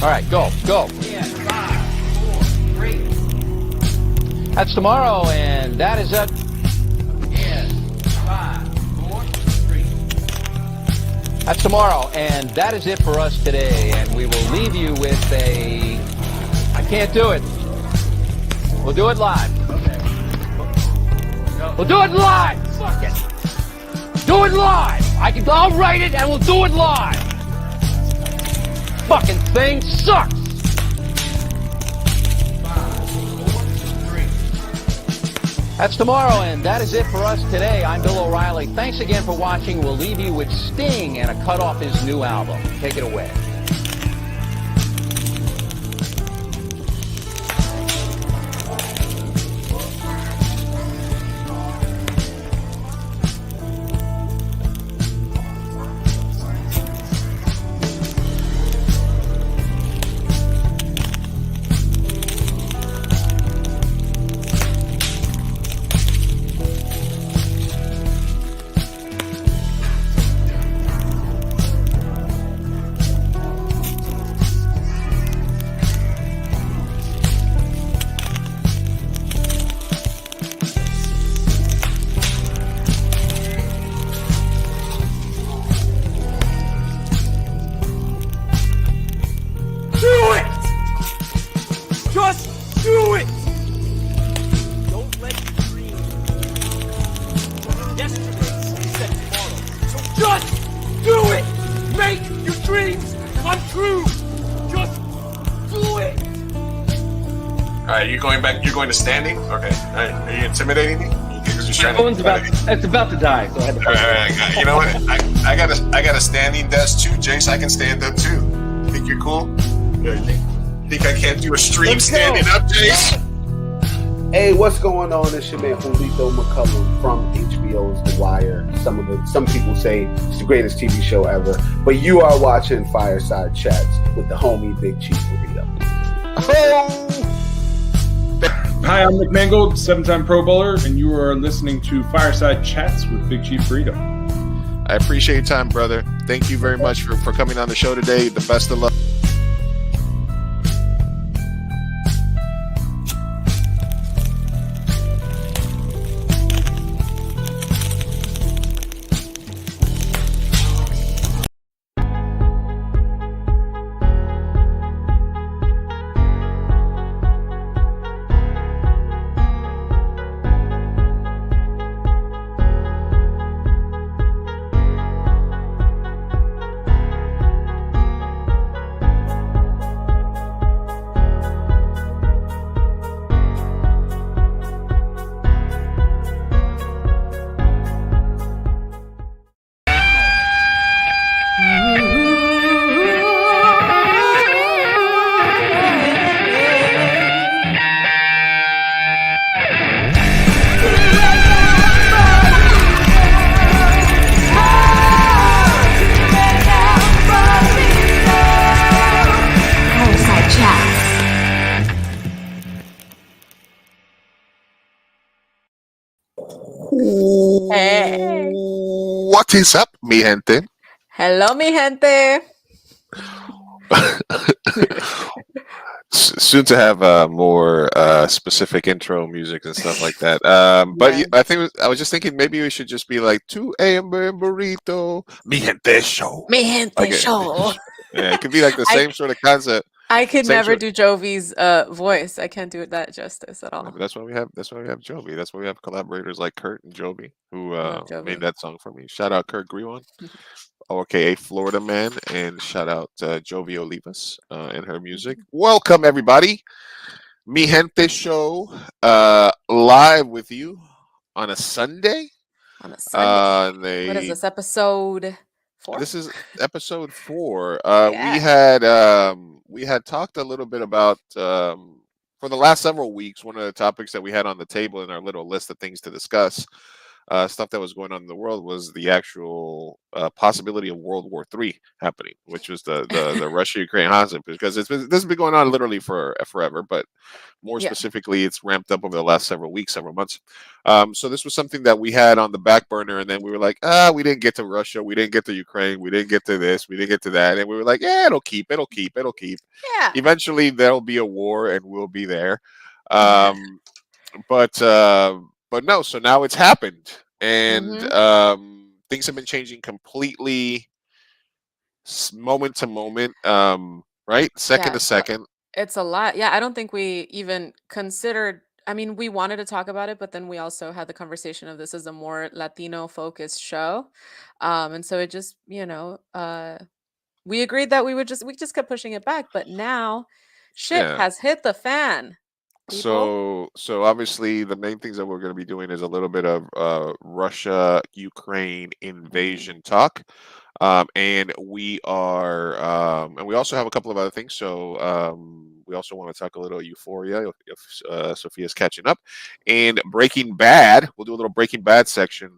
All right, go. Yeah, 5, 4, 3. That's tomorrow, and that is it. Yes, 5, 4, 3. That's tomorrow, and that is it for us today. And we will leave you with a... I can't do it. We'll do it live. Okay. We'll do it live. Fuck it. Do it live. I'll write it, and we'll do it live. Fucking thing sucks. 5, 4, 3. That's tomorrow, and that is it for us today. I'm Bill O'Reilly. Thanks again for watching. We'll leave you with Sting and a cut off his new album. Take it away. Just do it! Don't let your dreams yesterday set tomorrow. So just do it! Make your dreams come true! Just do it! Alright, you're going back. You're going to standing? Okay. Alright. Are you intimidating me? Because you're trying Phone's it's about to die, so I had to... Alright, you know what? I got a standing desk too, Jace. I can stand up too. Think you're cool? Think I can't do a stream standing up, Jace? Hey, what's going on? It's your man Julito McCullum from HBO's The Wire. Some people say it's the greatest TV show ever, but you are watching Fireside Chats with the homie Big Chief Burrito. Hi, I'm Nick Mangold, 7-time Pro Bowler, and you are listening to Fireside Chats with Big Chief Burrito. I appreciate your time, brother. Thank you very much for coming on the show today. The best of luck. Hey. What is up, mi gente? Hello, mi gente. Soon to have more specific intro music and stuff like that. But Yeah. I was just thinking maybe we should just be like 2 a.m. burrito, mi gente show. Mi gente Okay. show. Yeah, it could be like the same sort of concept. I could Same never sort- do Jovi's voice. I can't do it that justice at all. But that's why we have Jovi. That's why we have collaborators like Kurt and Jovi who love Jovi. made that song for me. Shout out Kurt Grewan, aka Florida Man, and shout out Jovi Olivas and her music. Welcome everybody, Mi Gente Show, live with you on a Sunday. On a Sunday. What is They this, episode 4? This is episode 4. Yeah. We had talked a little bit about for the last several weeks. One of the topics that we had on the table in our little list of things to discuss stuff that was going on in the world was the actual possibility of World War III happening, which was the Russia-Ukraine hostage, because this has been going on literally for forever, but more Yeah. specifically, it's ramped up over the last several weeks, several months. So this was something that we had on the back burner, and then we were like, we didn't get to Russia, we didn't get to Ukraine, we didn't get to this, we didn't get to that, and we were like, yeah, it'll keep. Yeah. Eventually, there'll be a war, and we'll be there. Um, but no, so now it's happened, and Mhm. things have been changing completely, moment to moment, right, second Yeah, to so second. it's a lot. Yeah, I don't think we even considered. I mean, we wanted to talk about it, but then we also had the conversation of this is a more Latino focused show. And so it just, we agreed that we just kept pushing it back, but now shit Yeah. has hit the fan, people. So obviously the main things that we're going to be doing is a little bit of Russia Ukraine Mhm. invasion talk, and we also have a couple of other things. So we also want to talk a little Euphoria if Sophia's catching up, and Breaking Bad. We'll do a little Breaking Bad section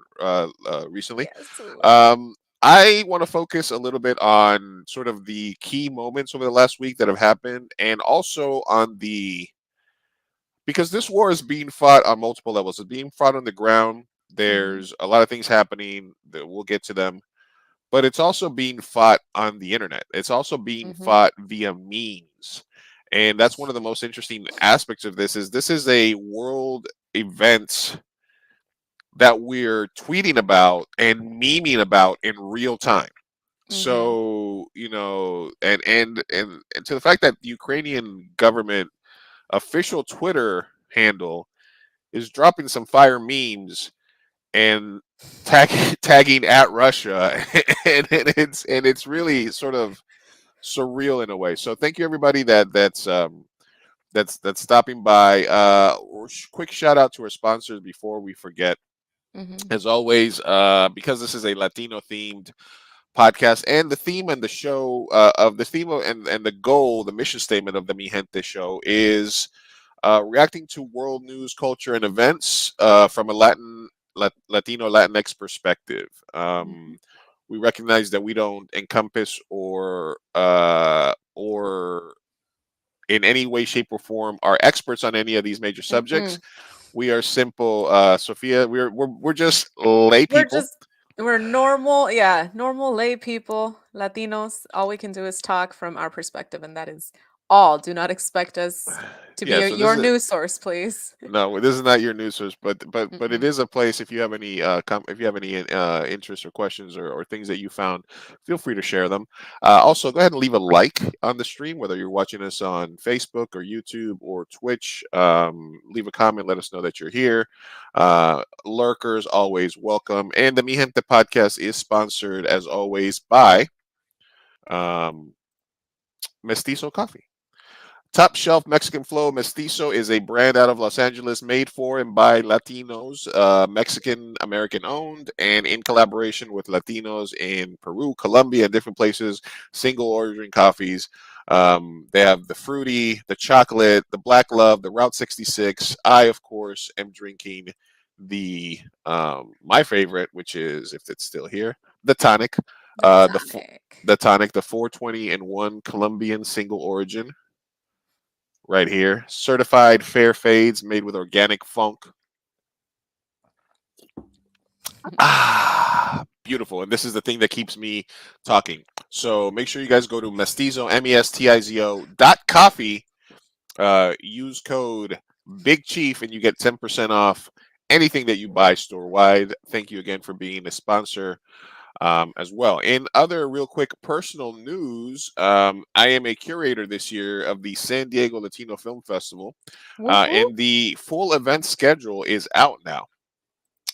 recently. Yes. Um, I want to focus a little bit on sort of the key moments over the last week that have happened, and also on the because this war is being fought on multiple levels. It's being fought on the ground. Mhm. There's a lot of things happening that we'll get to them, but it's also being fought on the internet. It's also being Mhm. fought via memes. And that's one of the most interesting aspects of this is a world event that we're tweeting about and memeing about in real time. Mhm. So, and to the fact that the Ukrainian government official Twitter handle is dropping some fire memes and tagging at Russia, and it's really sort of surreal in a way. So thank you everybody that's stopping by. Quick shout out to our sponsors before we forget. Mhm. As always, because this is a Latino themed podcast, and the theme and the show of the theme and the goal, the mission statement of the Mi Gente show is reacting to world news, culture, and events from a Latino Latinx perspective. Mhm. We recognize that we don't encompass or in any way, shape, or form are experts on any of these major subjects. Mm-mm. We are simple, Sophia. We're just lay We're people. just we're normal, yeah, normal lay people, Latinos. All we can do is talk from our perspective, and that is all. Do not expect us to be Yeah. So this your is news source, please. No, this is not your news source, but it Mm-mm. is a place. If you have any if you have any interests or questions or things that you found, feel free to share them. Also, go ahead and leave a like on the stream, whether you're watching us on Facebook or YouTube or Twitch. Leave a comment, let us know that you're here. Lurkers always welcome, and the Mi Gente podcast is sponsored as always by um, Mestizo Coffee. Top Shelf Mexican Flow Mestizo is a brand out of Los Angeles made for and by Latinos, Mexican American owned, and in collaboration with Latinos in Peru, Colombia, and different places. Single ordering coffees. They have the fruity, the chocolate, the black love, the Route 66. I, of course, am drinking the my favorite, which is, if it's still here, the tonic. The Uh, the fo- tonic. the tonic, the 420 and 1 Colombian single origin right here. Certified fair fades made with organic funk. Beautiful. And this is the thing that keeps me talking. So make sure you guys go to mestizo, mestizo.coffee. Use code Big Chief and you get 10% off anything that you buy store wide. Thank you again for being a sponsor as well. In other real quick personal news, I am a curator this year of the San Diego Latino Film Festival, Whoop, whoop. and the full event schedule is out now.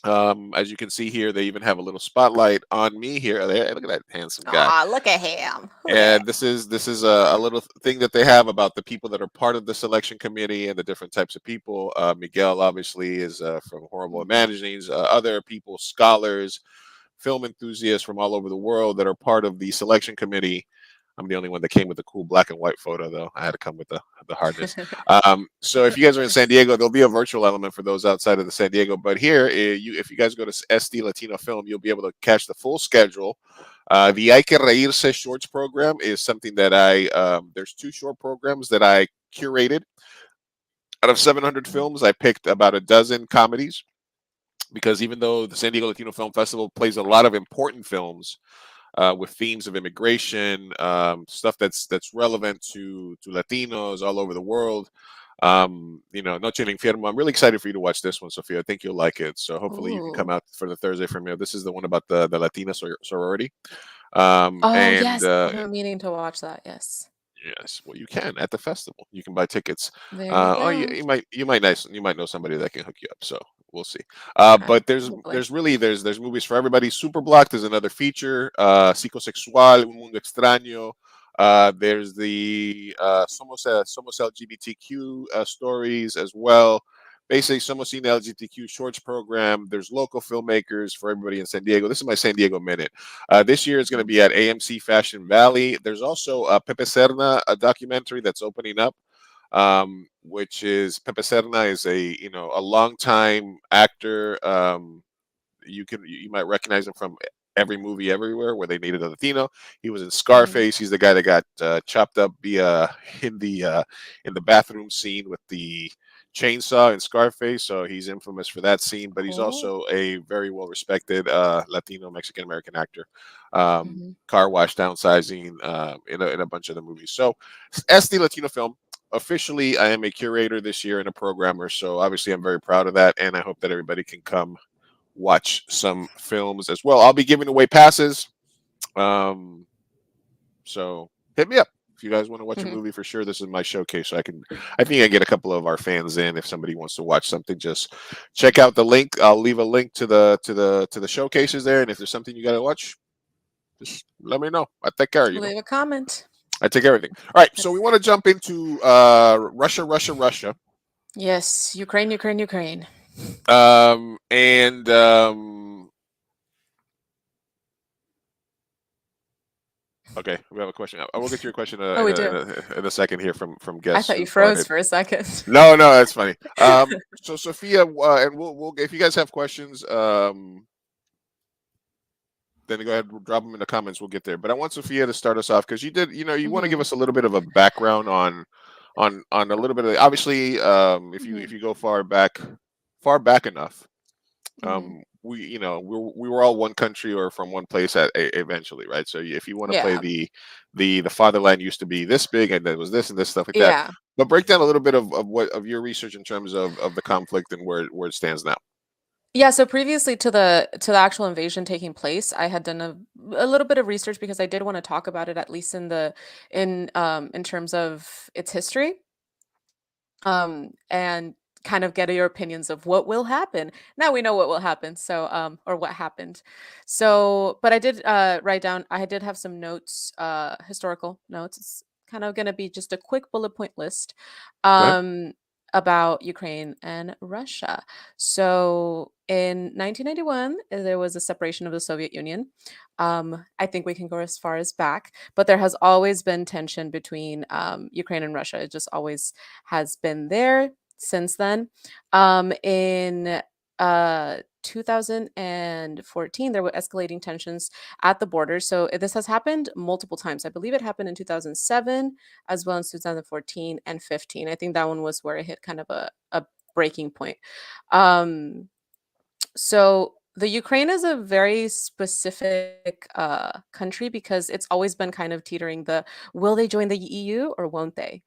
As you can see here, they even have a little spotlight on me here. Look at that handsome guy. Aw, look at him. Who that? And this is a little thing that they have about the people that are part of the selection committee and the different types of people. Miguel obviously is from Horrible Mhm. Imaginings. Other people, scholars, film enthusiasts from all over the world that are part of the selection committee. I'm the only one that came with the cool black and white photo, though. I had to come with the hardness. So if you guys are in San Diego, there'll be a virtual element for those outside of the San Diego. But here, if you guys go to SD Latino Film, you'll be able to catch the full schedule. The Hay que Reírse Shorts program is something that there's 2 short programs that I curated. Out of 700 films, I picked about a dozen comedies, because even though the San Diego Latino Film Festival plays a lot of important films with themes of immigration, stuff that's relevant to Latinos all over the world. Noche en Infierno. I'm really excited for you to watch this one, Sophia. I think you'll like it. So hopefully you can come Ooh. out for the Thursday premiere. This is the one about the Latina sorority. Oh, And yes, I've been meaning to watch that. Yes. Yes, well, you can at the festival. You can buy tickets. There you Oh, go. you might know somebody that can hook you up. So we'll see. Okay, But there's hopefully. there's really there's movies for everybody. Super Blocked is another feature. Psicosexual, Un Mundo Extraño. There's the Somos LGBTQ stories as well. Basically, Somos Cine LGBTQ shorts program. There's local filmmakers for everybody in San Diego. This is my San Diego minute. This year is going to be at AMC Fashion Valley. There's also a Pepe Serna, a documentary that's opening up, which is Pepe Serna is a longtime actor. You might recognize him from every movie everywhere where they needed a Latino. He was in Mhm. Scarface. He's the guy that got chopped up in the bathroom scene with the chainsaw in Scarface. So he's infamous for that scene. But he's Cool. also a very well respected Latino Mexican American actor. Mhm. Car wash, downsizing, in a bunch of the movies. So SD Latino Film. Officially, I am a curator this year and a programmer. So obviously, I'm very proud of that, and I hope that everybody can come watch some films as well. I'll be giving away passes. Um, so hit me up if you guys want to watch a Mhm. movie for sure. This is my showcase. So I think I get a couple of our fans in if somebody wants to watch something. Just check out the link. I'll leave a link to the showcases there. And if there's something you got to watch, just let me know. I take care. Leave a comment. I take everything. All right. So we Yes. want to jump into Russia. Yes. Ukraine, Ukraine, Ukraine. And Okay, we have a question. I will get to your question Oh, we do. in a second here from I guests thought you who brought froze it. for a second. No, no, that's funny. So Sophia, and we'll if you guys have questions, then go ahead and drop them in the comments. We'll get there. But I want Sophia to start us off because you want to give Mhm. us a little bit of a background on a little bit of obviously if you Mhm. go far back enough, Mhm. we were all one country or from one place eventually, right? So if you want to play Yeah. the fatherland used to be this big and there was this and this stuff like that, Yeah. but break down a little bit of your research in terms of the conflict and where it stands now. Yeah, so previously to the actual invasion taking place, I had done a little bit of research because I did want to talk about it at least in terms of its history. And kind of get your opinions of what will happen. Now we know what will happen, so or what happened. So, but I did write down. I did have some notes, historical notes. It's kind of going to be just a quick bullet point list, Go ahead. um, about Ukraine and Russia. So, in 1991, there was a separation of the Soviet Union. I think we can go as far as back, but there has always been tension between Ukraine and Russia. It just always has been there since then. In 2014, there were escalating tensions at the border. So this has happened multiple times. I believe it happened in 2007 as well as 2014 and 15. I think that one was where it hit kind of a breaking point. Um, so the Ukraine is a very specific country because it's always been kind of teetering the will they join the EU or won't they?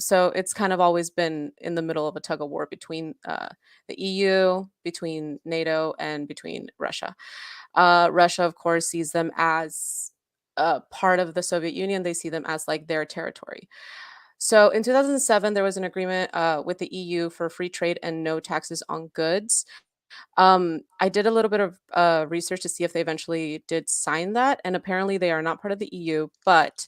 So it's kind of always been in the middle of a tug of war between the EU, between NATO, and between Russia. Russia, of course, sees them as part of the Soviet Union. They see them as like their territory. So in 2007, there was an agreement with the EU for free trade and no taxes on goods. I did a little bit of research to see if they eventually did sign that, and apparently they are not part of the EU. But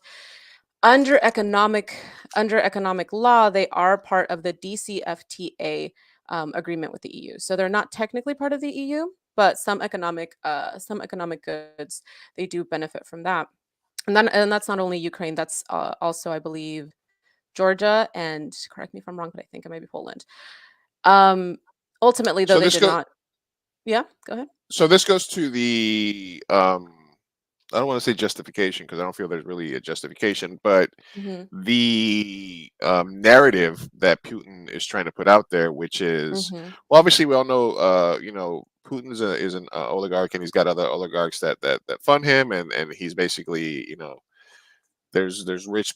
under economic under economic law, they are part of the DCFTA agreement with the EU. So they're not technically part of the EU, but some economic goods they do benefit from that. and that's not only Ukraine. That's also, I believe, Georgia, and correct me if I'm wrong, but I think it might be Poland. Um, Ultimately, though, So they this did go not. Yeah, go ahead. so this goes to the I don't want to say justification because I don't feel there's really a justification, but Hmm. the narrative that Putin is trying to put out there, which is, Hmm. well, obviously we all know, Putin's is an oligarch, and he's got other oligarchs that fund him, and he's basically, there's rich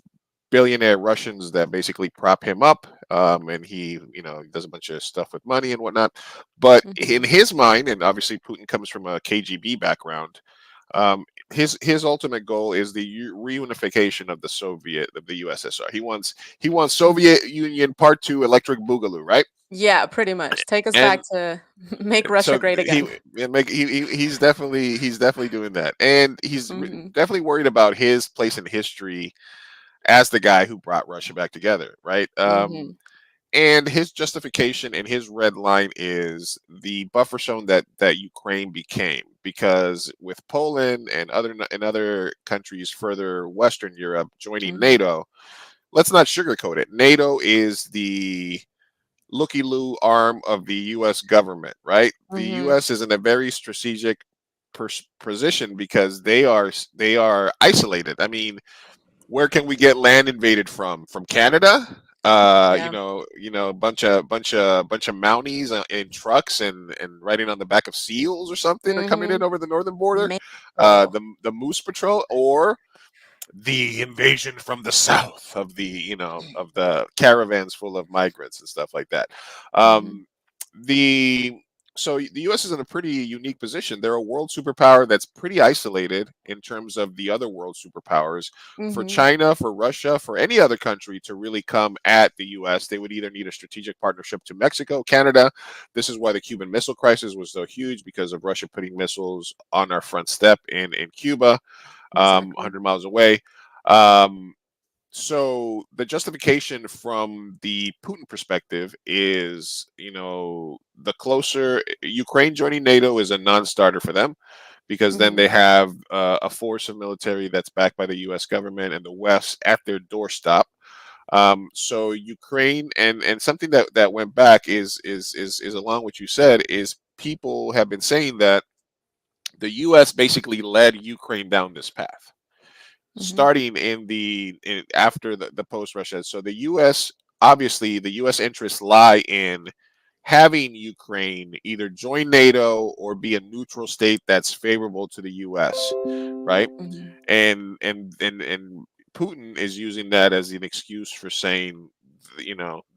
billionaire Russians that basically prop him up, and he, does a bunch of stuff with money and whatnot. But in Hmm. his mind, and obviously Putin comes from a KGB background, his ultimate goal is the reunification of the USSR. He wants Hmm. Soviet Union Part Two Electric Boogaloo, right? Yeah, pretty much. Take us back And to make Russia so great he again. he's definitely doing that, and he's Hmm. definitely worried about his place in history as the guy who brought Russia back together, right? Hmm. And his justification and his red line is the buffer zone that Ukraine became, because with Poland and other countries further Western Europe joining Hmm. NATO, let's not sugarcoat it. NATO is the looky loo arm of the U.S. government, right? The Hmm. U.S. is in a very strategic position because they are isolated. I mean, where can we get land invaded from? From Canada? Yeah. Bunch of Mounties in trucks and riding on the back of seals or something are coming in Hmm. over the northern border. Mango. The Moose Patrol, or the invasion from the south of the caravans full of migrants and stuff like that. Hmm. Um, the the U.S. is in a pretty unique position. They're a world superpower that's pretty isolated in terms of the other world superpowers. For Hmm. China, for Russia, for any other country to really come at the U.S., they would either need a strategic partnership to Mexico, Canada. This is why the Cuban Missile Crisis was so huge, because of Russia putting missiles on our front step in Cuba, Exactly. 100 miles away. Um, so the justification from the Putin perspective is, the closer Ukraine joining NATO is a non-starter for them, because then Hmm. they have a force of military that's backed by the U.S. government and the West at their doorstep. So Ukraine, and something that went back is along what you said, is people have been saying that the U.S. basically led Ukraine down this path, Hmm. starting after the post Russia. So the U.S., obviously the U.S. interests lie in having Ukraine either join NATO or be a neutral state that's favorable to the U.S. Right? Hmm. And Putin is using that as an excuse for saying,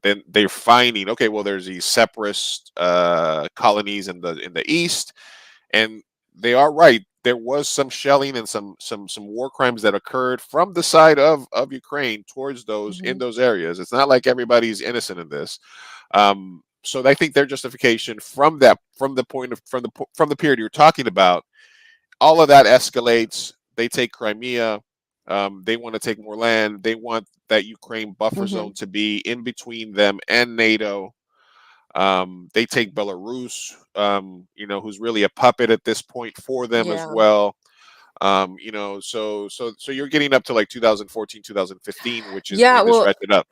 then they're finding, okay, well, there's these separatist colonies in the east, and they are right. There was some shelling and some war crimes that occurred from the side of Ukraine towards those in Hmm. those areas. It's not like everybody's innocent in this. So I think their justification from the period you're talking about, all of that escalates. They take Crimea. They want to take more land. They want that Ukraine buffer Hmm. zone to be in between them and NATO. They take Belarus, who's really a puppet at this point for them as Yeah. well. So you're getting up to like 2014, 2015, which is Yeah. when this Well, ratcheted up.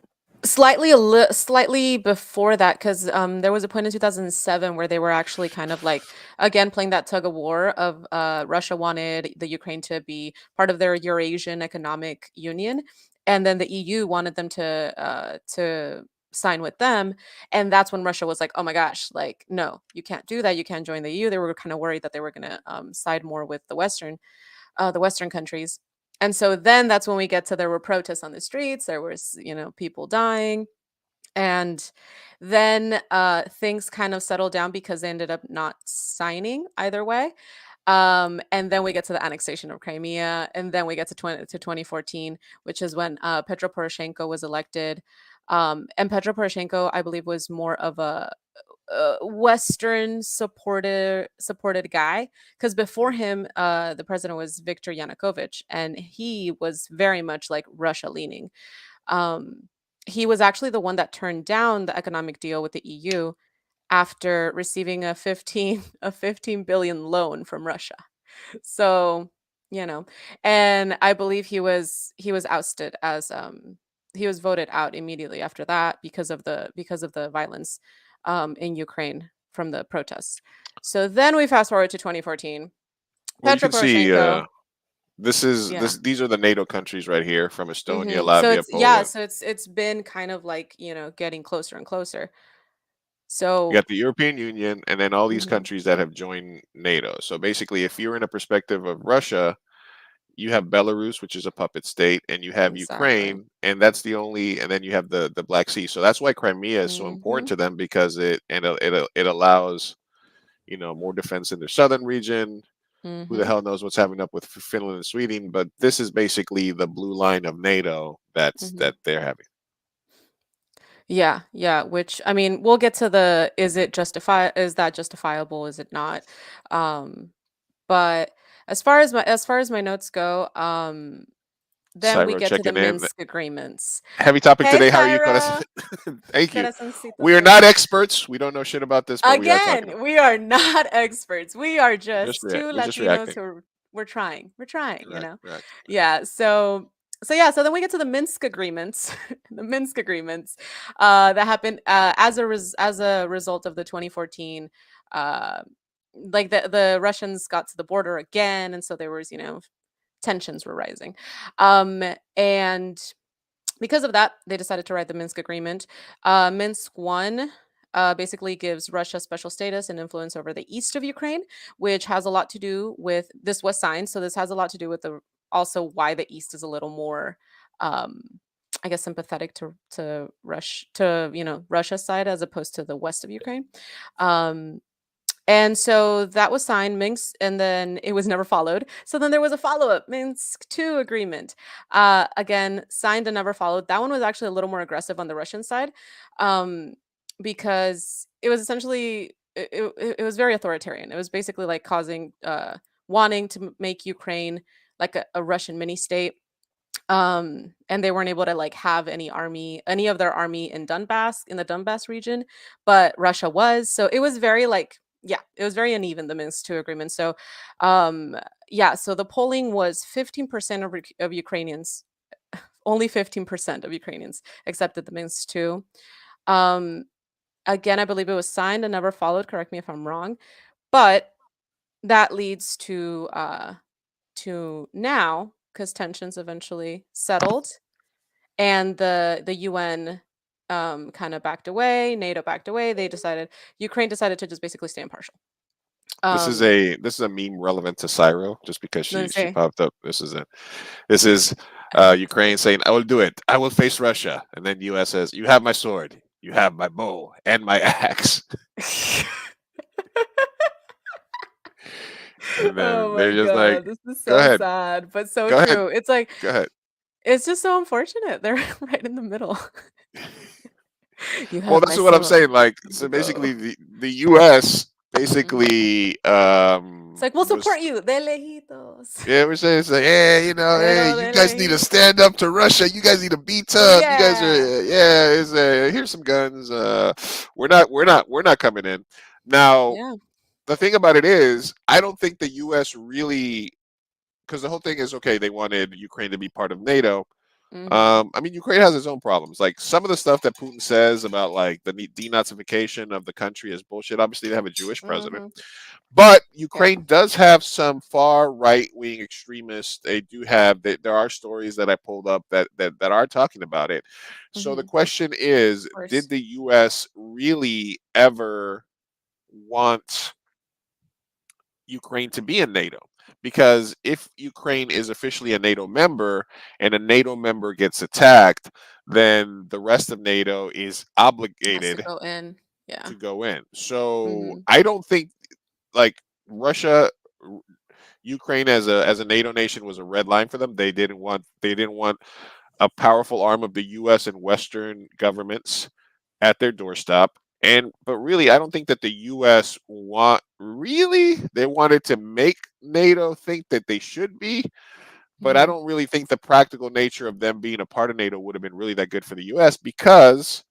slightly before that, because there was a point in 2007 where they were actually kind of like, again, playing that tug of war of, Russia wanted the Ukraine to be part of their Eurasian Economic Union, and then the EU wanted them to sign with them, and that's when Russia was like, oh my gosh, like, no, you can't do that, you can't join the EU. They were kind of worried that they were going to side more with the Western countries. And so then that's when we get to, there were protests on the streets, there was, people dying. And then things kind of settled down because they ended up not signing either way. And then we get to the annexation of Crimea, and then we get to 2014, which is when Petro Poroshenko was elected. And Petro Poroshenko, I believe, was more of a Western supported guy, because before him, the president was Viktor Yanukovych, and he was very much like Russia leaning. Um, he was actually the one that turned down the economic deal with the EU after receiving a 15 billion loan from Russia. So you know. And I believe he was ousted as he was voted out immediately after that because of the violence in Ukraine from the protests. So then we fast forward to 2014. Well, you Petro can see Poroshenko. this Yeah. these are the NATO countries right here from Estonia, So Latvia, it's, yeah, Poland. so it's been kind of like, getting closer and closer. You So got the European Union, and then all these mhm, countries that have joined NATO. So basically, if you're in a perspective of Russia, you have Belarus, which is a puppet state, and you have exactly. Ukraine, and that's the only, and then you have the Black Sea. So that's why Crimea is so important Mhm. to them because it allows more defense in their southern region. Who the Mhm. hell knows what's happening up with Finland and Sweden? But this is basically the blue line of NATO Mhm. that they're having. Yeah, yeah, which I mean, we'll get to the is that justifiable, is it not? Um but as far as my notes go, then we Cyro get to the checking in. Minsk agreements. Heavy topic Hey, today. How are you, Cairo. corazon? Thank you. Corazoncito We are not bello. experts. We don't know shit about this, but we are talking Again, about we are not experts. We are it. just two We're just Latinos reacting. who we're trying. We're trying, React. Yeah, so then we get to the Minsk agreements. The Minsk agreements that happened as a result of the 2014 uh like the Russians got to the border again, and so there was, tensions were rising. And because of that, they decided to write the Minsk Agreement. Minsk One basically gives Russia special status and influence over the east of Ukraine, which has a lot to do with this was signed. So this has a lot to do with the also why the east is a little more, um, I guess, sympathetic to Russia's side as opposed to the west of Ukraine. Um, and so that was signed, Minsk, and then it was never followed. So then there was a follow-up, Minsk II agreement. Again, signed and never followed. That one was actually a little more aggressive on the Russian side, um, because it was essentially it was very authoritarian. It was basically like wanting to make Ukraine like a Russian mini state. And they weren't able to like have any of their army in the Donbass region, but Russia was. So it was very like, yeah, it was very uneven, the Minsk II agreement. So um yeah, so the polling was 15% of Ukrainians, only 15% of Ukrainians accepted the Minsk II. Um Again, I believe it was signed and never followed, correct me if I'm wrong, but that leads to now, because tensions eventually settled and the UN kind of backed away, NATO backed away. Ukraine decided to just basically stay impartial. Um, This is a meme relevant to Cyro just because then she say, popped up. This is it. This is Ukraine saying, "I will do it. I will face Russia," and then U.S. says, "You have my sword, you have my bow, and my axe," and then oh my they're just like, god, this is "Go so ahead, sad, but so go ahead, true. It's like go ahead." it's just so unfortunate. They're right in the middle. You Well, have my that's what I'm sword, saying. Like, the so bow. basically, the U.S. Mhm. basically It's like we'll was support you, de lejitos. yeah, we're saying it's like, hey, hey, Pero you de guys need to lejitos. stand up to Russia. You guys need to be tough. You guys are Yeah. yeah. Here's some guns. We're not coming in. Now, Yeah. the thing about it is, I don't think the U.S. really, because the whole thing is okay. They wanted Ukraine to be part of NATO. Mhm. I mean, Ukraine has its own problems. Like some of the stuff that Putin says about like the denazification of the country is bullshit. Obviously, they have a Jewish president, Mhm. but Yeah. Ukraine does have some far right wing extremists. They do have. There are stories that I pulled up that are talking about it. So the Mhm. question is, Of course. did the U.S. really ever want Ukraine to be in NATO? Because if Ukraine is officially a NATO member and a NATO member gets attacked, then the rest of NATO is Has to obligated go in. Yeah. to go in. So Mhm. I don't think like Russia, Ukraine as a NATO nation was a red line for them. They didn't want a powerful arm of the U.S. and Western governments at their doorstep. And but really, I don't think that the U.S. they wanted to make NATO think that they should be. But I Mhm. don't really think the practical nature of them being a part of NATO would have been really that good for the U.S. because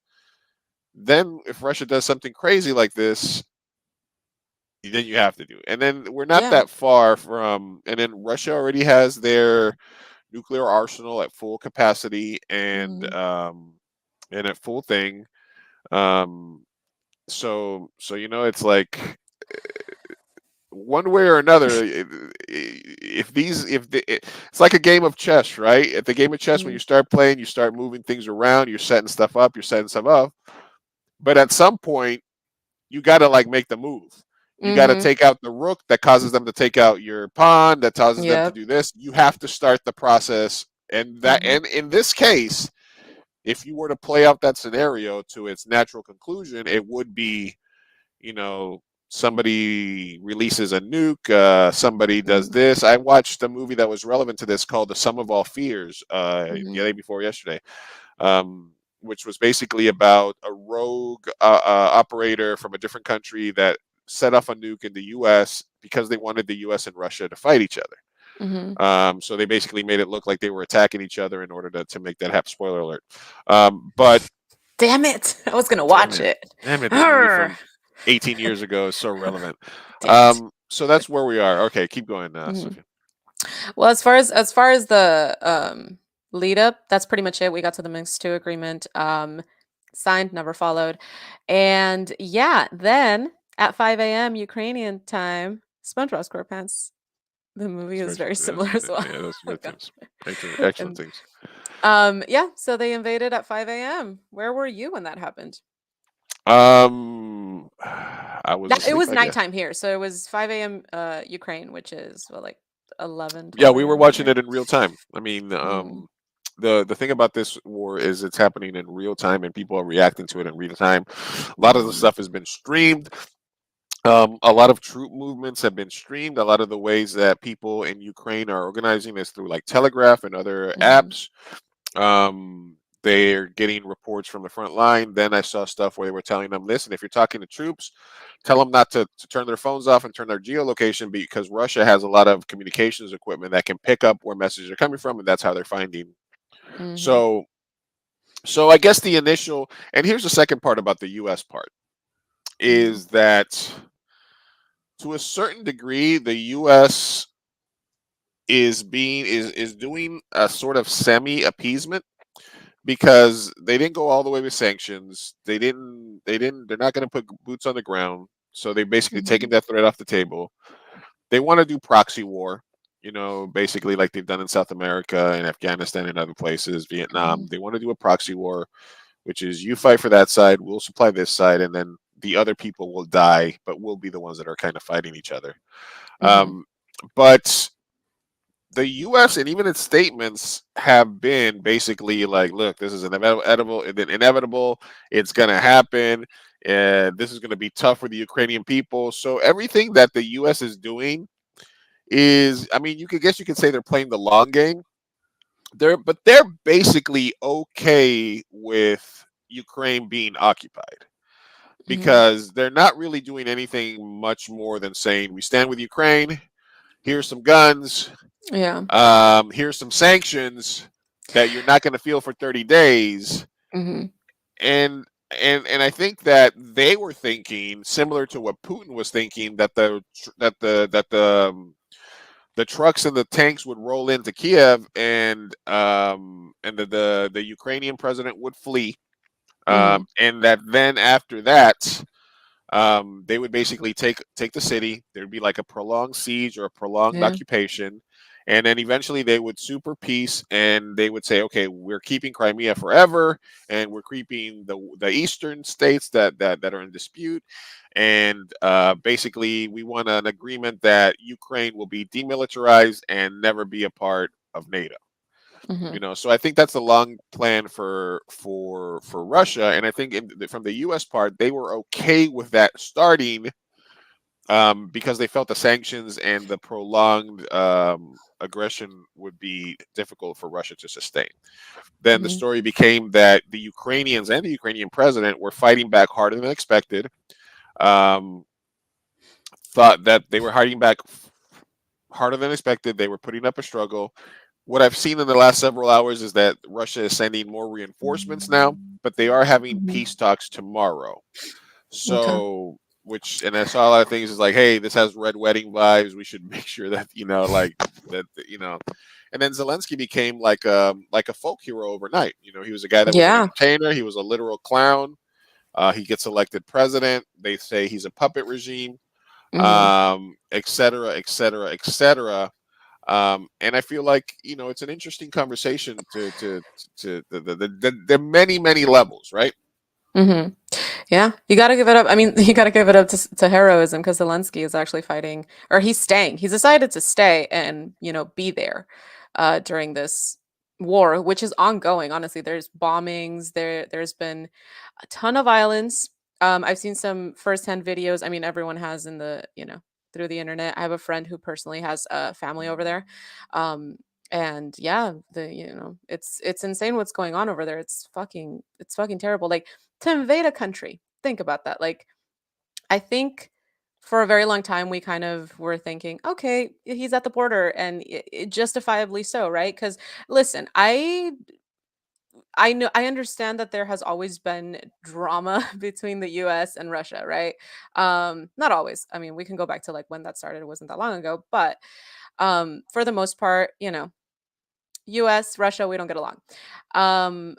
then if Russia does something crazy like this, then you have to do it. And then we're not Yeah. that far from, and then Russia already has their nuclear arsenal at full capacity and at full thing. Um, so it's like one way or another, it's like a game of chess, right? At the game of chess, when Mhm. you start playing, you start moving things around, you're setting stuff up, you're setting stuff up. But at some point, you got to like make the move. You got to Mhm. take out the rook that causes them to take out your pawn, that causes them to Yep. do this. You have to start the process, Mhm. and in this case, if you were to play out that scenario to its natural conclusion, it would be, you know, somebody releases a nuke, somebody does Mhm. this. I watched a movie that was relevant to this called The Sum of All Fears the Mhm. day before yesterday, which was basically about a rogue operator from a different country that set off a nuke in the U.S. because they wanted the U.S. and Russia to fight each other. Mhm. So they basically made it look like they were attacking each other in order to make that happen. Spoiler alert. But Damn it! I was gonna damn watch it, it. damn it, this movie Arr. from 18 years ago is so relevant. Damn it. So that's where we are. Okay, keep going, Mhm. Sophia. Well, as far as the lead up, that's pretty much it. We got to the Minsk 2 agreement. Signed, never followed. And yeah, then at 5 a.m. Ukrainian time, SpongeBob SquarePants. The movie is very similar as well. Yeah, that's Oh good gosh. things. Excellent, excellent And things. yeah, so they invaded at 5 a.m. Where were you when that happened? I was It asleep, was I guess. nighttime here, so it was 5 a.m. Ukraine, which is what, like 11, Yeah, 12 we were a.m. watching here. it in real time. I mean, Mm, the thing about this war is it's happening in real time and people are reacting to it in real time. A lot of the mhm, stuff has been streamed. A lot of troop movements have been streamed. A lot of the ways that people in Ukraine are organizing is through like Telegraph and other mhm, apps. They're getting reports from the front line. Then I saw stuff where they were telling them, listen, if you're talking to troops, tell them not to turn their phones off and turn their geolocation because Russia has a lot of communications equipment that can pick up where messages are coming from, and that's how they're finding. mhm, So, so I guess the initial, and here's the second part about the U.S. part, mhm, is that to a certain degree, the U.S. is doing a sort of semi appeasement because they didn't go all the way with sanctions. They're not going to put boots on the ground. So they basically taken mhm, that threat off the table. They want to do proxy war, basically like they've done in South America and Afghanistan and other places, Vietnam. mhm, They want to do a proxy war, which is you fight for that side, we'll supply this side, and then the other people will die, but we'll be the ones that are kind of fighting each other. mhm, Um, but the U.S. and even its statements have been basically like, "Look, this is inevitable. It's going to happen. This is going to be tough for the Ukrainian people." So everything that the U.S. is doing is, I mean, you could say they're playing the long game. They're basically okay with Ukraine being occupied mhm. because they're not really doing anything much more than saying, "We stand with Ukraine. Here's some guns. Yeah. Here's some sanctions that you're not going to feel for 30 days." Mhm, And and I think that they were thinking similar to what Putin was thinking, that the trucks and the tanks would roll into Kiev, and the Ukrainian president would flee, mhm, and that then after that, they would basically take the city. There'd be like a prolonged siege or a prolonged yeah, occupation, and then eventually they would super peace and they would say, "Okay, we're keeping Crimea forever, and we're keeping the eastern states that are in dispute, and basically we want an agreement that Ukraine will be demilitarized and never be a part of NATO." mhm, So I think that's the long plan for Russia, and I think from the U.S. part, they were okay with that starting, because they felt the sanctions and the prolonged aggression would be difficult for Russia to sustain. Then the mhm, story became that the Ukrainians and the Ukrainian president were fighting back harder than expected. Um, Thought that they were fighting back harder than expected. They were putting up a struggle. What I've seen in the last several hours is that Russia is sending more reinforcements now, but they are having mhm. peace talks tomorrow. Okay. So and I saw a lot of things is like, hey, this has red wedding vibes. We should make sure that like that And then Zelensky became like a folk hero overnight. He was a guy that was an Yeah. entertainer. He was a literal clown. He gets elected president. They say he's a puppet regime, Hmm. et cetera, et cetera, et cetera. And I feel like it's an interesting conversation to the many levels, right? Hmm. Yeah, you got to give it up. I mean, you got to give it up to heroism, because Zelensky is actually fighting, or he's staying. He's decided to stay and be there during this war, which is ongoing. Honestly, there's bombings. There's been a ton of violence. I've seen some firsthand videos. I mean, everyone has in the through the internet. I have a friend who personally has a family over there. Um, and yeah, it's insane what's going on over there. It's fucking terrible. Like, to invade a country. Think about that. Like, I think for a very long time we kind of were thinking, okay, he's at the border, and justifiably so, right? Because listen, I know, I understand that there has always been drama between the US and Russia, right? Not always. I mean, we can go back to like when that started. It wasn't that long ago, but for the most part, US, Russia, we don't get along.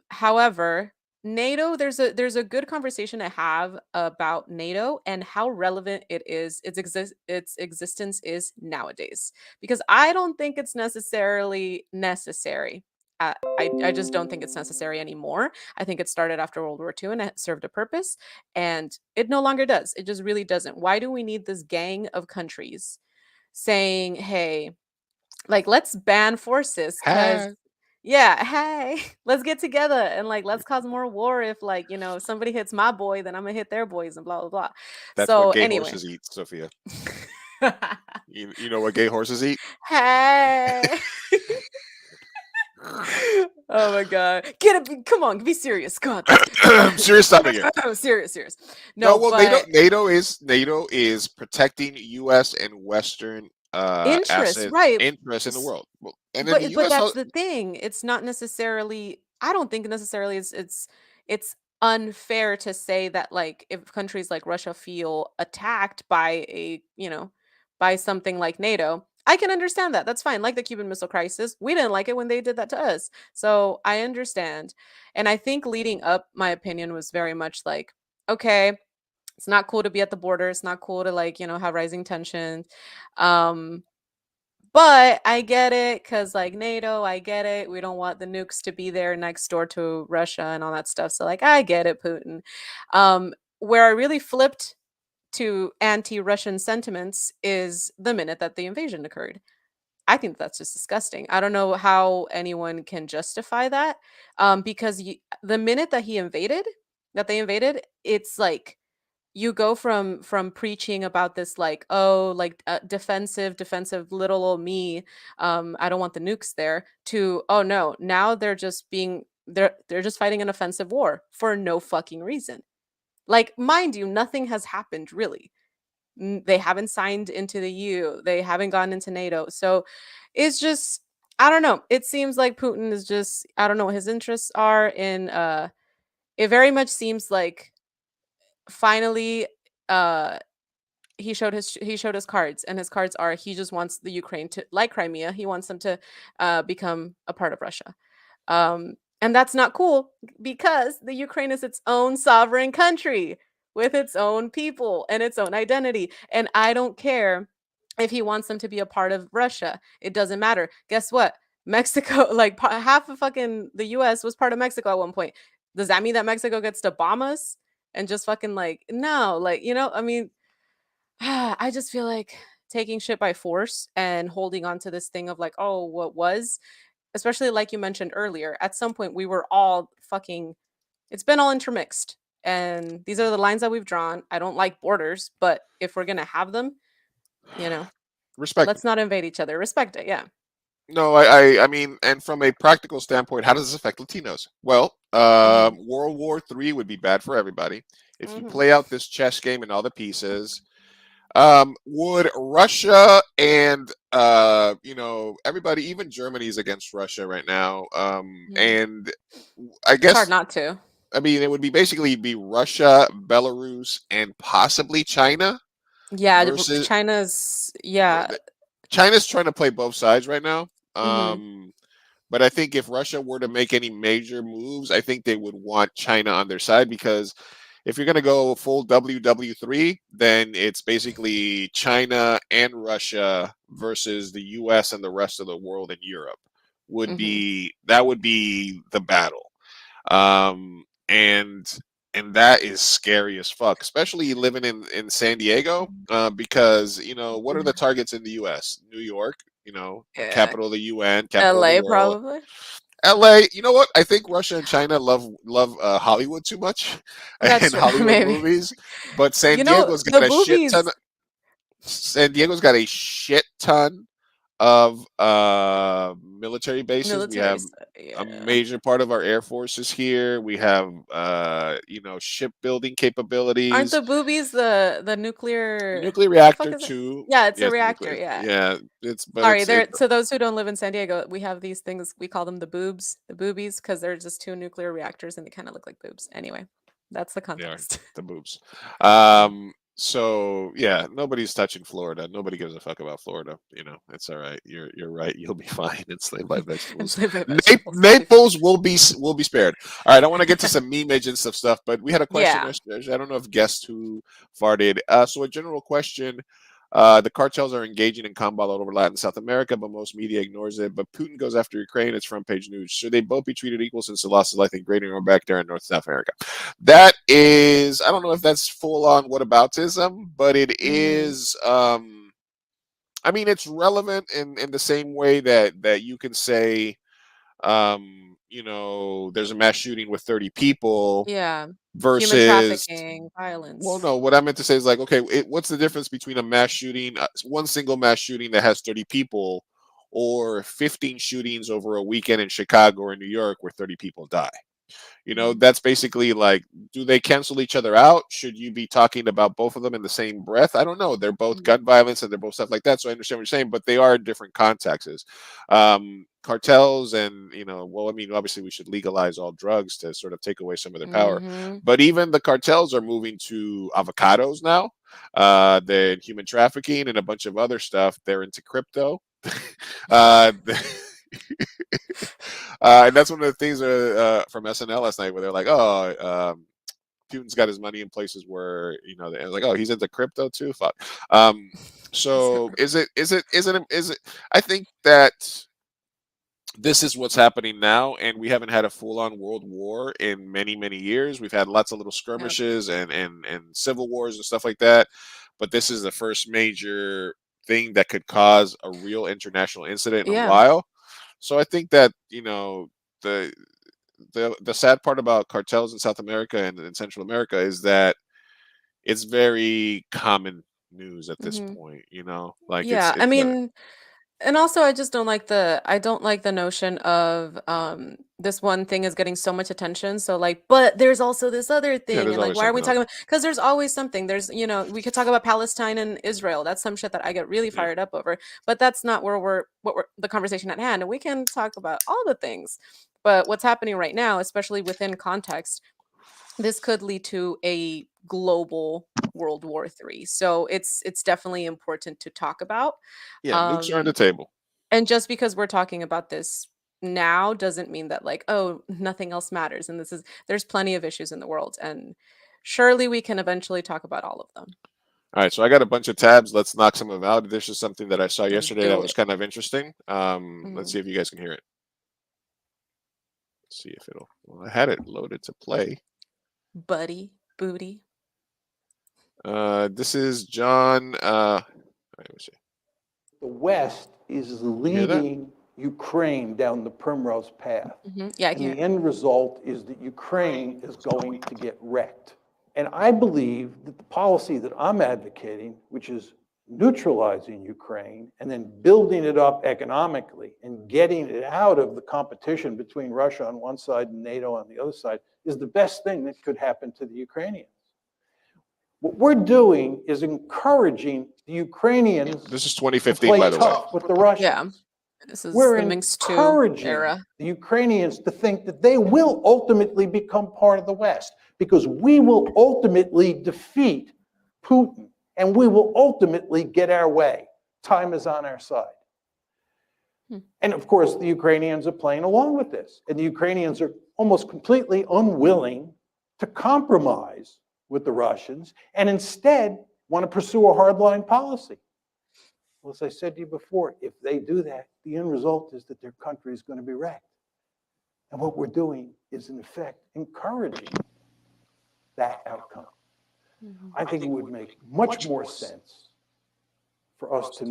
However, NATO, there's a good conversation to have about NATO and how relevant its existence is nowadays. Because I don't think it's necessarily necessary. I just don't think it's necessary anymore. I think it started after World War II and it served a purpose, and it no longer does. It just really doesn't. Why do we need this gang of countries saying, "Hey, like, let's ban forces, because Ha, yeah, hey, let's get together and like let's cause more war. If like, if somebody hits my boy, then I'm gonna hit their boys and blah blah blah." that's what So gay anyway. horses eat, Sophia. You know what gay horses eat? Hey. Oh my god. Get it, come on, be serious. God, Serious topic here. serious. No, No, well, but NATO is protecting U.S. and Western interest, asset right. interests in the world. Well, and then the But U.S. that's the thing. It's not necessarily, I don't think necessarily it's unfair to say that, like, if countries like Russia feel attacked by by something like NATO, I can understand that. That's fine. Like the Cuban Missile Crisis, we didn't like it when they did that to us. So I understand. And I think leading up, my opinion was very much like, okay, it's not cool to be at the border. It's not cool to, like, have rising tensions. Um but I get it, because like NATO, I get it. We don't want the nukes to be there next door to Russia and all that stuff. So like I get it, Putin. Where I really flipped to anti-Russian sentiments is the minute that the invasion occurred. I think that's just disgusting. I don't know how anyone can justify that. Because the minute that they invaded, it's like you go from preaching about this, like, oh, like, defensive little old me, I don't want the nukes there, to, oh no, now they're just fighting an offensive war for no fucking reason. Like, mind you, nothing has happened really. They haven't signed into the EU, they haven't gone into NATO. So it's just, I don't know, it seems like Putin is just, I don't know what his interests are in, it very much seems like finally, uh he showed his cards, and his cards are, he just wants the Ukraine to, like Crimea, he wants them to become a part of Russia. And that's not cool, because the Ukraine is its own sovereign country with its own people and its own identity. And I don't care if he wants them to be a part of Russia. It doesn't matter. Guess what? Mexico, like, half of fucking the US was part of Mexico at one point. Does that mean that Mexico gets to bomb us and just fucking, like, no, like, I mean, I just feel like taking shit by force and holding on to this thing of like, oh, what was, especially like you mentioned earlier, at some point we were all fucking, it's been all intermixed. And these are the lines that we've drawn. I don't like borders, but if we're going to have them, you know, Respect. let's not invade each other. Respect it. Yeah. No, I mean, and from a practical standpoint, how does this affect Latinos? Well, Hmm. World War III would be bad for everybody if you Hmm. play out this chess game and all the pieces. Would Russia and everybody, even Germany's against Russia right now, Hmm. and I It's hard guess not to. I mean, it would be basically be Russia, Belarus, and possibly China Yeah, versus China's China's trying to play both sides right now. hmm But I think if Russia were to make any major moves, I think they would want China on their side, because if you're going to go full WW3, then it's basically China and Russia versus the US and the rest of the world and Europe hmm would be the battle. And that is scary as fuck, especially living in San Diego, because what are the targets in the U.S.? New York, yeah, capital of the UN, capital of the LA world. probably. LA, you know what? I think Russia and China love Hollywood too much That's and true. Hollywood Maybe. movies, but You know, the boobies, San Diego's got a shit ton of military bases. We military have stuff. a Yeah. major part of our air force is here. We have shipbuilding Aren't capabilities. the boobies the nuclear? Nuclear What the fuck reactor is it? too. Yeah, it's Yeah, a it's a reactor. nuclear. Yeah. Yeah, Sorry, it's they're to those who don't live in San Diego, we have these things, we call them the boobs, the boobies, because they're just two nuclear reactors and they kind of look like boobs. Anyway, that's the they are context. the boobs. Yeah. So yeah, nobody's touching Florida. Nobody gives a fuck about Florida. It's all right. You're right. You'll be fine. Enslaved by vegetables. Enslaved by vegetables. Naples will be spared. All right, I want to get to some meme agents of stuff, but we had a question Yeah. yesterday. I don't know if guessed who farted. So a general question. The cartels are engaging in combat all over Latin South America, but most media ignores it. But Putin goes after Ukraine. It's front page news. Should they both be treated equal since the loss is likely greater or back there in North South America? That is, I don't know if that's full on whataboutism, but it Mm, is. I mean, it's relevant in the same way that you can say, there's a mass shooting with 30 people yeah. Human versus. trafficking, Well, violence. no, what I meant to say is like, okay, what's the difference between a mass shooting, one single mass shooting that has 30 people, or 15 shootings over a weekend in Chicago or in New York where 30 people die? Mhm. That's basically like, do they cancel each other out? Should you be talking about both of them in the same breath? I don't know. They're both Mhm. gun violence and they're both stuff like that. So I understand what you're saying, but they are in different contexts. Cartels and, well, I mean, obviously we should legalize all drugs to sort of take away some of their power. Mhm. But even the cartels are moving to avocados now. They're in human trafficking and a bunch of other stuff. They're into crypto. uh, and that's one of the things from SNL last night where they're like, oh, Putin's got his money in places where, they're like, oh, he's into crypto too. Fuck. So I think that this is what's happening now, and we haven't had a full-on world war in many, many years. We've had lots of little Yep. skirmishes and civil wars and stuff like that, but this is the first major thing that could cause a real international incident in a Yeah. while. So I think that the the sad part about cartels in South America and in Central America is that it's very common news at this Mhm. point. Like Yeah. I it's a mean, and also I don't like the notion of this one thing is getting so much attention. So like, but there's also this other yeah. thing. There's And like, always why are we something talking else. about, because there's always something. We could talk about Palestine and Israel. That's some shit that I get really Yeah. fired up over. But that's not where we're the conversation at hand. And we can talk about all the things. But what's happening right now, especially within context, this could lead to a global World War III. So it's definitely important to talk about. Yeah. Nukes are on Um, the table. and just because we're talking about this now doesn't mean that like, oh, nothing else matters. And there's plenty of issues in the world. And surely we can eventually talk about all of them. All right, so I got a bunch of tabs. Let's knock some of them out. This is something that I saw Let's yesterday that do was it. kind of interesting. Let's Mhm. see if you guys can hear it. Let's see if it'll. Well, I had it loaded to play. Buddy, booty. This is John. All right, let me see. The West is You hear that? leading Ukraine down the primrose path. Yeah, I And can't. the end result is that Ukraine is going to get wrecked. And I believe that the policy that I'm advocating, which is neutralizing Ukraine and then building it up economically and getting it out of the competition between Russia on one side and NATO on the other side, is the best thing that could happen to the Ukrainians. What we're doing is encouraging the Ukrainians This is to 2015, play by the way. tough with the Russians. Yeah. This is We're the Minsk 2 encouraging era. the Ukrainians to think that they will ultimately become part of the West because we will ultimately defeat Putin and we will ultimately get our way. Time is on our side. And of course, the Ukrainians are playing along with this. And the Ukrainians are almost completely unwilling to compromise with the Russians and instead want to pursue a hardline policy. Well, as I said to you before, if they do that, the end result is that their country is going to be wrecked. And what we're doing is, in effect, encouraging that outcome. I think it would make much more sense for us to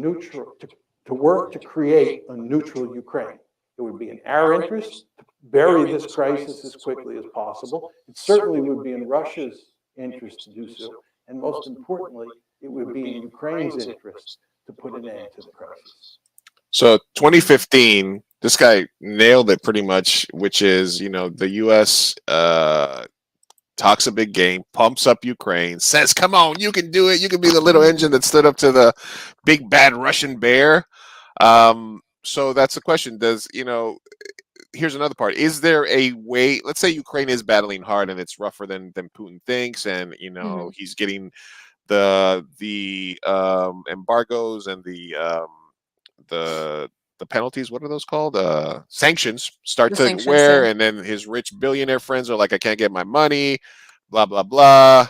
work to create a neutral Ukraine. It would be in our interest to bury this crisis as quickly as possible. It certainly would be in Russia's interest to do so. And most importantly, it would be in Ukraine's interest to put an end to the crisis. So 2015, this guy nailed it pretty much, which is, the U.S. Talks a big game, pumps up Ukraine, says, come on, you can do it. You can be the little engine that stood up to the big bad Russian bear. So that's the question. Here's another part. Is there a way, let's say Ukraine is battling hard and it's rougher than Putin thinks, and he's getting the embargoes and the penalties, what are those called? Sanctions start to wear, and then his rich billionaire friends are like, I can't get my money, blah, blah, blah.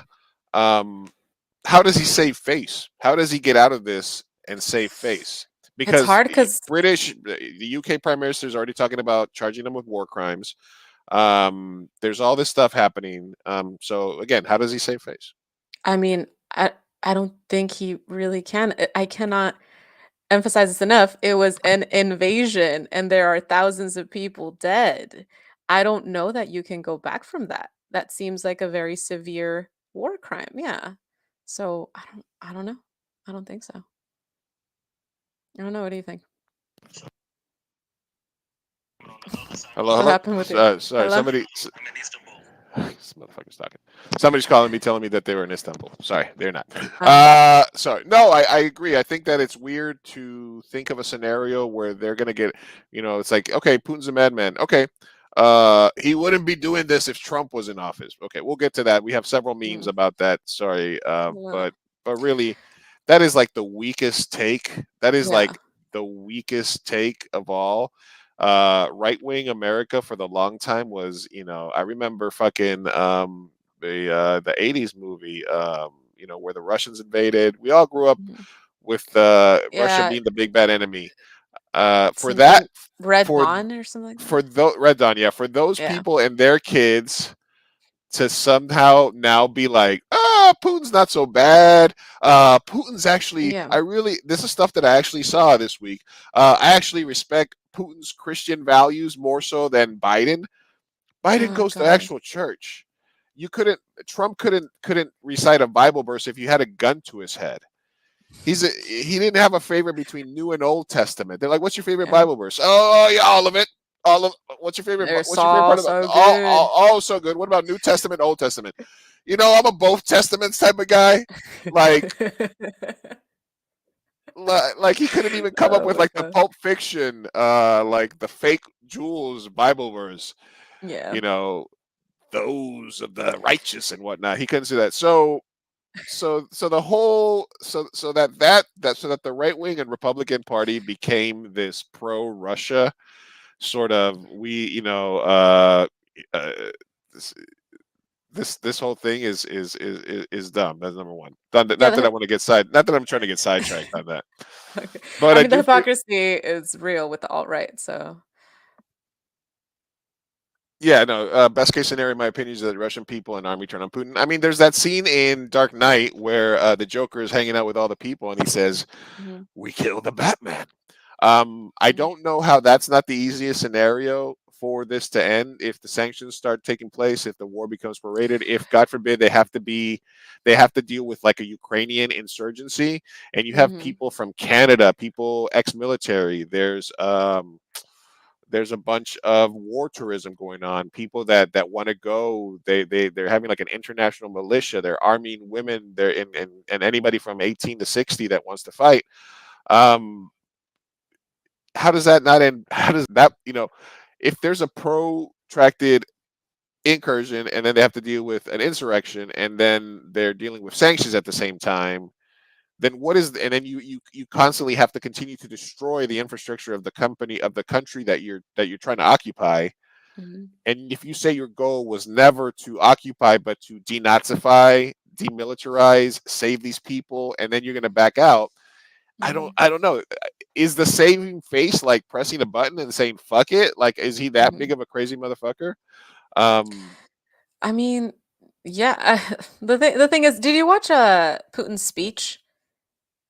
How does he save face? How does he get out of this and save face? Because it's hard because the UK Prime Minister is already talking about charging them with war crimes. There's all this stuff happening. So again, how does he save face? I mean, I don't think he really can. I cannot emphasize this enough. It was an invasion and there are thousands of people dead. I don't know that you can go back from that. That seems like a very severe war crime. Yeah. So I don't know. I don't think so. I don't know. What do you think? Hello. What happened with you? Sorry, Hello? somebody. This motherfucker's talking. Somebody's calling me, telling me that they were in Istanbul. Sorry, they're not. Sorry. No, I agree. I think that it's weird to think of a scenario where they're gonna get, it's like, okay, Putin's a madman. Okay, he wouldn't be doing this if Trump was in office. Okay, we'll get to that. We have several memes about that. Sorry, but really, that is like the weakest take. That is like the weakest take of all. Right-wing America for the long time was, I remember fucking the 80s movie, where the Russians invaded. We all grew up with Russia being the big bad enemy. For that, Red Dawn or something like that? Red Dawn, yeah, for those people and their kids to somehow now be like, Putin's not so bad. Putin's actually, this is stuff that I actually saw this week. I actually respect Putin's Christian values more so than Biden. Biden goes to actual church. Trump couldn't recite a Bible verse if you had a gun to his head. He didn't have a favorite between New and Old Testament. They're like, what's your favorite Bible verse? Oh yeah, all of it. What's your favorite? What's your favorite part of it? Oh, so good. What about New Testament, Old Testament? I'm a both testaments type of guy. Like he couldn't even come up with like the Pulp Fiction, like the fake Jules Bible verse. Yeah. Those of the righteous and whatnot. He couldn't do that. So the whole so that the right wing and Republican Party became this pro Russia sort of this whole thing is dumb. That's number one. Not that I want to get not that I'm trying to get sidetracked on that. Okay. But I mean, the hypocrisy is real with the alt-right, so yeah, no. Best case scenario, in my opinion, is that Russian people and army turn on Putin. I mean, there's that scene in Dark Knight where the Joker is hanging out with all the people, and he says, "We killed the Batman." I don't know how that's not the easiest scenario for this to end. If the sanctions start taking place, if the war becomes paraded, if God forbid they have to deal with like a Ukrainian insurgency, and you have people from Canada, people ex-military. There's a bunch of war tourism going on. People that want to go, they're having like an international militia. They're arming women. And anybody from 18 to 60 that wants to fight. How how does that not end? How does that, if there's a protracted incursion and then they have to deal with an insurrection and then they're dealing with sanctions at the same time, then what is, and then you constantly have to continue to destroy the infrastructure of the country that you're trying to occupy. Mhm. And if you say your goal was never to occupy but to denazify, demilitarize, save these people, and then you're going to back out, Mhm. I don't know. Is the saving face like pressing a button and saying fuck it? Like, is he that big Mhm. of a crazy motherfucker? Um I mean, yeah. The thing is, did you watch Putin's speech?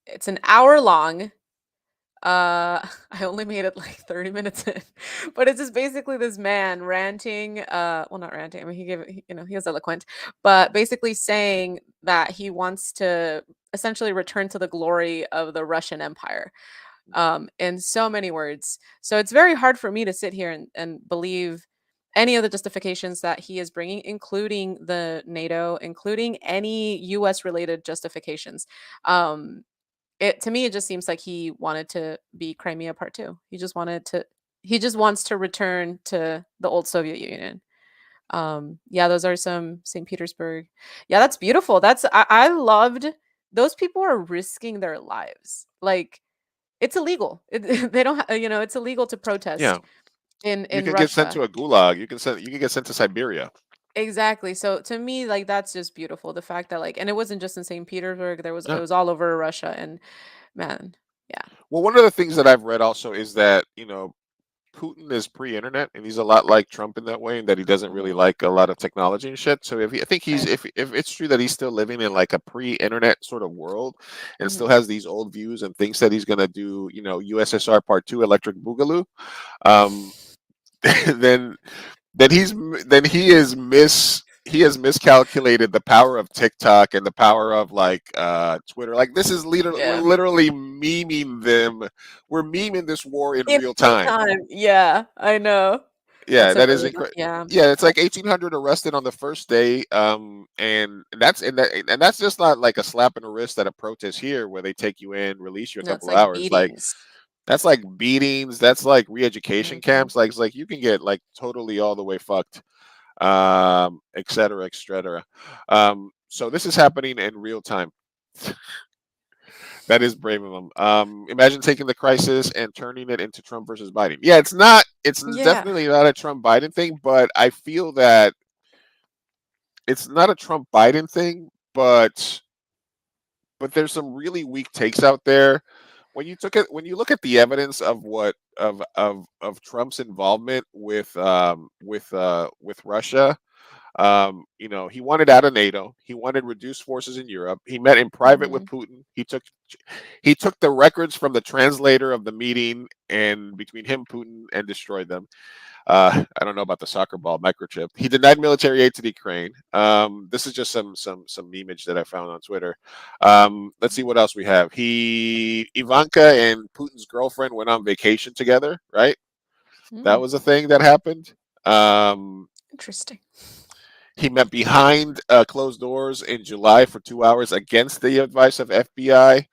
It's an hour long. I only made it like 30 minutes in, but it's just basically this man ranting. Well, not ranting. I mean, he was eloquent, but basically saying that he wants to essentially return to the glory of the Russian Empire. In so many words. So it's very hard for me to sit here and believe any of the justifications that he is bringing, including the NATO, including any US related justifications. Um, it to me, it just seems like he wanted to be Crimea Part Two. He just wants to return to the old Soviet Union. Yeah, those are some St. Petersburg. Yeah, that's beautiful. I loved those people are risking their lives. Like it's illegal. They don't it's illegal to yeah, protest you in can get sent Russia. to a gulag. You can get sent to Siberia. Exactly. So to me, like that's just beautiful. The fact that like, and it wasn't just in St. Petersburg. It Yeah. was all over Russia. And man, yeah. Well, one of the things that I've read also is that, Putin is pre-internet, and he's a lot like Trump in that way, and that he doesn't really Mhm. like a lot of technology and shit. So I think Right. if it's true that he's still living in like a pre-internet sort of world, and still Hmm. has these old views and thinks that he's gonna do, USSR Part Two, Electric Boogaloo, um, then then he has miscalculated the power of TikTok and the power of like Twitter. Like, this is we're Yeah. literally memeing them. We're memeing this war in In real real time. time. Yeah, I know. Yeah, That's a that is really incredible. yeah. Yeah, it's like 1,800 arrested on the first day, and that's just not like a slap in the wrist at a protest here where they take you in, release you a That's couple of like hours. Like, beatings. that's like beatings. That's like re-education Hmm. camps. Like, it's like you can get like totally all the way fucked, et cetera, et cetera. So this is happening in real time. That is brave of them. Imagine taking the crisis and turning it into Trump versus Biden. Yeah, it's not. It's Yeah. definitely not a Trump Biden thing, but I feel that it's not a Trump Biden thing. But there's some really weak takes out there. When you look at the evidence of what of Trump's involvement with Russia. He wanted out of NATO. He wanted reduced forces in Europe. He met in private with Hmm. Putin. He took the records from the translator of the meeting and between him, Putin, and destroyed them. I don't know about the soccer ball microchip. He denied military aid to the Ukraine. This is just some memeage that I found on Twitter. Let's see what else we have. Ivanka and Putin's girlfriend went on vacation together. Right, that Mm, was a thing that happened. Um, interesting. he met behind closed doors in July for 2 hours against the advice of FBI.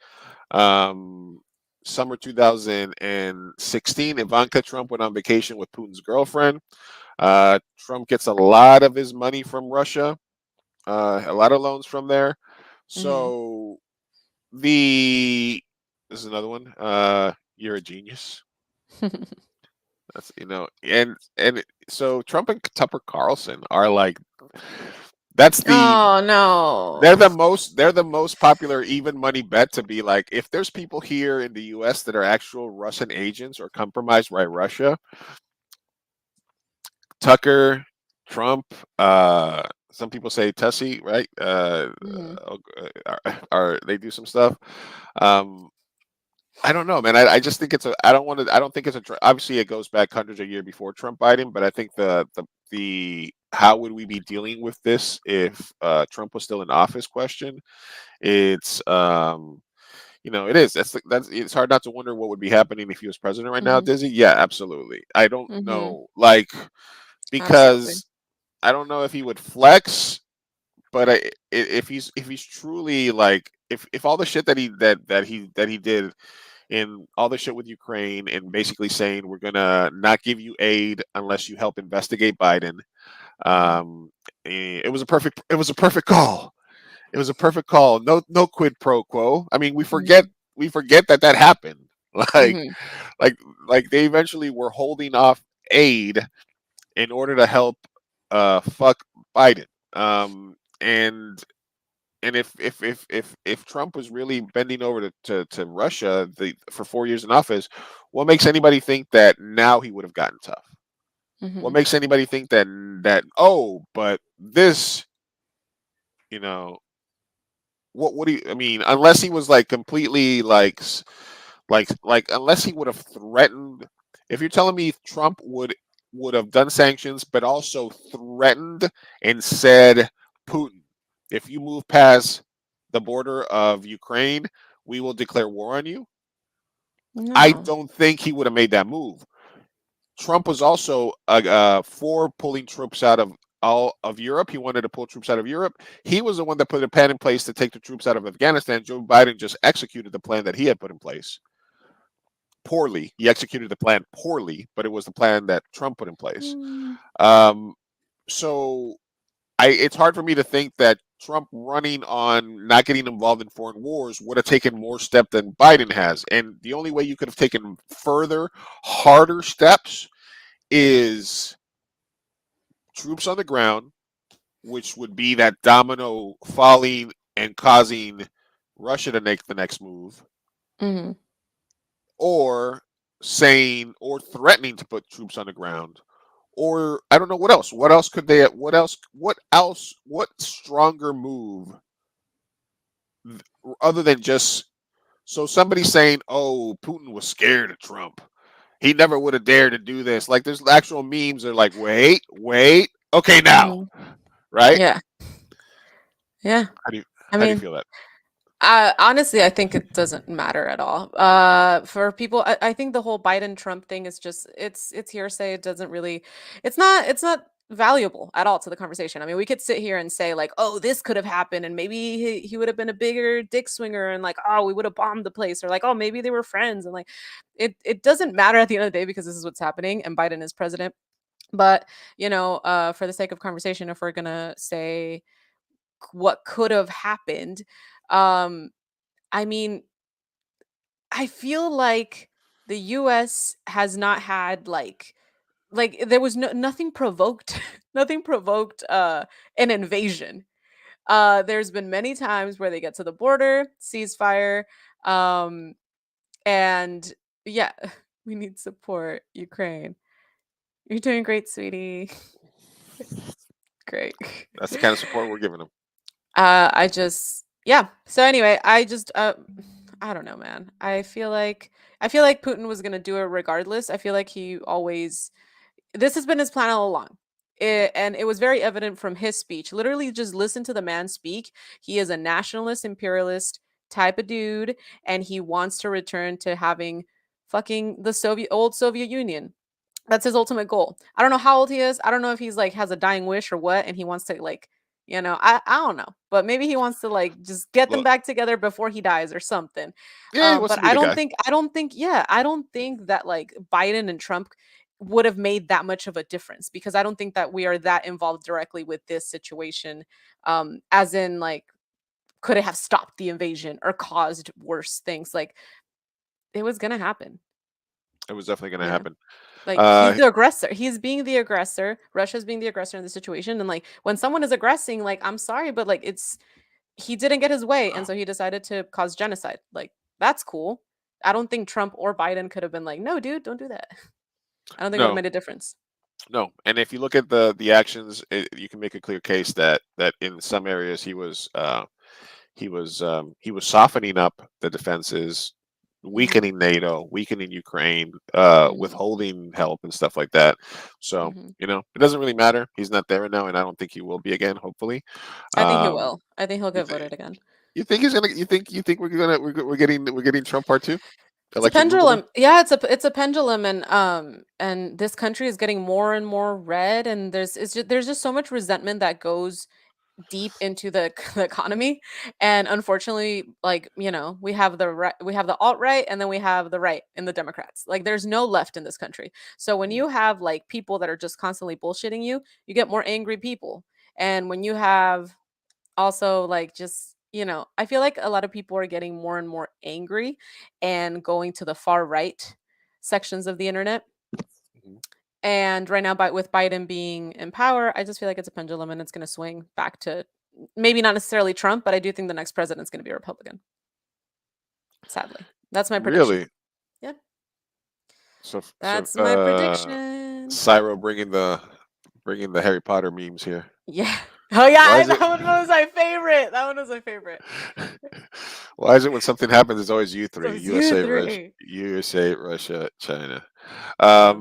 Um, Summer 2016, Ivanka Trump went on vacation with Putin's girlfriend. Trump gets a lot of his money from Russia, a lot of loans from there. Hmm. So this is another one. You're a genius. That's and so Trump and Tucker Carlson are like that's the Oh no. they're the most popular even money bet to be like, if there's people here in the US that are actual Russian agents or compromised by Russia, Tucker, Trump, some people say Tussie, right? Hmm. Are they do some stuff? Um, I don't know, man. I just think I don't think it's obviously it goes back hundreds of years before Trump Biden, but I think the how would we be dealing with this if Trump was still in office question. It's it is. That's it's hard not to wonder what would be happening if he was president right now, Hmm. Dizzy. Yeah, absolutely. I don't Hmm. know. Like, Absolutely. because I don't know if he would flex, but if he's truly like if all the shit that he did in all the shit with Ukraine and basically saying we're gonna not give you aid unless you help investigate Biden. It was a perfect call. It was a perfect call. No quid pro quo. I mean, we forget that happened. Like Mhm. like they eventually were holding off aid in order to help fuck Biden. And if Trump was really bending over to Russia for 4 years in office, what makes anybody think that now he would have gotten tough? What Mhm. makes anybody think that oh, but this, you know, what do you? I mean, unless he was like completely like unless he would have threatened. If you're telling me Trump would have done sanctions, but also threatened and said, Putin, if you move past the border of Ukraine, we will declare war on you. I No. don't think he would have made that move. Trump was also for pulling troops out of all of Europe. He wanted to pull troops out of Europe. He was the one that put a plan in place to take the troops out of Afghanistan. Joe Biden just executed the plan that he had put in place poorly. He executed the plan poorly, but it was the plan that Trump put in place. Mm. So it's hard for me to think that Trump running on not getting involved in foreign wars would have taken more step than Biden has. And the only way you could have taken further, harder steps is troops on the ground, which would be that domino falling and causing Russia to make the next move, Mhm. or saying or threatening to put troops on the ground, or I don't know what else. What else could they? What else? What else? What stronger move other than just so somebody saying, "Oh, Putin was scared of Trump. He never would have dared to do this." Like there's actual memes. They're like, "Wait, wait, okay, now, Mhm. right?" Yeah. Yeah. How do you I how do you mean, feel that? honestly, I think it doesn't matter at all. For people, I think the whole Biden Trump thing is just it's hearsay. It doesn't really, it's not valuable at all to the conversation. I mean, we could sit here and say like, oh, this could have happened, and maybe he would have been a bigger dick swinger, and like, oh, we would have bombed the place, or like, oh, maybe they were friends, and like, it doesn't matter at the end of the day because this is what's happening, and Biden is president. But for the sake of conversation, if we're gonna say what could have happened, um I mean, I feel like the US has not had like there was nothing provoked nothing provoked an invasion. There's been many times where they get to the border, ceasefire, um and yeah, we need support, Ukraine. You're doing great, sweetie. Great. That's the kind of support we're giving them. I just yeah. So anyway, I don't know, man. I feel like Putin was gonna do it regardless. I feel like he always this has been his plan all along. And it was very evident from his speech. Literally, just listen to the man speak. He is a nationalist, imperialist type of dude, and he wants to return to having fucking the old Soviet Union. That's his ultimate goal. I don't know how old he is. I don't know if he's like has a dying wish or what, and he wants to like, I don't know, but maybe he wants to like just get them Look, back together before he dies or something. yeah, he wants But to be the guy. I don't think that like Biden and Trump would have made that much of a difference because I don't think that we are that involved directly with this situation. As in like, could it have stopped the invasion or caused worse things? Like it was gonna happen. It was definitely going to Yeah. happen. Like he's Uh, the aggressor. He's being the aggressor. Russia's being the aggressor in the situation. And like when someone is aggressing, like I'm sorry, but like he didn't get his way, and so he decided to cause genocide. Like that's cool. I don't think Trump or Biden could have been like, no, dude, don't do that. I don't think it would have no, made a difference. no. And if you look at the actions, you can make a clear case that in some areas he was softening up the defenses, Hmm. weakening NATO, weakening Ukraine, Hmm. withholding help and stuff like that. So Hmm. it doesn't really matter. He's not there right now, and I don't think he will be again. Hopefully, I think he um, will. I think he'll you, get th- voted again. you think he's gonna? You think we're getting Trump part two? It's a Electric Boogaloo? pendulum. Yeah, it's a pendulum, and this country is getting more and more red, and there's just so much resentment that goes deep into the economy, and unfortunately, like, we have the alt right, and then we have the right in the Democrats. Like, there's no left in this country. So when you have like people that are just constantly bullshitting you, you get more angry people. And when you have also like just, I feel like a lot of people are getting more and more angry and going to the far right sections of the internet. Mhm. And right now, with Biden being in power, I just feel like it's a pendulum and it's going to swing back to maybe not necessarily Trump, but I do think the next president's going to be a Republican. Sadly, that's my prediction. Really? Yeah, So, that's my prediction. Cyro bringing the Harry Potter memes here. Yeah. Oh yeah, Why is that it? one was my favorite. That one was my favorite. Why is it when something happens, it's always you So three? it's you three. USA, Russia, China. Yeah.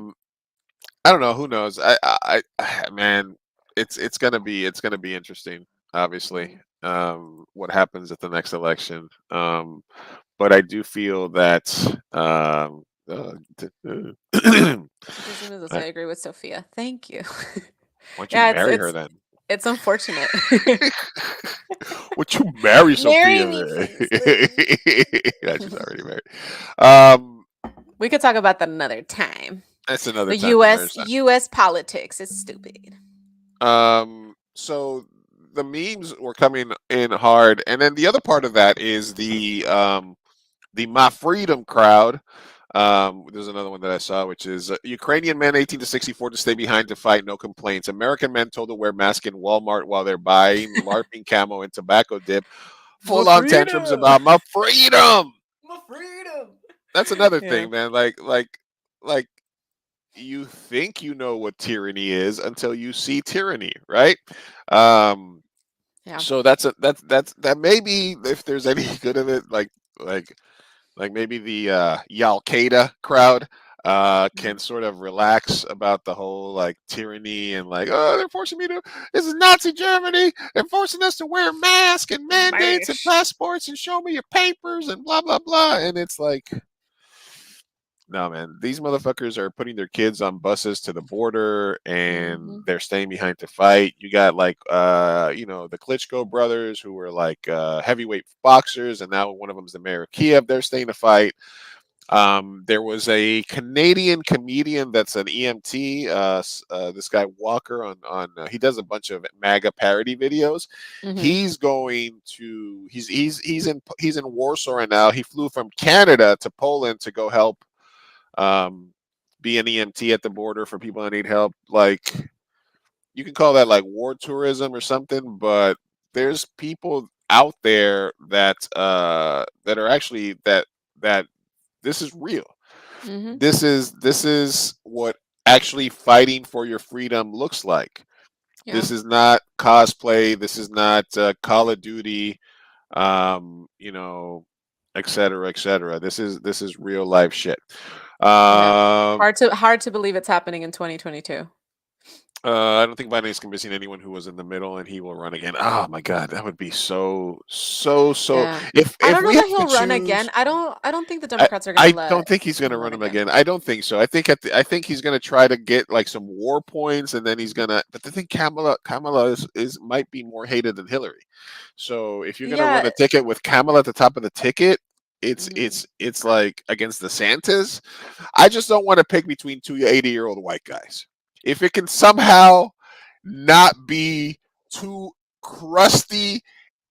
I don't know. Who knows? Man, it's gonna be interesting. Obviously, what happens at the next election. But I do feel that Just wanted to say I- I agree with Sophia. Thank you. why don't you Yeah, marry her then? it's unfortunate. Would you marry Marry Sophia? me, Man? please. Yeah, she's already married. Um, We could talk about that another time. that's another The time. For US politics is stupid. So the memes were coming in hard, and then the other part of that is the My Freedom crowd. There's another one that I saw, which is Ukrainian men 18 to 64 to stay behind to fight, no complaints. American men told to wear mask in Walmart while they're buying LARPing camo and tobacco dip. My Full on tantrums freedom. about my freedom. My freedom. That's another Yeah. thing, man. Like you think you know what tyranny is until you see tyranny, right? Um, Yeah. so that maybe if there's any good of it, like maybe the Al Qaeda crowd can sort of relax about the whole like tyranny and like, oh, they're forcing me to, this is Nazi Germany, they're forcing us to wear masks and mandates and Mash. passports and show me your papers and blah blah blah, and it's like, no, man, these motherfuckers are putting their kids on buses to the border and Mhm. they're staying behind to fight. You got like the Klitschko brothers who were like heavyweight boxers, and now one of them's the mayor of Kiev. They're staying to fight. There was a Canadian comedian that's an EMT. This guy Walker he does a bunch of MAGA parody videos. Mhm. He's going to he's in Warsaw right now. He flew from Canada to Poland to go help be an EMT at the border for people that need help. Like, you can call that like war tourism or something, but there's people out there that are actually that this is real. Mhm. This is what actually fighting for your freedom looks like. Yeah. This is not cosplay. This is not Call of Duty. You know, et cetera, et cetera. This is real life shit. Yeah. Um, Hard to believe it's happening in 2022. I don't think Biden is convincing anyone who was in the middle, and he will run again. Oh my God, that would be so. Yeah. If I don't know we that have to he'll run choose, again. I don't think the I, Democrats are I going to don't let think he's going to him run run him again. again. I don't think so. I think he's going to try to get like some war points, and then he's gonna. But the thing, Kamala is might be more hated than Hillary. So if you're going to run Yeah. a ticket with Kamala at the top of the ticket, it's Mhm. it's like against DeSantis. I just don't want to pick between two 80-year-old white guys. If it can somehow not be two crusty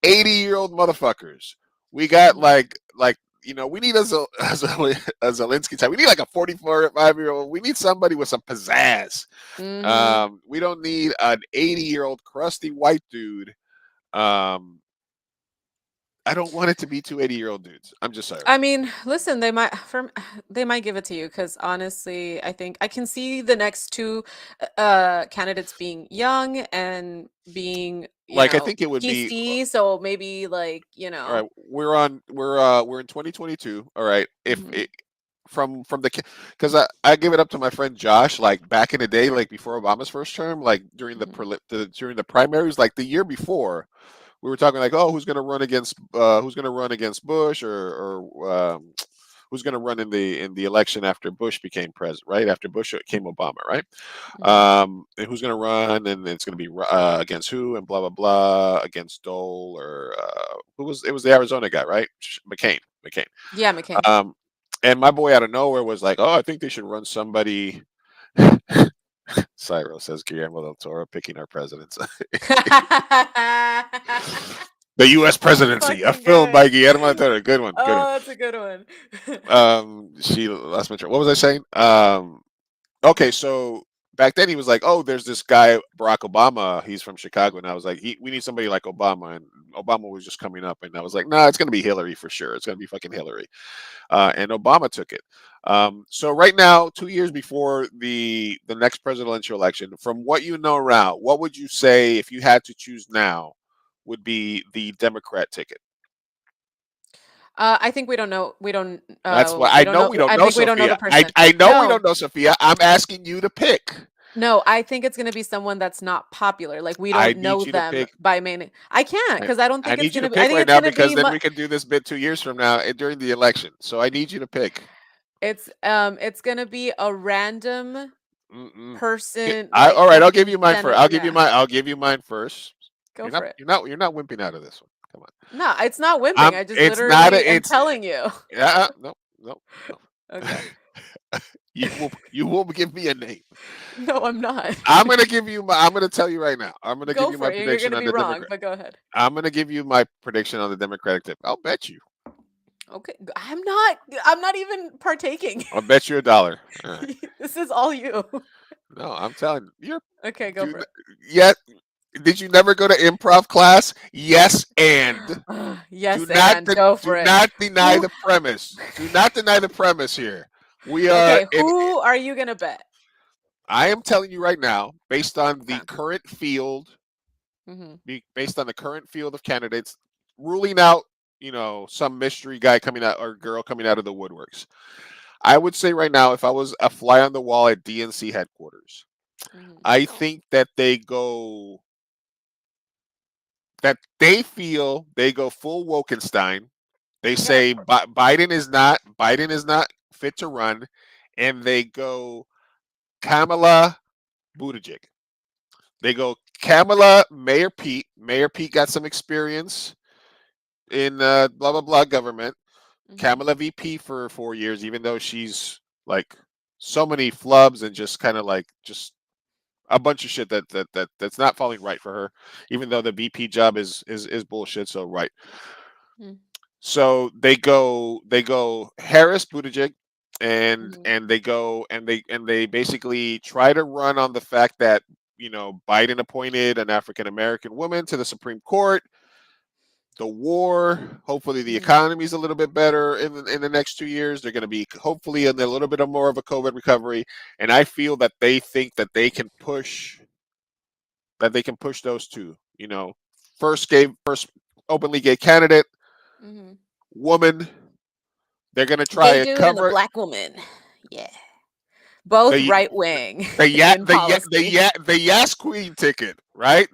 80-year-old motherfuckers. We got Mhm. we need a Zelensky type. We need like a 45-year-old. We need somebody with some pizzazz. Mhm. We don't need an 80-year-old crusty white dude. I don't want it to be two 80-year-old dudes. I'm just sorry. I mean, listen, they might give it to you because honestly, I think I can see the next two candidates being young and being, Like, I think it would be PC, so maybe like, all right. We're in 2022. All right. If Mhm. it, from the because I give it up to my friend Josh, like back in the day, like before Obama's first term, like during Mhm. during the primaries, like the year before, we were talking like, oh, who's going to run against Bush or who's going to run in the election after Bush became president, right? After Bush came Obama, right? And who's going to run, and it's going to be against who, and blah blah blah, against Dole or who was it? Was the Arizona guy, right? McCain. Yeah, McCain. And my boy out of nowhere was like, "Oh, I think they should run somebody." Cyro says Guillermo del Toro picking our presidents. The U.S. presidency, a Fucking film good. by Guillermo del Toro. Good one. Good one. Oh, that's a good one. She lost my train. What was I saying? Okay, so back then he was like, "Oh, there's this guy Barack Obama. He's from Chicago," and I was like, "We need somebody like Obama." And Obama was just coming up, and I was like, "Nah, it's gonna be Hillary for sure. It's gonna be fucking Hillary." And Obama took it. So right now, 2 years before the next presidential election, from what you know around, what would you say if you had to choose now would be the Democrat ticket? I think we don't know. That's what We I don't know. know. We don't I know, think we don't know the Sophia. I person. I know we No, don't know, Sophia. I'm asking you to pick. no. I think it's gonna be someone that's not popular. Like we I don't need know you to them pick. by main. I can't I, because I don't I think it's need you to gonna be. I pick think right it's now gonna because be. then we can do this bit 2 years from now during the election. So I need you to pick. It's gonna be a random Mm-mm. person, All like right. I'll give you mine first. Yeah, I'll give you mine first. go for it. You're not wimping out of this one. Come on. No, it's not wimping. I just It's not literally a. am It's telling you. no, no, no. Okay. You will give me a name. No, I'm not. I'm gonna tell you right now. I'm gonna give Go you for my it. You're prediction gonna on be the wrong, Democrat. but go ahead. I'm gonna give you my prediction on the Democratic tip. I'll bet you. Okay. I'm not even partaking. I'll bet you $1. All right. This is all you. No, I'm telling you. Okay, go for it. Yet, did you never go to improv class? Yes, and Yes, and go for do it. not deny Who- the premise. Do not deny the premise here. We are Okay, who are you gonna bet? I am telling you right now, based on the Okay. current field, hmm based on the current field of candidates, ruling out, some mystery guy coming out or girl coming out of the woodworks. I would say right now, if I was a fly on the wall at DNC headquarters, I think that they feel they go full Wokenstein. They say Biden is not fit to run, and they go Kamala Buttigieg. They go Kamala, Mayor Pete. Mayor Pete got some experience in blah blah blah government. Kamala VP for 4 years, even though she's like so many flubs and just kind of like just a bunch of shit that's not falling right for her. Even though the VP job is bullshit. So right. So they go Harris, Buttigieg, and they basically try to run on the fact that Biden appointed an African American woman to the Supreme Court. The war, hopefully the economy is a little bit better in the next 2 years. They're going to be hopefully in a little bit of more of a COVID recovery, and I feel that they think that they can push those two. First openly gay candidate, woman. They're going to try Gay and dude and cover the black woman. Yeah. Both the right wing the in policy. the Yas Queen ticket, right?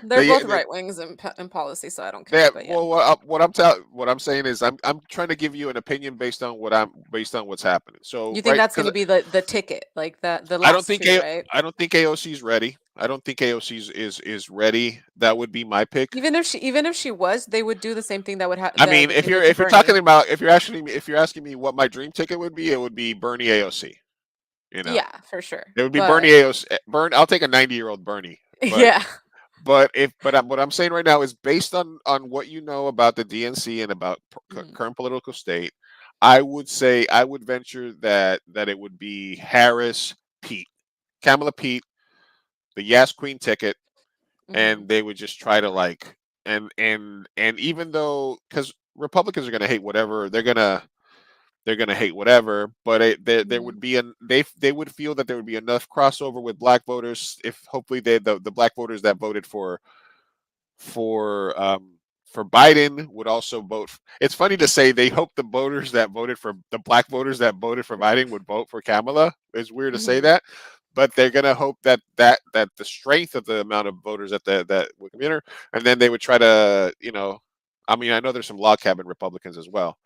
They're both right wings in policy, so I don't care. But yeah. Well, what I'm saying is I'm trying to give you an opinion based on what's happening. So You think that's going to be the ticket, like the last I don't think two, right? I don't think AOC is ready. I don't think AOC is ready. That would be my pick. Even if she was, they would do the same thing that would happen. I mean, if you're talking about if you're asking me what my dream ticket would be, it would be Bernie AOC. Yeah, for sure. It would be Bernie AOC. I'll take a 90-year-old Bernie. Yeah. But what I'm saying right now is based on what you know about the DNC and about current political state, I would venture that it would be Harris, Pete, Kamala Pete, the Yas Queen ticket, and they would just try to and even though because Republicans are going to hate whatever they're gonna hate whatever, but there would be they would feel that there would be enough crossover with black voters if hopefully the black voters that voted for Biden would also vote. It's funny to say they hope the voters that voted for the black voters that voted for Biden would vote for Kamala. It's weird to say that, but they're gonna hope that the strength of the amount of voters that would come in, and then they would try to I mean I know there's some log cabin Republicans as well.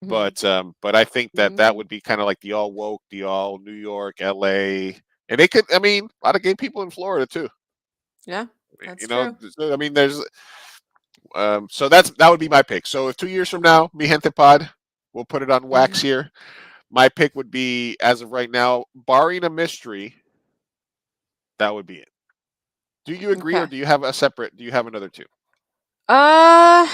Mhm. But I think that Mhm. would be kind of like the all woke, the all New York, LA, and they could. I mean, a lot of gay people in Florida too. Yeah, that's You know, true. I mean, there's so that would be my pick. So if 2 years from now, Mi Gente Pod, we'll put it on wax Mhm. here. My pick would be, as of right now, barring a mystery, that would be it. Do you agree, or Okay. do you have a separate? Do you have another two? Uh,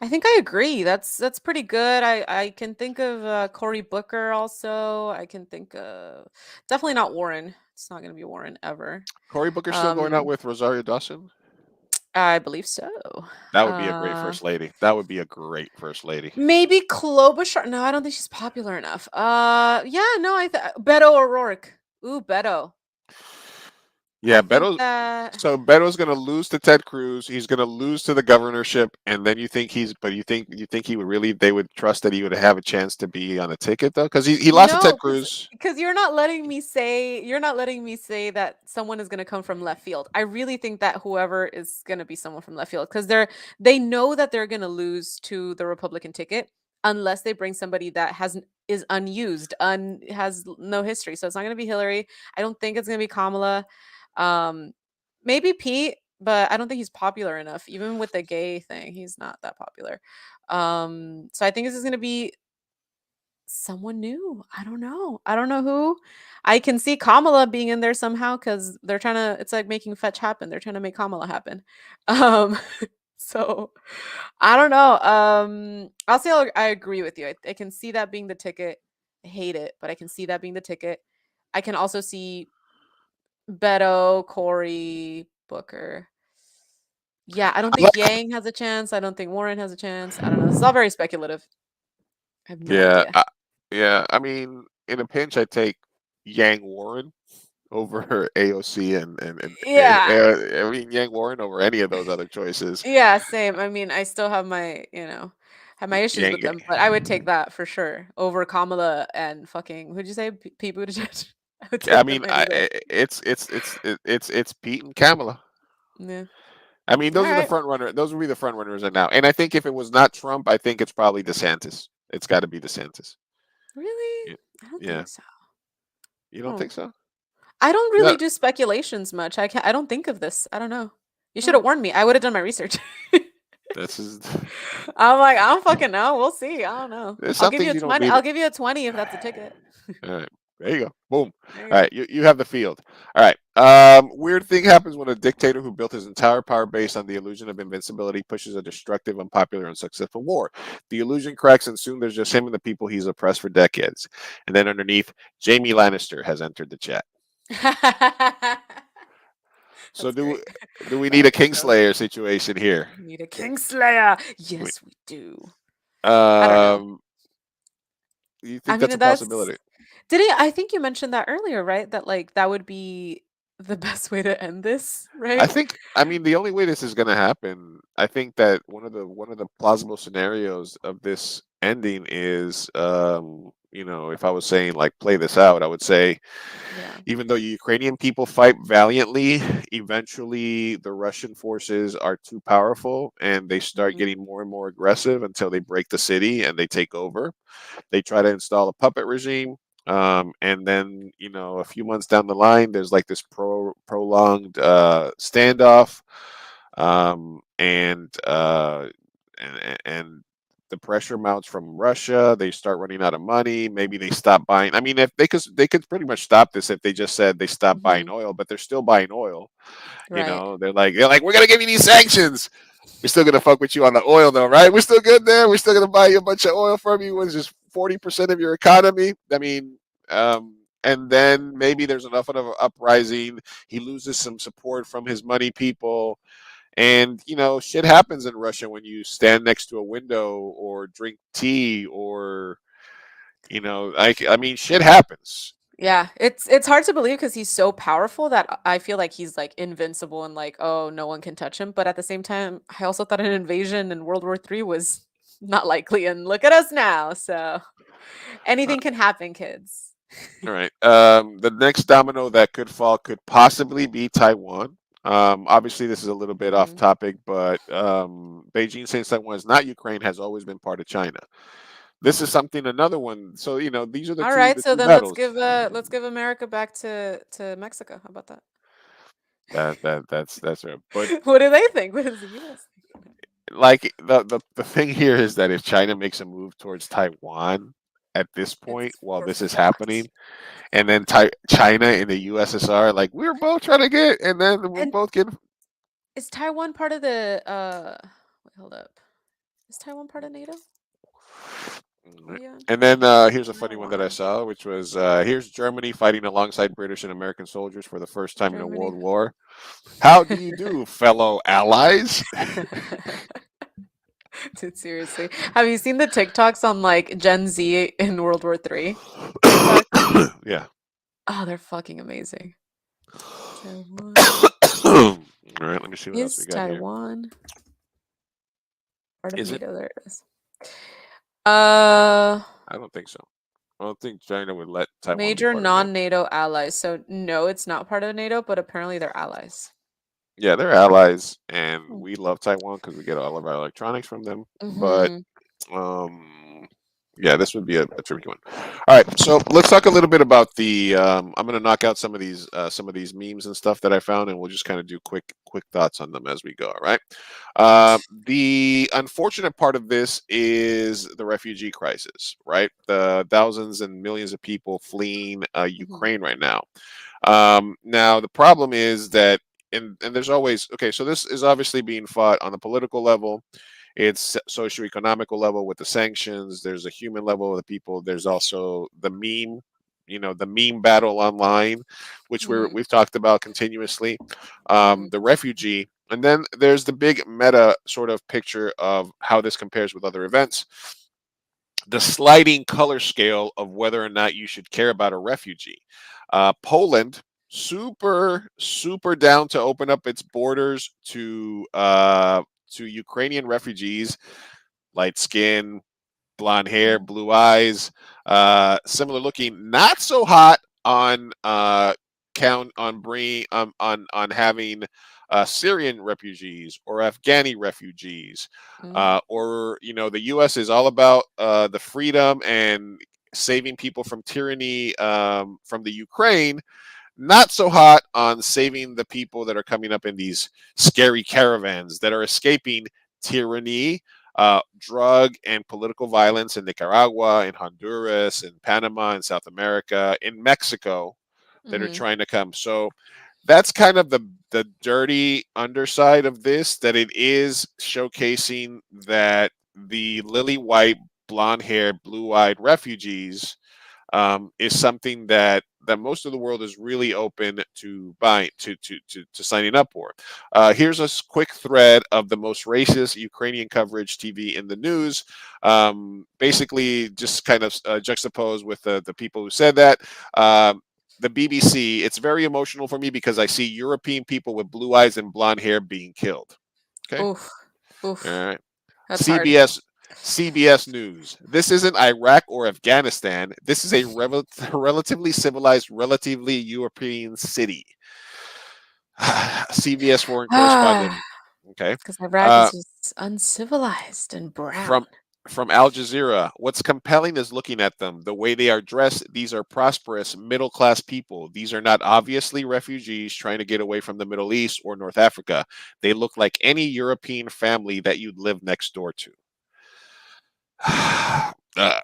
I think I agree. That's pretty good. I can think of Cory Booker also. I can think of definitely not Warren. It's not going to be Warren ever. Cory Booker still going out Um, with Rosario Dawson? I believe so. That would be a great Uh, first lady. That would be a great first lady. maybe Klobuchar. No, I don't think she's popular enough. Yeah, no, Beto O'Rourke. Ooh, Beto. Yeah, I think Beto's that so Beto's going to lose to Ted Cruz. He's going to lose to the governorship, and then you think he would really they would trust that he would have a chance to be on the ticket though, because he lost to Ted no, Cruz. because you're not letting me say that someone is going to come from left field. I really think that whoever is going to be someone from left field because they know that they're going to lose to the Republican ticket unless they bring somebody that is unused, has no history. So it's not going to be Hillary. I don't think it's going to be Kamala. Um, maybe Pete, but I don't think he's popular enough. Even with the gay thing, he's not that popular. So I think this is going to be someone new. I don't know. I don't know who. I can see Kamala being in there somehow because they're trying to. It's like making fetch happen. They're trying to make Kamala happen. Um, so I don't know. I'll say I agree with you. I can see that being the ticket. I hate it, but I can see that being the ticket. I can also see Beto, Corey, Booker. Yeah, I don't I think like, Yang has a chance. I don't think Warren has a chance. I don't know. This is all very speculative. I have no yeah, idea. yeah. I mean, in a pinch, I take Yang Warren over AOC Yeah. I mean Yang Warren over any of those other choices. Yeah, same. I mean, I still have have my issues with Yang, them, but I would take that for sure over Kamala and fucking who'd you say? Pete Buttigieg? I would I take them mean, any day. it's Pete and Kamala. Yeah. I mean, All those are the right. front runner. Those would be the front runners right now. And I think if it was not Trump, I think it's probably DeSantis. It's got to be DeSantis. Really? Yeah. I don't Yeah. think so. You don't Oh. think so? I don't Yeah. really do speculations much. I don't think of this. I don't know. You should Oh, have warned me. I would have done my research. this is. I'm like, I don't fucking know. We'll see. I don't know. There's some things you don't need. I'll give you a 20 if that's a ticket. All right. There you go. Boom. There All you right. go. You have the field. All right. Weird thing happens when a dictator who built his entire power base on the illusion of invincibility pushes a destructive, unpopular, and successful war. The illusion cracks, and soon there's just him and the people he's oppressed for decades. And then underneath, Jamie Lannister has entered the chat. So That's great. do we I need a like that show. Kingslayer situation here? We need a Kingslayer. We- Yes, we do. I don't know. Um, you I think that's mean, a possibility? I think you mentioned that earlier, right? That like that would be the best way to end this, I right? think I mean the only way this is going to happen, I think that one of the plausible scenarios of this ending is if I was saying like play this out, I would say Yeah. even though Ukrainian people fight valiantly, eventually the Russian forces are too powerful and they start Mhm. getting more and more aggressive until they break the city and they take over. They try to install a puppet regime. And then, a few months down the line, there's like this prolonged standoff, and the pressure mounts from Russia. They start running out of money. Maybe they stop buying. I mean, if they could pretty much stop this if they just said they stopped buying Mhm. oil, but they're still buying oil. Right. They're like we're gonna give you these sanctions. We're still gonna fuck with you on the oil though, right? We're still good there. We're still gonna buy you a bunch of oil from you, which is 40% of your economy. I mean, and then maybe there's enough of an uprising. He loses some support from his money people, and shit happens in Russia when you stand next to a window or drink tea or I mean, shit happens. Yeah, it's hard to believe because he's so powerful that I feel like he's like invincible and like, oh, no one can touch him. But at the same time, I also thought an invasion in World War III was not likely. And look at us now. So anything can happen, kids. All right. The next domino that could fall could possibly be Taiwan. Obviously, this is a little bit off Mhm. topic, but Beijing saying Taiwan is not Ukraine has always been part of China. This is something another one. So these are the All two right, the so two then battles. let's give America back to Mexico. How about that? That's right. But What do they think? What does the U.S. think? like the thing here is that if China makes a move towards Taiwan at this point It's while we're this is fucked. happening, and then China and the USSR, like we're both trying to get, and then we're And both getting. is Taiwan part of the wait, hold up. Is Taiwan part of NATO? Are you on? And then here's a funny one that I Taiwan. saw, which was here's Germany fighting alongside British and American soldiers for the first time in a Germany. world war. How do you do, fellow allies? Dude, seriously. Have you seen the TikToks on like Gen Z in World War III? TikTok? Yeah. Oh, they're fucking amazing. Taiwan. All right, let me see what else we Is got here. Taiwan part of Is it? NATO? There it is. I don't think so. I don't think China would let Taiwan be Major part of NATO. non-NATO allies. So no, it's not part of NATO, but apparently they're allies. Yeah, they're allies, and Hmm. we love Taiwan because we get all of our electronics from them. But Mhm. yeah, this would be a tricky one. All right, so let's talk a little bit about the. I'm going to knock out some of these memes and stuff that I found, and we'll just kind of do quick thoughts on them as we go. All right. The unfortunate part of this is the refugee crisis, right? The thousands and millions of people fleeing Mhm. Ukraine right now. Now the problem is that, and there's always okay. So this is obviously being fought on the political level. It's socioeconomical level with the sanctions. There's a human level of the people. There's also the meme, the meme battle online, which Mhm. we've talked about continuously. Mhm. The refugee, and then there's the big meta sort of picture of how this compares with other events. The sliding color scale of whether or not you should care about a refugee. Poland, super down to open up its borders to Ukrainian refugees, light skin, blonde hair, Mhm. blue eyes, similar looking. Not so hot on count on bring on having Syrian refugees or Afghani refugees, Mhm. or the U.S. is all about the freedom and saving people from tyranny from the Ukraine. Not so hot on saving the people that are coming up in these scary caravans that are escaping tyranny, drug and political violence in Nicaragua, in Honduras, in Panama, in South America, in Mexico, that are Mhm. trying to come. So that's kind of the dirty underside of this, that it is showcasing that the lily white, blonde haired, blue eyed refugees is something that most of the world is really open to buying to signing up for. Here's a quick thread of the most racist Ukrainian coverage TV in the news. Basically, just kind of juxtaposed with the people who said that. The BBC. It's very emotional for me because I see European people with blue eyes and blonde hair being killed. Okay, Oof. all Oof. right. That's hard. CBS News. This isn't Iraq or Afghanistan. This is a relatively civilized, relatively European city. CBS foreign correspondent. Ah, Okay. because Iraq Uh, is just uncivilized and brown. from from Al Jazeera. What's compelling is looking at them, the way they are dressed. These are prosperous, middle class people. These are not obviously refugees trying to get away from the Middle East or North Africa. They look like any European family that you'd live next door to.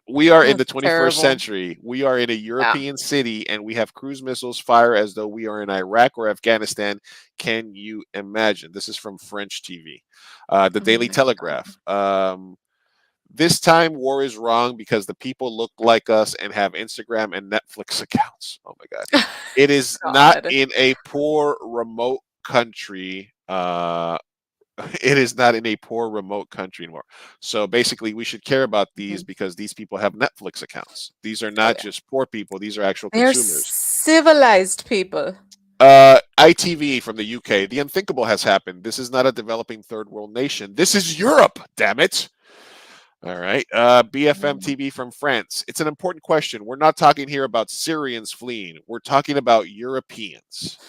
We are in That's the 21st terrible. century. We are in a Yeah. European city and we have cruise missiles fire as though we are in Iraq or Afghanistan. Can you imagine? This is from French TV, the Oh Daily my God. Telegraph. This time, war is wrong because the people look like us and have Instagram and Netflix accounts. Oh my God. It is not God. in a poor, remote country. It is not in a poor remote country anymore. So basically, we should care about these Mhm. because these people have Netflix accounts. These are not Okay. just poor people; these are actual They're consumers. civilized people. ITV from the UK. The unthinkable has happened. This is not a developing third world nation. This is Europe. Damn it. All right. BFM Mm. TV from France. It's an important question. We're not talking here about Syrians fleeing. We're talking about Europeans.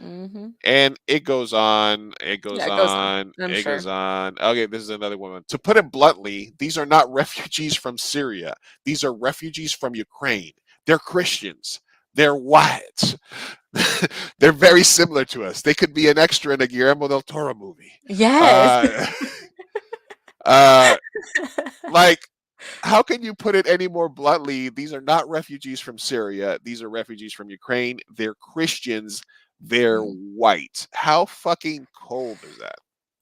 Mm-hmm. And it goes on, Yeah, it goes on. I'm it goes sure. on. Okay, this is another one. To put it bluntly, these are not refugees from Syria. These are refugees from Ukraine. They're Christians. They're white. They're very similar to us. They could be an extra in a Guillermo del Toro movie. Yes. Uh, uh, like, how can you put it any more bluntly? These are not refugees from Syria. These are refugees from Ukraine. They're Christians. They're Mhm. white. How fucking cold is that?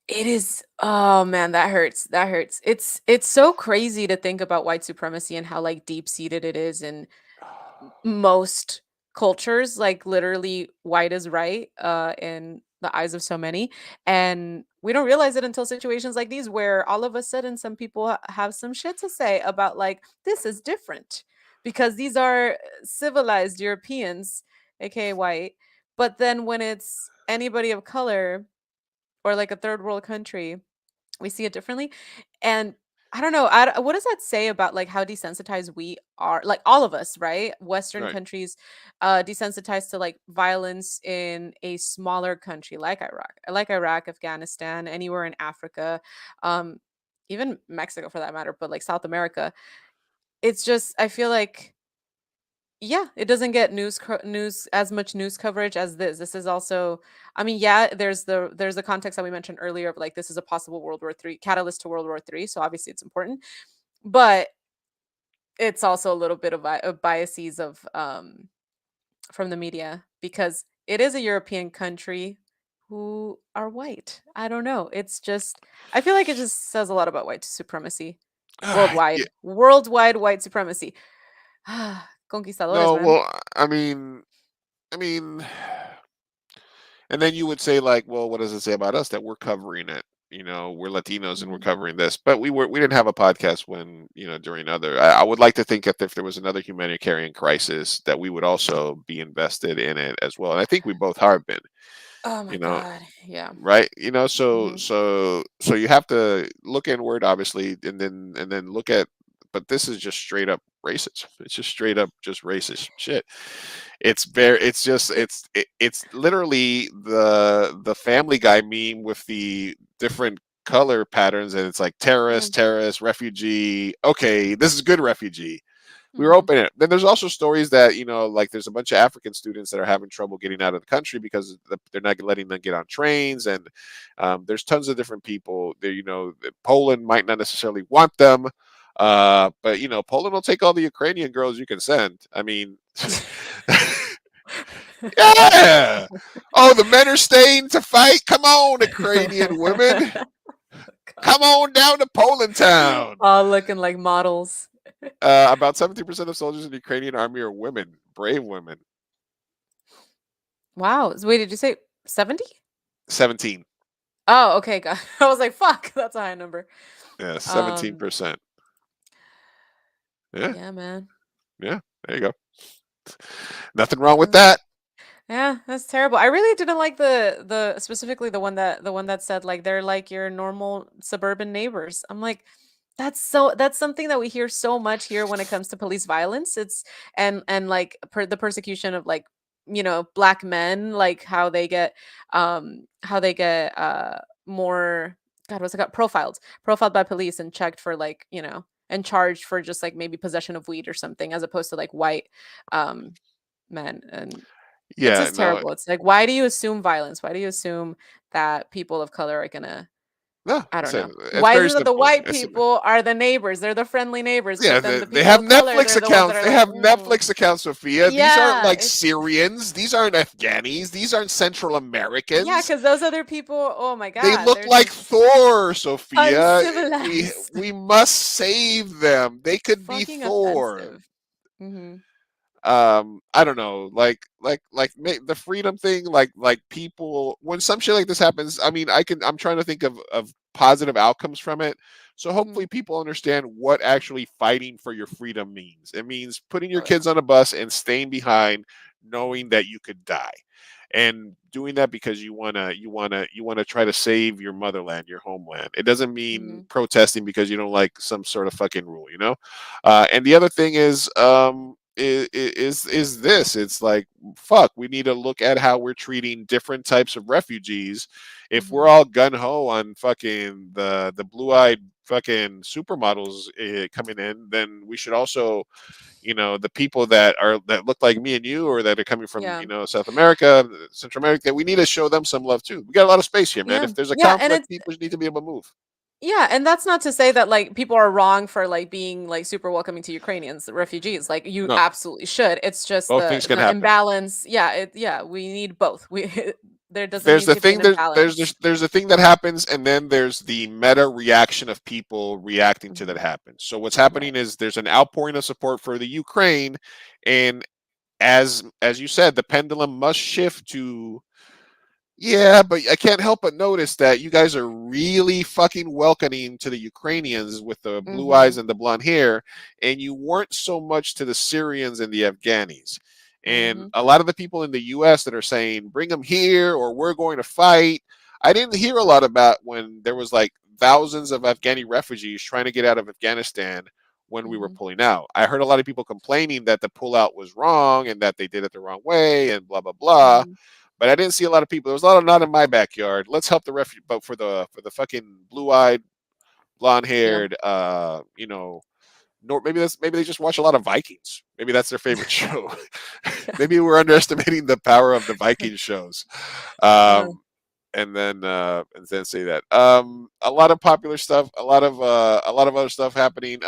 It is, oh man, that hurts. That hurts. It's so crazy to think about white supremacy and how like deep seated it is in most cultures, like literally white is right in the eyes of so many, and we don't realize it until situations like these where all of a sudden some people have some shit to say about like this is different because these are civilized Europeans, aka white, but then when it's anybody of color or like a third world country, we see it differently. And I don't know, what does that say about like how desensitized we are, like all of us, right? Western Right. countries desensitized to like violence in a smaller country like Iraq, Afghanistan, anywhere in Africa, um even Mexico for that matter, but like South America. It's just, I feel like, yeah, it doesn't get news as much news coverage as this. This is also, I mean, yeah, there's the context that we mentioned earlier of like this is a possible World War III catalyst to World War III, so obviously it's important, but it's also a little bit of biases of from the media because it is a European country who are white. I don't know. It's just, I feel like it just says a lot about white supremacy Yeah. worldwide white supremacy. Conquistadores, No, man. well, I mean, and then you would say like, well, what does it say about us that we're covering it? You know, we're Latinos and we're Mhm. covering this, but we didn't have a podcast when, you know, during other. I would like to think that if there was another humanitarian crisis, that we would also be invested in it as well. And I think we both have been. Oh You my know, god. Yeah. right? You know, Mhm. so you have to look inward, obviously, and then look at. But this is just straight up racist. It's just straight up just racist shit. It's just it's literally the Family Guy meme with the different color patterns, and it's like Yeah. terrorist, refugee. Okay, this is good refugee. We were Mhm. open it. Then there's also stories that, you know, like there's a bunch of African students that are having trouble getting out of the country because they're not letting them get on trains, and there's tons of different people. There, you know, Poland might not necessarily want them, but you know, Poland will take all the Ukrainian girls you can send. I mean, yeah. Oh, the men are staying to fight. Come on, Ukrainian women. God. Come on down to Poland town. All looking like models. About 70% of soldiers in the Ukrainian army are women, brave women. Wow. Wait, did you say 70? 17. Oh, okay. God. I was like, fuck, that's a high number. Yeah, Um, 17%. Yeah, yeah, man. yeah. There you go. Nothing wrong with Uh, that. Yeah, that's terrible. I really didn't like the specifically the one that said like they're like your normal suburban neighbors. I'm like, that's something that we hear so much here when it comes to police violence. It's and like the persecution of like, black men, like how they get more, God, what's it called, profiled by police and checked for like, and charged for just like maybe possession of weed or something, as opposed to like white um men. And it's Yeah, just no, terrible. It's like, why do you assume violence? Why do you assume that people of color are gonna, no. I don't know. It's Why is very it that the simple. white people are the neighbors? They're the friendly neighbors, Yeah, but then the they people have of color, Netflix they're the ones that accounts. are They like, have Netflix accounts, Sophia. These aren't yeah, like it's Syrians. These aren't Afghanis. These aren't Central yeah, Americans. because those other people, oh my They God, look they're like just Thor, Sophia. We uncivilized, we must save them. They could be fucking Thor. offensive. Hmm. I don't know, the freedom thing, like people, when some shit like this happens, I mean, I'm trying to think of positive outcomes from it, so Hmm. hopefully people understand what actually fighting for your freedom means. It means putting your Oh yeah. kids on a bus and staying behind, knowing that you could die, and doing that because you want to try to save your motherland, your homeland. It doesn't mean Hmm. protesting because you don't like some sort of fucking rule, you know. And the other thing is, is this. It's like, fuck, we need to look at how we're treating different types of refugees. If we're all gung-ho on fucking the blue-eyed fucking supermodels coming in, then we should also, the people that look like me and you, or that are coming from, Yeah. South America, Central America, we need to show them some love too. We got a lot of space here, man. Yeah. If there's a Yeah, and conflict, it's people need to be able to move. yeah, and that's not to say that like people are wrong for like being like super welcoming to Ukrainians, refugees. Like you No, absolutely should. It's just both things can the happen. imbalance. Yeah, we need both. We there doesn't There's need the to be thing an there's imbalance. there's the thing that happens, and then there's the meta reaction of people reacting to that Mhm. happens. So what's Right. happening is there's an outpouring of support for the Ukraine, and as you said, the pendulum must shift to, yeah, but I can't help but notice that you guys are really fucking welcoming to the Ukrainians with the blue eyes Mhm. and the blonde hair, and you weren't so much to the Syrians and the Afghanis. And Mhm. a lot of the people in the US that are saying, bring them here or we're going to fight, I didn't hear a lot about when there was like thousands of Afghani refugees trying to get out of Afghanistan when we were Mhm. pulling out. I heard a lot of people complaining that the pullout was wrong and that they did it the wrong way and blah, blah, blah, Mhm. but I didn't see a lot of people. There was a lot of not in my backyard. Let's help the refugee, but for the fucking blue-eyed, Yeah. blonde-haired, nor maybe they just watch a lot of Vikings. Maybe that's their favorite show. Yeah. Maybe we're underestimating the power of the Viking shows. Uh, And then say that. A lot of popular stuff, a lot of other stuff happening.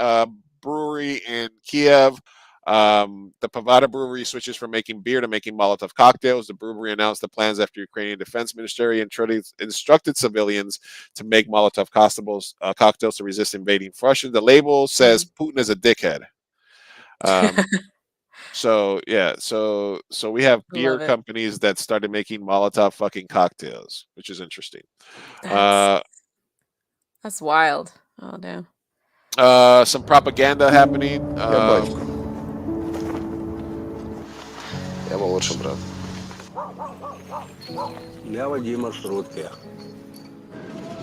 Brewery in Kiev. The Pavada Brewery switches from making beer to making Molotov cocktails. The brewery announced the plans after Ukrainian Defense Ministry instructed civilians to make Molotov cocktails to resist invading Russia. The label says mhm. Putin is a dickhead. Um, so yeah, so we have beer Love it. companies that started making Molotov fucking cocktails, which is interesting. That's Uh, that's wild. Oh damn. some propaganda happening. Я батько. Я молодший брат. Я водій маршрутки.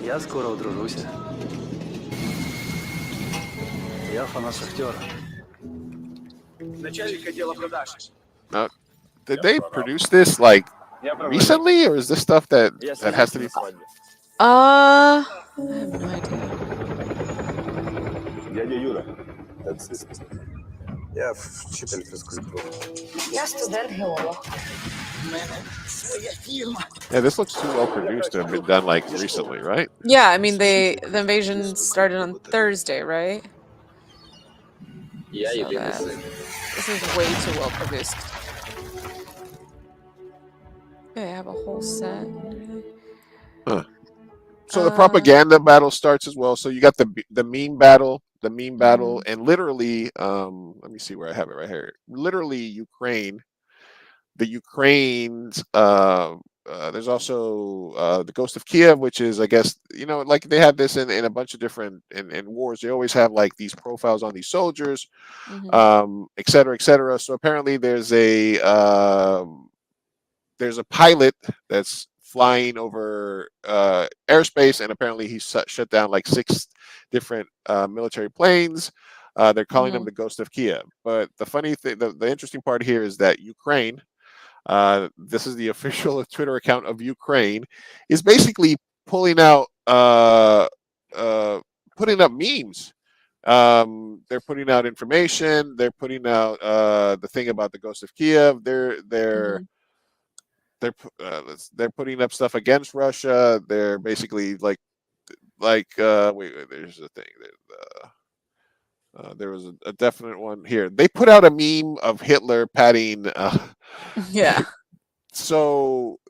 Я скоро одружуся. Я фанат Шахтера. Начальник отдела продаж. Did they produce this like Я провожу. recently, or is this stuff that Я has to be? на свадьбе. I have no idea. Дядя Юра. Таксист. Я вчитель фізкультури. Я студент-геолог. Yeah, this looks too well produced to have been done like recently, right? Yeah, I mean the invasion started on Thursday, right? Я So єдиний that син. this is way too well produced. Yeah, I have a whole set. So the propaganda battle starts as well. So you got the meme battle, and literally, let me see where I have it right here. Literally, the Ukraine's. There's also the Ghost of Kiev, which is, I guess, like they have this in a bunch of different in wars. They always have like these profiles on these soldiers, et cetera, et cetera. So apparently, there's a pilot that's flying over airspace, and apparently he shut down like 6 different military planes. They're calling him the Ghost of Kiev. But the funny thing, the interesting part here is that Ukraine, this is the official Twitter account of Ukraine, is basically pulling out, putting up memes. They're putting out information. They're putting out the thing about the Ghost of Kiev. They're putting up stuff against Russia. They're basically like wait, there's a thing. There was a definite one here. They put out a meme of Hitler patting. Yeah. So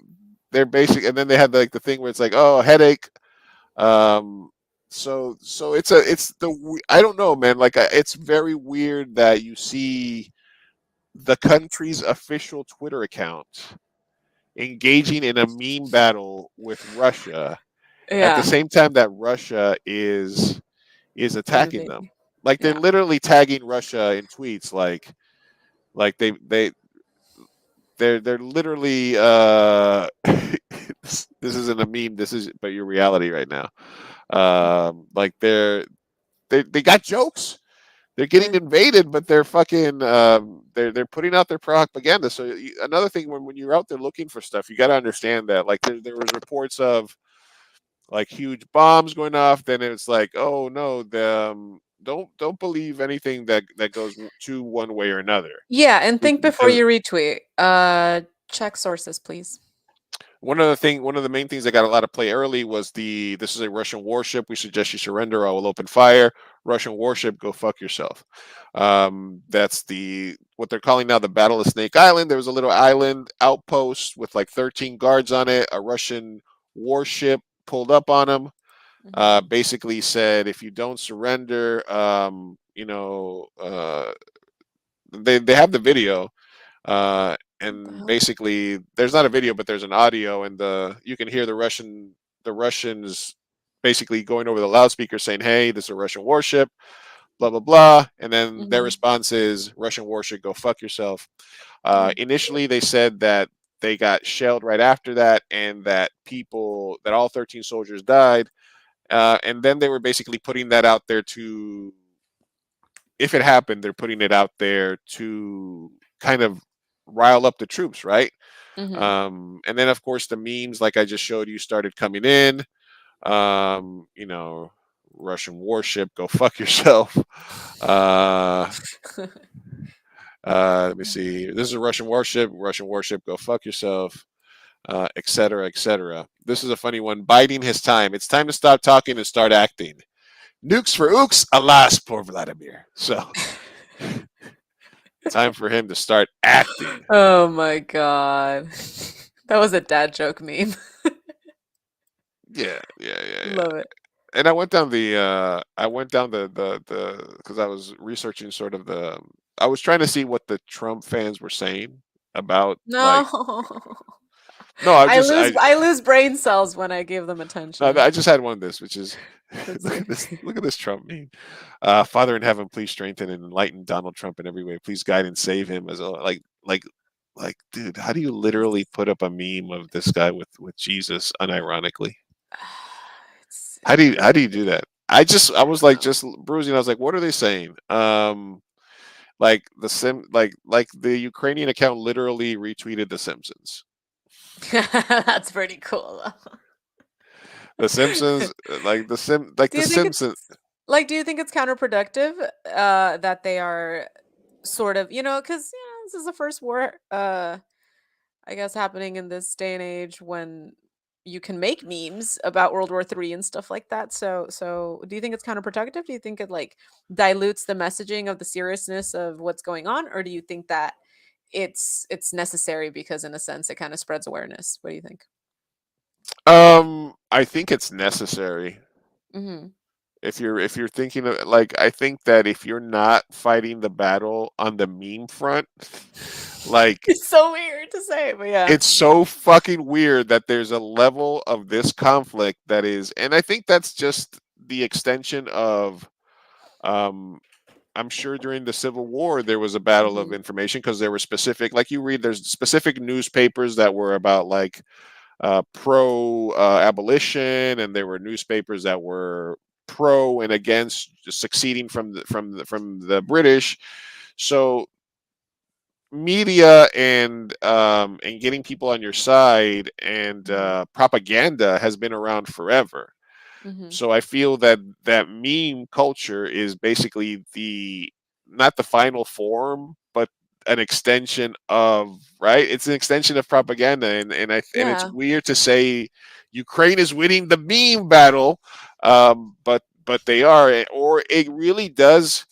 they're basic, and then they had like the thing where it's like, oh, headache. So I don't know, man. Like it's very weird that you see the country's official Twitter account engaging in a meme battle with Russia at the Yeah. same time that Russia is attacking them. Invading. Like they're Yeah. literally tagging Russia in tweets, like they're literally this isn't a meme. This is but your reality right now. Like they got jokes. they're getting invaded, but they're fucking they're putting out their propaganda. So another thing, when you're out there looking for stuff, you got to understand that like there was reports of like huge bombs going off. Then it's like, oh no, don't believe anything that goes to one way or another. Yeah, and think before Because you retweet. Check sources, please. one of the main things that got a lot of play early was this is a Russian warship. We suggest you surrender. I will open fire. Russian warship, go fuck yourself. That's what they're calling now the Battle of Snake Island. There was a little island outpost with like 13 guards on it. A Russian warship pulled up on them. Basically said, if you don't surrender, they have the video. And basically there's not a video, but there's an audio, and you can hear the Russians basically going over the loudspeaker saying, hey, this is a Russian warship, blah blah blah, and then their response is, Russian warship, go fuck yourself. Initially they said that they got shelled right after that, and that all 13 soldiers died, and then they were basically putting that out there to, if it happened, they're putting it out there to kind of rile up the troops, right? And then of course the memes, like I just showed you, started coming in. Russian warship, go fuck yourself. Let me see. This is a Russian warship, go fuck yourself, etc., etc. This is a funny one. Biding his time. It's time to stop talking and start acting. Nukes for ooks, alas, poor Vladimir. So time for him to start acting. Oh my god. That was a dad joke meme. Yeah. Love it. And I went down the because I was researching sort of I was trying to see what the Trump fans were saying about No. no, I lose brain cells when I give them attention. No, I just had one of this, which is look at this Trump meme. Father in heaven, please strengthen and enlighten Donald Trump in every way. Please guide and save him. As like, dude, how do you literally put up a meme of this guy with Jesus unironically? How do you do that? I was like just bruising. I was like, what are they saying? Like the Ukrainian account literally retweeted The Simpsons. That's pretty cool. The Simpsons, The Simpsons. Do you think it's counterproductive that they are sort of, because this is the first war, I guess, happening in this day and age when you can make memes about World War III and stuff like that. So do you think it's counterproductive? Do you think it dilutes the messaging of the seriousness of what's going on, or do you think that it's necessary because in a sense it kind of spreads awareness? What do you think? I think it's necessary. Mm-hmm. If you're thinking of, I think that if you're not fighting the battle on the meme front, it's so weird to say, but yeah, it's so fucking weird that there's a level of this conflict that is, and I think that's just the extension of, I'm sure during the Civil War there was a battle of information, because there were specific, there's specific newspapers that were about pro abolition, and there were newspapers that were pro and against succeeding from the British. So media and getting people on your side and propaganda has been around forever. So I feel that meme culture is basically not the final form, but an extension of, right? It's an extension of propaganda, and it's weird to say Ukraine is winning the meme battle, but they are, or it really does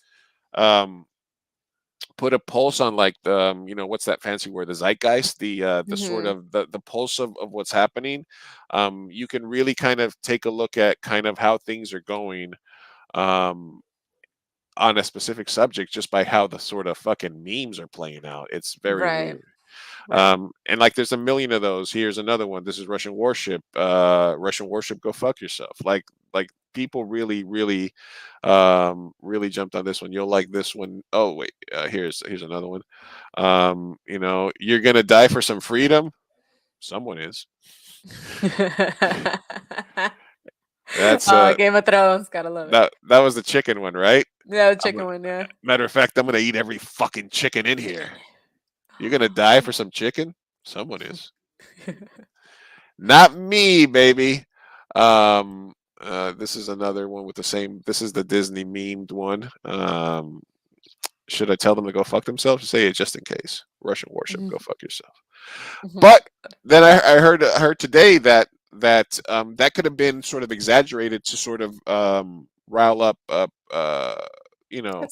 put a pulse on what's that fancy word, the zeitgeist, the sort of the pulse of what's happening. You can really kind of take a look at kind of how things are going on a specific subject just by how the sort of fucking memes are playing out. It's very weird. And there's a million of those. Here's another one. This is Russian warship, go fuck yourself. Like people really jumped on this one. You'll like this one. Oh wait, here's another one. You're gonna die for some freedom. Someone is. That's Game of Thrones, gotta love it. that was the chicken one, right? Yeah, the I'm chicken gonna, one, yeah. matter of fact, I'm gonna eat every fucking chicken in here. You're gonna die for some chicken? Someone is. Not me, baby. This is another one with the same. This is the Disney memed one. Should I tell them to go fuck themselves? Say it just in case. Russian warship, go fuck yourself. But then I heard today that could have been sort of exaggerated to sort of rile up you know,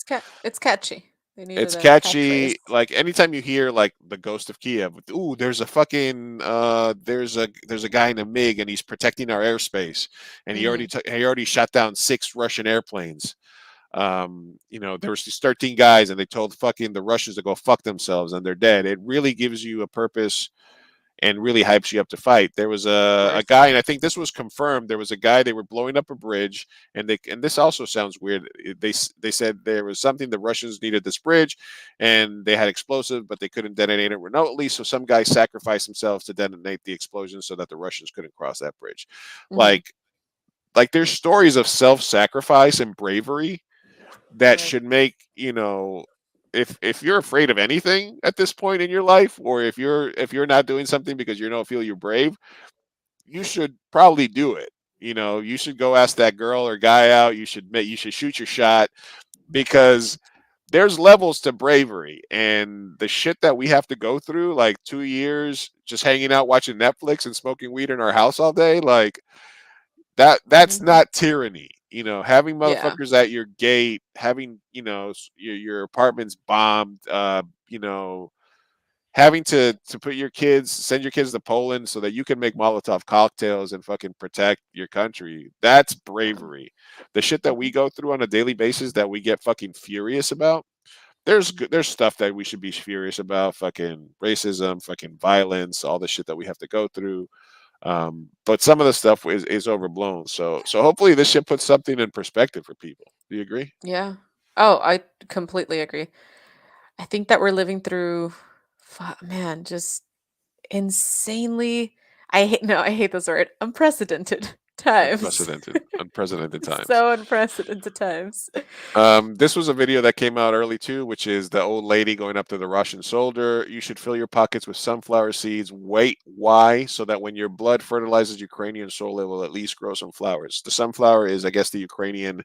It's catchy. They needed it's a catchphrase. catchy. Like anytime you hear like the ghost of Kiev, ooh, there's a fucking there's a guy in a MiG and he's protecting our airspace, and he already shot down 6 Russian airplanes. There was these 13 guys, and they told fucking the Russians to go fuck themselves, and they're dead. It really gives you a purpose and really hypes you up to fight. There was a guy, and I think this was confirmed. There was a guy, they were blowing up a bridge, and this also sounds weird. They said there was something, the Russians needed this bridge, and they had explosive, but they couldn't detonate it remotely. So some guy sacrificed himself to detonate the explosion so that the Russians couldn't cross that bridge. Like there's stories of self-sacrifice and bravery that should make, if you're afraid of anything at this point in your life, or if you're not doing something because you don't feel you're brave, you should probably do it. You should go ask that girl or guy out. You should shoot your shot, because there's levels to bravery, and the shit that we have to go through, like 2 years just hanging out watching Netflix and smoking weed in our house all day, like that's not tyranny. Having Yeah. motherfuckers at your gate, having, your apartments bombed, having to send your kids to Poland so that you can make Molotov cocktails and fucking protect your country. That's bravery. The shit that we go through on a daily basis that we get fucking furious about. There's stuff that we should be furious about, fucking racism, fucking violence, all the shit that we have to go through. But some of the stuff is overblown. So hopefully this shit puts something in perspective for people. Do you agree? Yeah. Oh, I completely agree. I think that we're living through, man, just insanely. I hate this word. Unprecedented times. Unprecedented times. So unprecedented times. This was a video that came out early too, which is the old lady going up to the Russian soldier. You should fill your pockets with sunflower seeds. Wait, why? So that when your blood fertilizes Ukrainian soil, it will at least grow some flowers. The sunflower is, I guess, the Ukrainian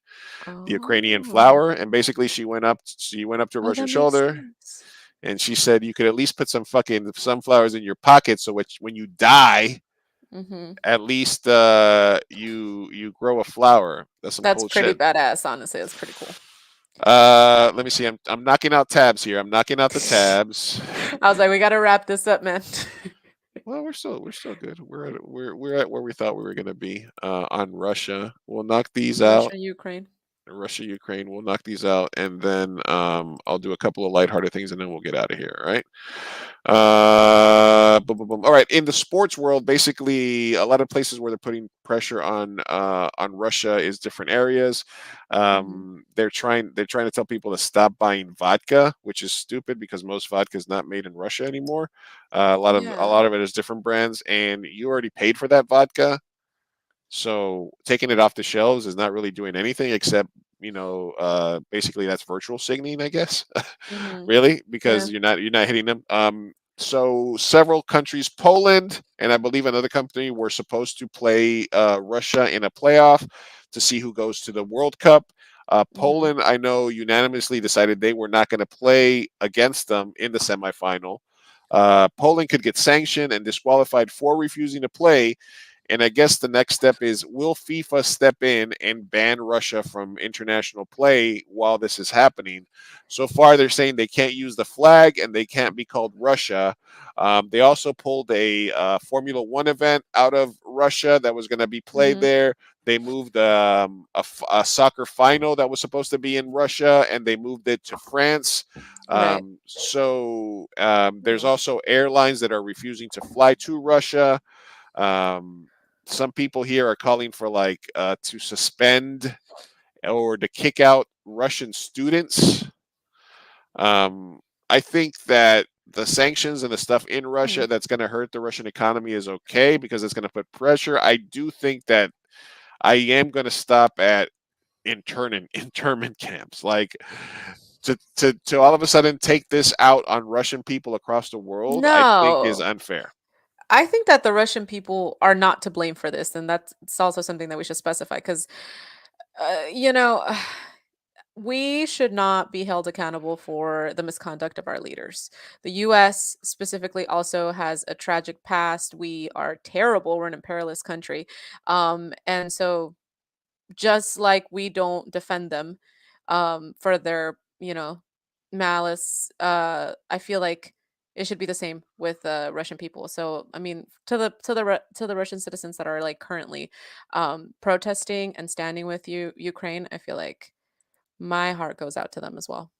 flower. And basically, she went up to a Russian that makes soldier, sense. and she said, you could at least put some fucking sunflowers in your pocket, so when you die, at least you grow a flower. That's some That's cool pretty shit. badass, honestly. That's pretty cool. Let me see. I'm knocking out tabs here. I'm knocking out the tabs. I was like, we got to wrap this up, man. Well, we're still good. We're at where we thought we were gonna be on Russia. We'll knock these out. Russia, Ukraine. Russia, Ukraine. We'll knock these out, and then I'll do a couple of lighthearted things, and then we'll get out of here. All right. Boom, boom, boom. All right. In the sports world, basically, a lot of places where they're putting pressure on Russia is different areas. They're trying to tell people to stop buying vodka, which is stupid because most vodka is not made in Russia anymore. A lot of it is different brands, and you already paid for that vodka. So taking it off the shelves is not really doing anything except, basically that's virtual signaling, I guess. Really, because you're not hitting them. So several countries, Poland and I believe another country, were supposed to play Russia in a playoff to see who goes to the World Cup. Poland, I know, unanimously decided they were not going to play against them in the semifinal. Poland could get sanctioned and disqualified for refusing to play. And I guess the next step is, will FIFA step in and ban Russia from international play while this is happening? So far, they're saying they can't use the flag and they can't be called Russia. They also pulled a Formula One event out of Russia that was going to be played there. They moved a soccer final that was supposed to be in Russia, and they moved it to France. So there's also airlines that are refusing to fly to Russia. Some people here are calling for to suspend or to kick out Russian students. I think that the sanctions and the stuff in Russia that's going to hurt the Russian economy is okay because it's going to put pressure. I do think that I am going to stop at internment camps. Like to all of a sudden take this out on Russian people across the world, I think is No. unfair. I think that the Russian people are not to blame for this, and that's it's also something that we should specify because, you know, we should not be held accountable for the misconduct of our leaders. The US specifically also has a tragic past. We are terrible. We're an imperialist country. And so just like we don't defend them for their, malice, I feel like it should be the same with Russian people. So, I mean, to the Russian citizens that are like currently protesting and standing with Ukraine, I feel like my heart goes out to them as well.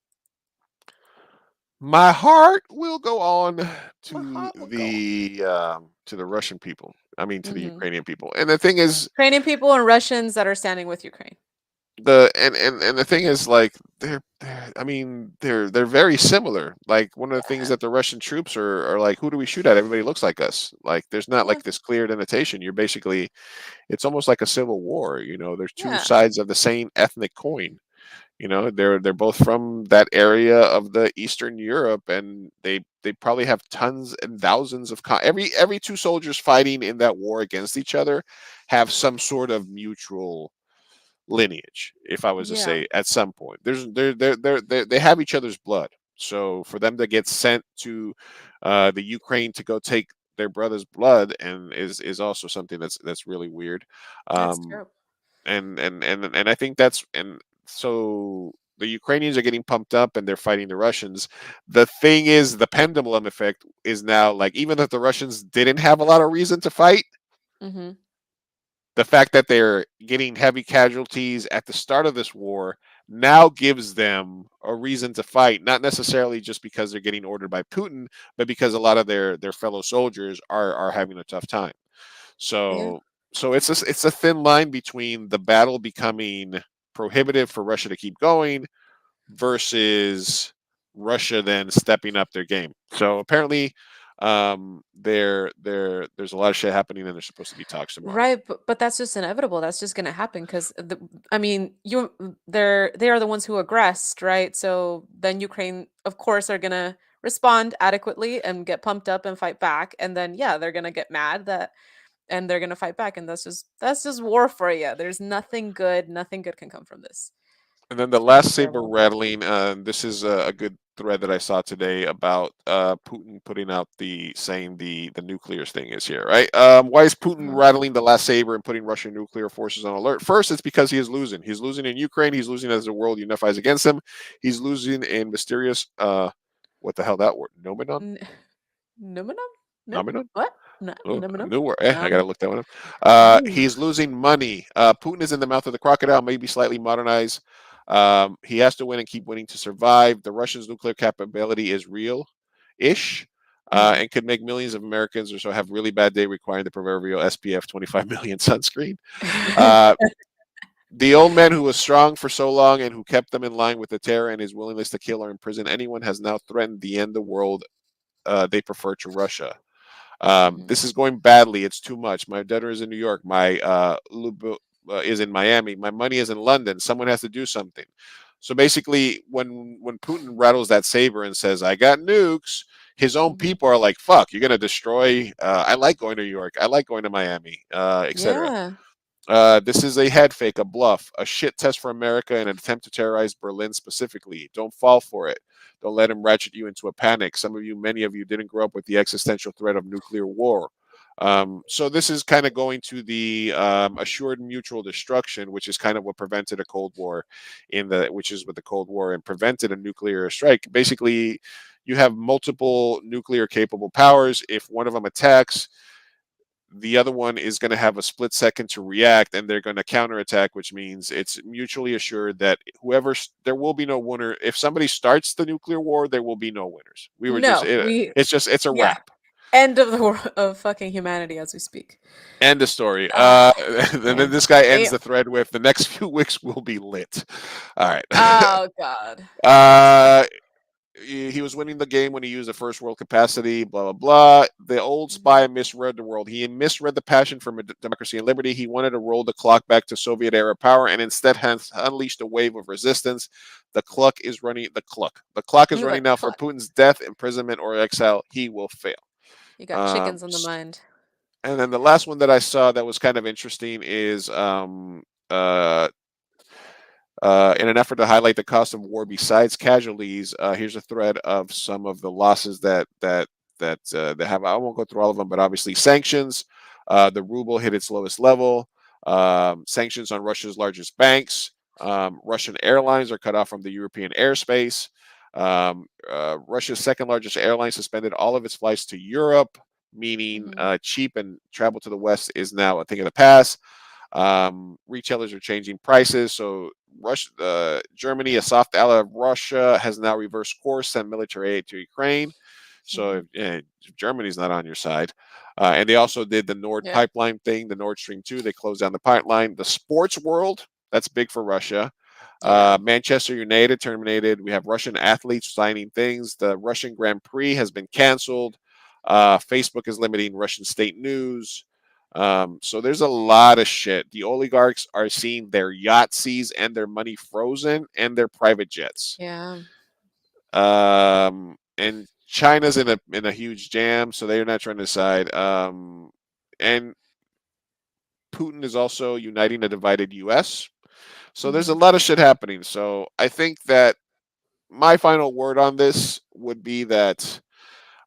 My heart will go on My to heart will go on. the Russian people. I mean, to the Hmm. Ukrainian people. And the thing is, Ukrainian people and Russians that are standing with Ukraine. the thing is, like I mean, they're very similar. Like one of the things that the Russian troops are like, who do we shoot at? Everybody looks like us. Like there's not Yeah, like this clear denotation. You're basically, it's almost like a civil war. There's two yeah, sides of the same ethnic coin. They're both from that area of the Eastern Europe, and they probably have tons and thousands of every two soldiers fighting in that war against each other have some sort of mutual lineage. If I was to yeah. say, at some point, they have each other's blood. So for them to get sent to the Ukraine to go take their brother's blood and is also something that's really weird. That's Um, true. and I think that's and so the Ukrainians are getting pumped up and they're fighting the Russians. The thing is, the pendulum effect is now like, even if the Russians didn't have a lot of reason to fight, Hmm. the fact that they're getting heavy casualties at the start of this war now gives them a reason to fight, not necessarily just because they're getting ordered by Putin, but because a lot of their fellow soldiers are having a tough time. Yeah. So it's a thin line between the battle becoming prohibitive for Russia to keep going versus Russia then stepping up their game. So apparently, there's a lot of shit happening, and there's supposed to be talks tomorrow. Right, but that's just inevitable. That's just gonna happen because I mean, they are the ones who aggressed, right? So then Ukraine, of course, are gonna respond adequately and get pumped up and fight back, and then yeah, they're gonna get mad that and they're gonna fight back, and that's just war for you. There's nothing good can come from this. And then the It's last saber terrible. rattling. This is a good thread that I saw today about Putin putting out saying the nuclear thing is here, right? Why is Putin Uh-huh. rattling the last saber and putting Russian nuclear forces on alert? First, it's because he is losing. He's losing in Ukraine. He's losing as the world unifies against him. He's losing in mysterious what the hell that word? Nomenon? N- Numinum? No. Nomenon? What? No, Oh, numinum? new word. I I don't gotta know. look that one up. Mhm. He's losing money. Putin is in the mouth of the crocodile, maybe slightly modernized. He has to win and keep winning to survive. The Russians' nuclear capability is real-ish, Mhm. and could make millions of Americans or so have really bad day requiring the proverbial SPF 25 million sunscreen. Uh, the old man who was strong for so long and who kept them in line with the terror and his willingness to kill or imprison anyone has now threatened the end of the world they prefer to Russia. Mhm. This is going badly. It's too much. My debtor is in New York. My is in Miami. My money is in London. Someone has to do something. So basically, when Putin rattles that saber and says, "I got nukes," his own Mhm. people are like, "Fuck, you're gonna destroy." I like going to New York. I like going to Miami, etc. Yeah. This is a head fake, a bluff, a shit test for America, and an attempt to terrorize Berlin specifically. Don't fall for it. Don't let him ratchet you into a panic. Some of you, many of you, didn't grow up with the existential threat of nuclear war. So this is kind of going to the assured mutual destruction, which is kind of what prevented a Cold War, which is what the Cold War and prevented a nuclear strike. Basically, you have multiple nuclear capable powers. If one of them attacks, the other one is going to have a split second to react, and they're going to counterattack, which means it's mutually assured that there will be no winner. If somebody starts the nuclear war, there will be no winners. No, we It's a yeah. wrap. End of the world of fucking humanity as we speak. End of story. Ah, And then man. this guy ends Damn. the thread with, the next few weeks will be lit. All right. Oh God. uh, he was winning the game when he used the first world capacity, blah, blah, blah. The old spy misread the world. He misread the passion for democracy and liberty. He wanted to roll the clock back to Soviet era power and instead has unleashed a wave of resistance. The clock is running Ooh, now for cluck. Putin's death, imprisonment, or exile. He will fail. You got Um, chickens on the mind. and then the last one that I saw that was kind of interesting is uh, in an effort to highlight the cost of war besides casualties, here's a thread of some of the losses that they have. I won't go through all of them, but obviously sanctions. The ruble hit its lowest level. Sanctions on Russia's largest banks. Russian airlines are cut off from the European airspace. Russia's second largest airline suspended all of its flights to Europe, meaning cheap and travel to the West is now a thing of the past. Retailers are changing prices. So Germany, a soft ally of Russia, has now reversed course, sent military aid to Ukraine. So if Germany's not on your side. And they also did the Nord pipeline thing, the Nord Stream 2. They closed down the pipeline. The sports world, that's big for Russia. Manchester United terminated. We have Russian athletes signing things. The Russian Grand Prix has been canceled. Facebook is limiting Russian state news. So there's a lot of shit. The oligarchs are seeing their Yahtzees and their money frozen and their private jets. Yeah. And China's in a huge jam, so they're not trying to decide. And Putin is also uniting a divided U.S. So there's a lot of shit happening. So I think that my final word on this would be that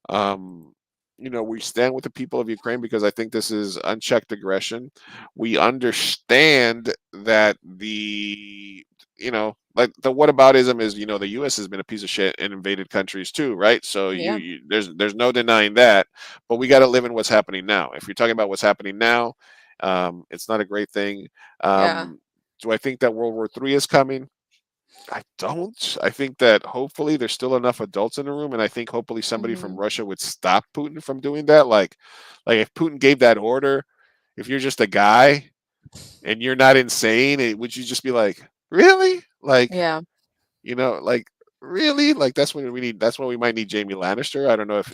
we stand with the people of Ukraine because I think this is unchecked aggression. We understand that like the whataboutism is, the U.S. has been a piece of shit and invaded countries too, right? So there's no denying that, but we got to live in what's happening now. If you're talking about what's happening now, it's not a great thing. Do I think that World War III is coming? I don't. I think that hopefully there's still enough adults in the room, and I think hopefully somebody from Russia would stop Putin from doing that. Like if Putin gave that order, if you're just a guy and you're not insane, would you just be like, really? Like, like really? Like that's when we need. That's when we might need Jamie Lannister. I don't know if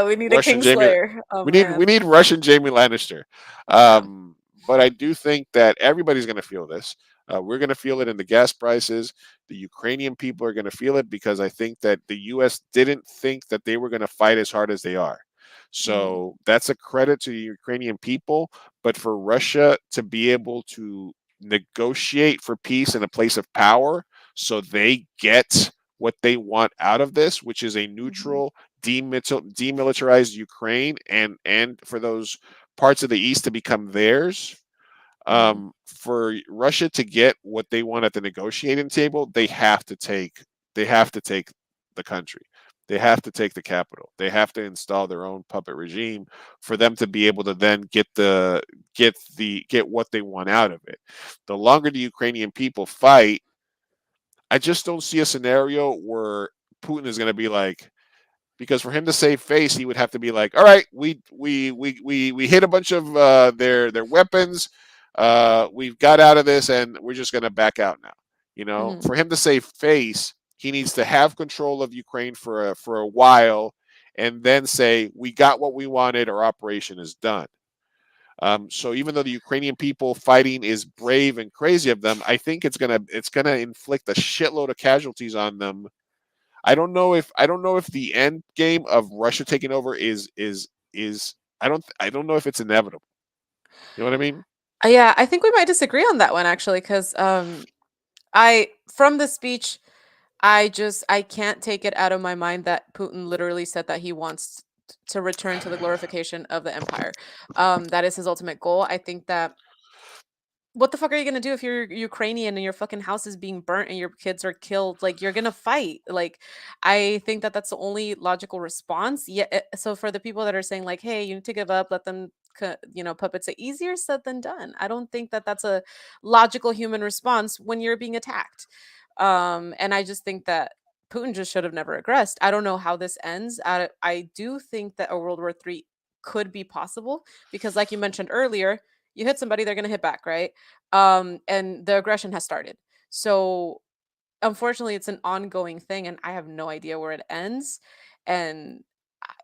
We need a Russian Jamie. Kingslayer. Oh, we man. need Russian Jamie Lannister. But I do think that everybody's going to feel this. We're going to feel it in the gas prices. The Ukrainian people are going to feel it because I think that the U.S. didn't think that they were going to fight as hard as they are. So that's a credit to the Ukrainian people. But for Russia to be able to negotiate for peace in a place of power so they get what they want out of this, which is a neutral, demilitarized Ukraine and for those parts of the East to become theirs. For Russia to get what they want at the negotiating table, they have to take the country. They have to take the capital. They have to install their own puppet regime for them to be able to then get what they want out of it. The longer the Ukrainian people fight, I just don't see a scenario where Putin is going to be like, because for him to save face, he would have to be like, all right, we hit a bunch of their weapons. We've got out of this and we're just going to back out now. For him to save face, he needs to have control of Ukraine for a while and then say, we got what we wanted. Our operation is done. So even though the Ukrainian people fighting is brave and crazy of them, I think it's gonna inflict a shitload of casualties on them. I don't know if the end game of Russia taking over is I don't know if it's inevitable. You know what I mean? Yeah, I think we might disagree on that one actually, because I from the speech, I can't take it out of my mind that Putin literally said that he wants to return to the glorification of the empire. That is his ultimate goal. I think that what the fuck are you gonna do if you're Ukrainian and your fucking house is being burnt and your kids are killed? Like, you're gonna fight. Like, I think that that's the only logical response. Yeah. So for the people that are saying like, "Hey, you need to give up, let them, puppets," it easier said than done. I don't think that that's a logical human response when you're being attacked. And I just think that Putin just should have never aggressed. I don't know how this ends. I do think that a World War III could be possible because, like you mentioned earlier, you hit somebody, they're going to hit back, right? And the aggression has started. So unfortunately, it's an ongoing thing, and I have no idea where it ends. And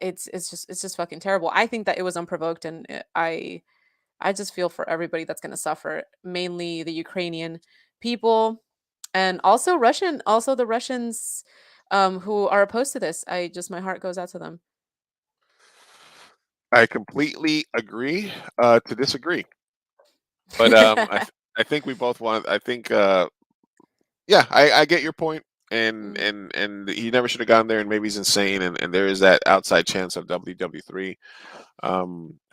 it's just fucking terrible. I think that it was unprovoked, and I just feel for everybody that's going to suffer, mainly the Ukrainian people, and also the Russians, who are opposed to this. My heart goes out to them. I completely agree to disagree. But I think we both want. I think yeah, I get your point, and Mhm. and he never should have gone there, and maybe he's insane, and there is that outside chance of WW3.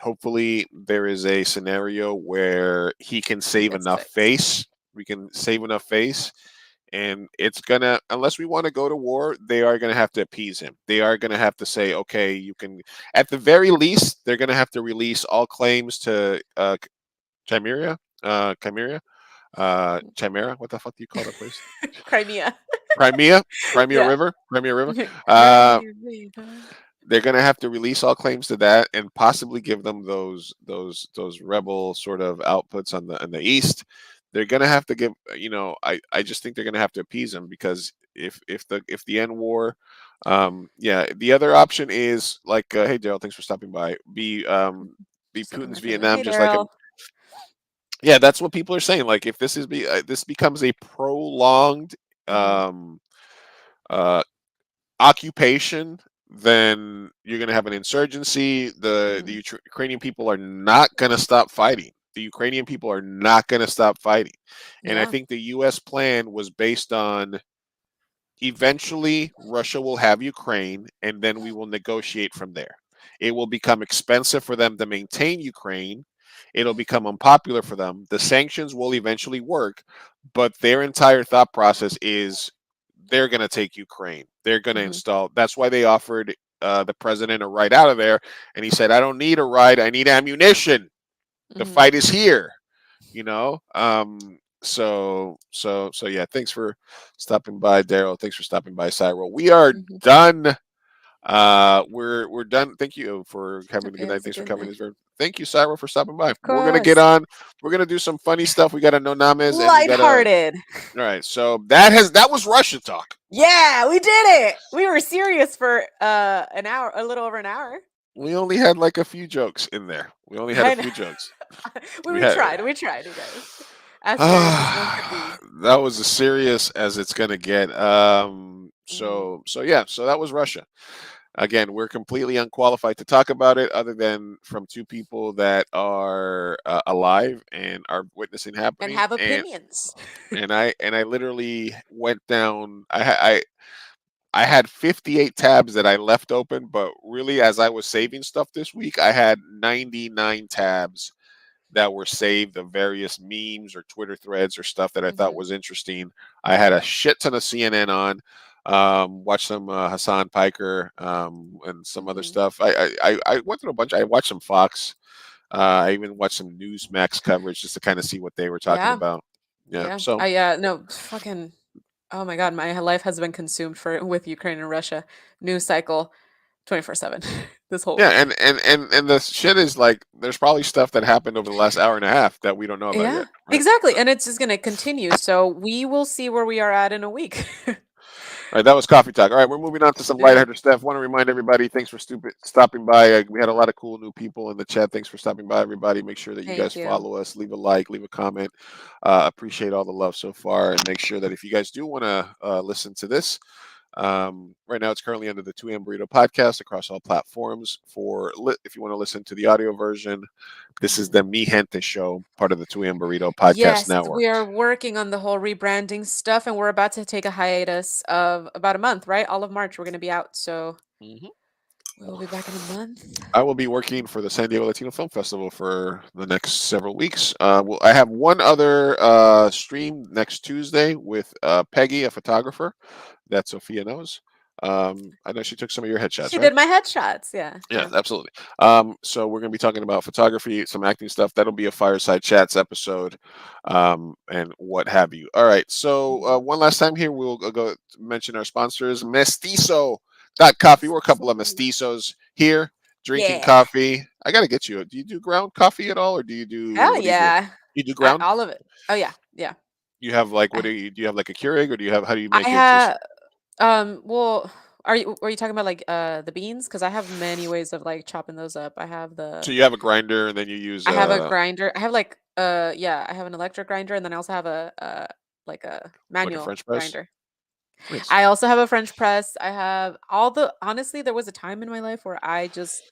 Hopefully, there is a scenario where he can It save gets enough fixed. face. We can save enough face, and it's gonna, unless we want to go to war, they are gonna have to appease him. They are gonna have to say, okay, you can. At the very least, they're gonna have to release all claims to Chimera, Chimera. What the fuck do you call that place? Crimea. Crimea, Yeah. Crimea River. Uh, Crimea River. they're going to have to release all claims to that, and possibly give them those rebel sort of outputs on the east. They're going to have to give. I just think they're going to have to appease them, because if the end war, yeah, the other option is like, hey Daryl, thanks for stopping by. Be Just looking at Putin's my finger. Vietnam, Hey, just like Daryl. yeah, that's what people are saying. Like, if this becomes a prolonged Mhm. um uh occupation, then you're going to have an insurgency. The Mhm. Ukrainian people are not going to stop fighting. The Ukrainian people are not going to stop fighting. And I Yeah. think the US plan was based on, eventually Russia will have Ukraine, and then we will negotiate from there. It will become expensive for them to maintain Ukraine. It'll become unpopular for them. The sanctions will eventually work, but their entire thought process is they're going to take Ukraine. They're going to Mhm. install. That's why they offered the president a ride out of there, and he said, "I don't need a ride. I need ammunition. The Mhm. fight is here." You know. So yeah. Thanks for stopping by, Daryl. Thanks for stopping by, Cyril. We are Mhm. done. We're done. Thank you for having a Okay, good night. it's a Thanks for good coming. night. Thank you, Cyril, for stopping by. Of We're gonna get course. on. We're gonna do some funny stuff. We got a no names, and we got a. Lighthearted. All right. So that was Russian talk. Yeah, we did it. We were serious for an hour, a little over an hour. We only had like a few jokes in there. We only had a I know. few jokes. we, We we had. tried. We tried, you guys. As serious as one could be. That was as serious as it's gonna get. Mhm. So yeah. So that was Russia. Again, we're completely unqualified to talk about it, other than from two people that are alive and are witnessing And happening. have And opinions. I literally went down. I had 58 tabs that I left open, but really, as I was saving stuff this week, I had 99 tabs that were saved of various memes or Twitter threads or stuff that I thought Mhm. was interesting. I had a shit ton of CNN on. Watched some Hassan Piker, and some other Mhm. stuff. I went through a bunch. I watched some Fox. I even watched some Newsmax coverage just to kind of see what they were talking Yeah. about. Yeah. Yeah. So No, fucking oh my god, my life has been consumed for with Ukraine and Russia news cycle 24/7 this whole yeah, week. and the shit is like, there's probably stuff that happened over the last hour and a half that we don't know about Yeah. yet. Right. Exactly. And it's just going to continue. So we will see where we are at in a week. All right, that was coffee talk. All right, we're moving on to some Yeah. lighthearted stuff. Want to remind everybody, thanks for stopping by. We had a lot of cool new people in the chat. Thanks for stopping by, everybody. Make sure that you guys Thank you. follow us, leave a like, leave a comment. Appreciate all the love so far, and make sure that if you guys do want to listen to this, right now it's currently under the 2am Burrito podcast across all platforms. If you want to listen to the audio version, this is Mhm. the Mi Gente Show, part of the 2am Burrito podcast Yes, network. we are working on the whole rebranding stuff and we're about to take a hiatus of about a month, right? All of March we're going to be out. So Mhm. we'll be back in a month. I will be working for the San Diego Latino Film Festival for the next several weeks. I have one other stream next Tuesday with Peggy, a photographer that Sophia knows. I know she took some of your headshots, She right? did my headshots. Yeah. Yeah, Yeah. absolutely. So we're going to be talking about photography, some acting stuff. That'll be a Fireside Chats episode, and what have you. All right. So Mhm. one last time here, we'll go mention our sponsors, Mestizo.coffee. We're a couple of mestizos here drinking Yeah. coffee. I got to get you. Do you do ground coffee at all, or do you do, Hell what do you do? yeah. You do ground? All of it. Oh yeah. Yeah. You have like what I do you have like a Keurig, or do you have how do you I make it? Just have well, are you talking about like the beans? Because I have many ways of like chopping those up. so you have a grinder and then you use I have a grinder. I have like yeah, I have an electric grinder and then I also have a like a like a manual French press. grinder. Nice. I also have a French press. I have all the honestly, there was a time in my life where I just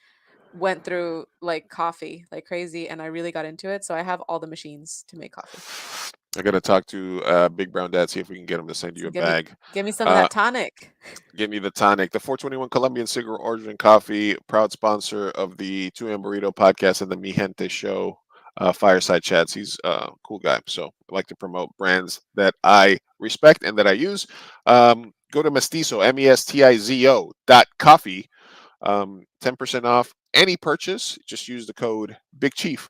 went through like coffee like crazy and I really got into it. So I have all the machines to make coffee. I gotta talk to Big Brown Dad, see if we can get him to send you So a bag. give me some of Uh, that tonic. Give me the tonic. The 421 Colombian Cigarette Origin Coffee, proud sponsor of the Two M Burrito podcast and the Mi Gente Show fireside chats. He's a cool guy. So I like to promote brands that I respect and that I use. Go to Mestizo, MESTIZO.coffee. 10% off any purchase. Just use the code Big Chief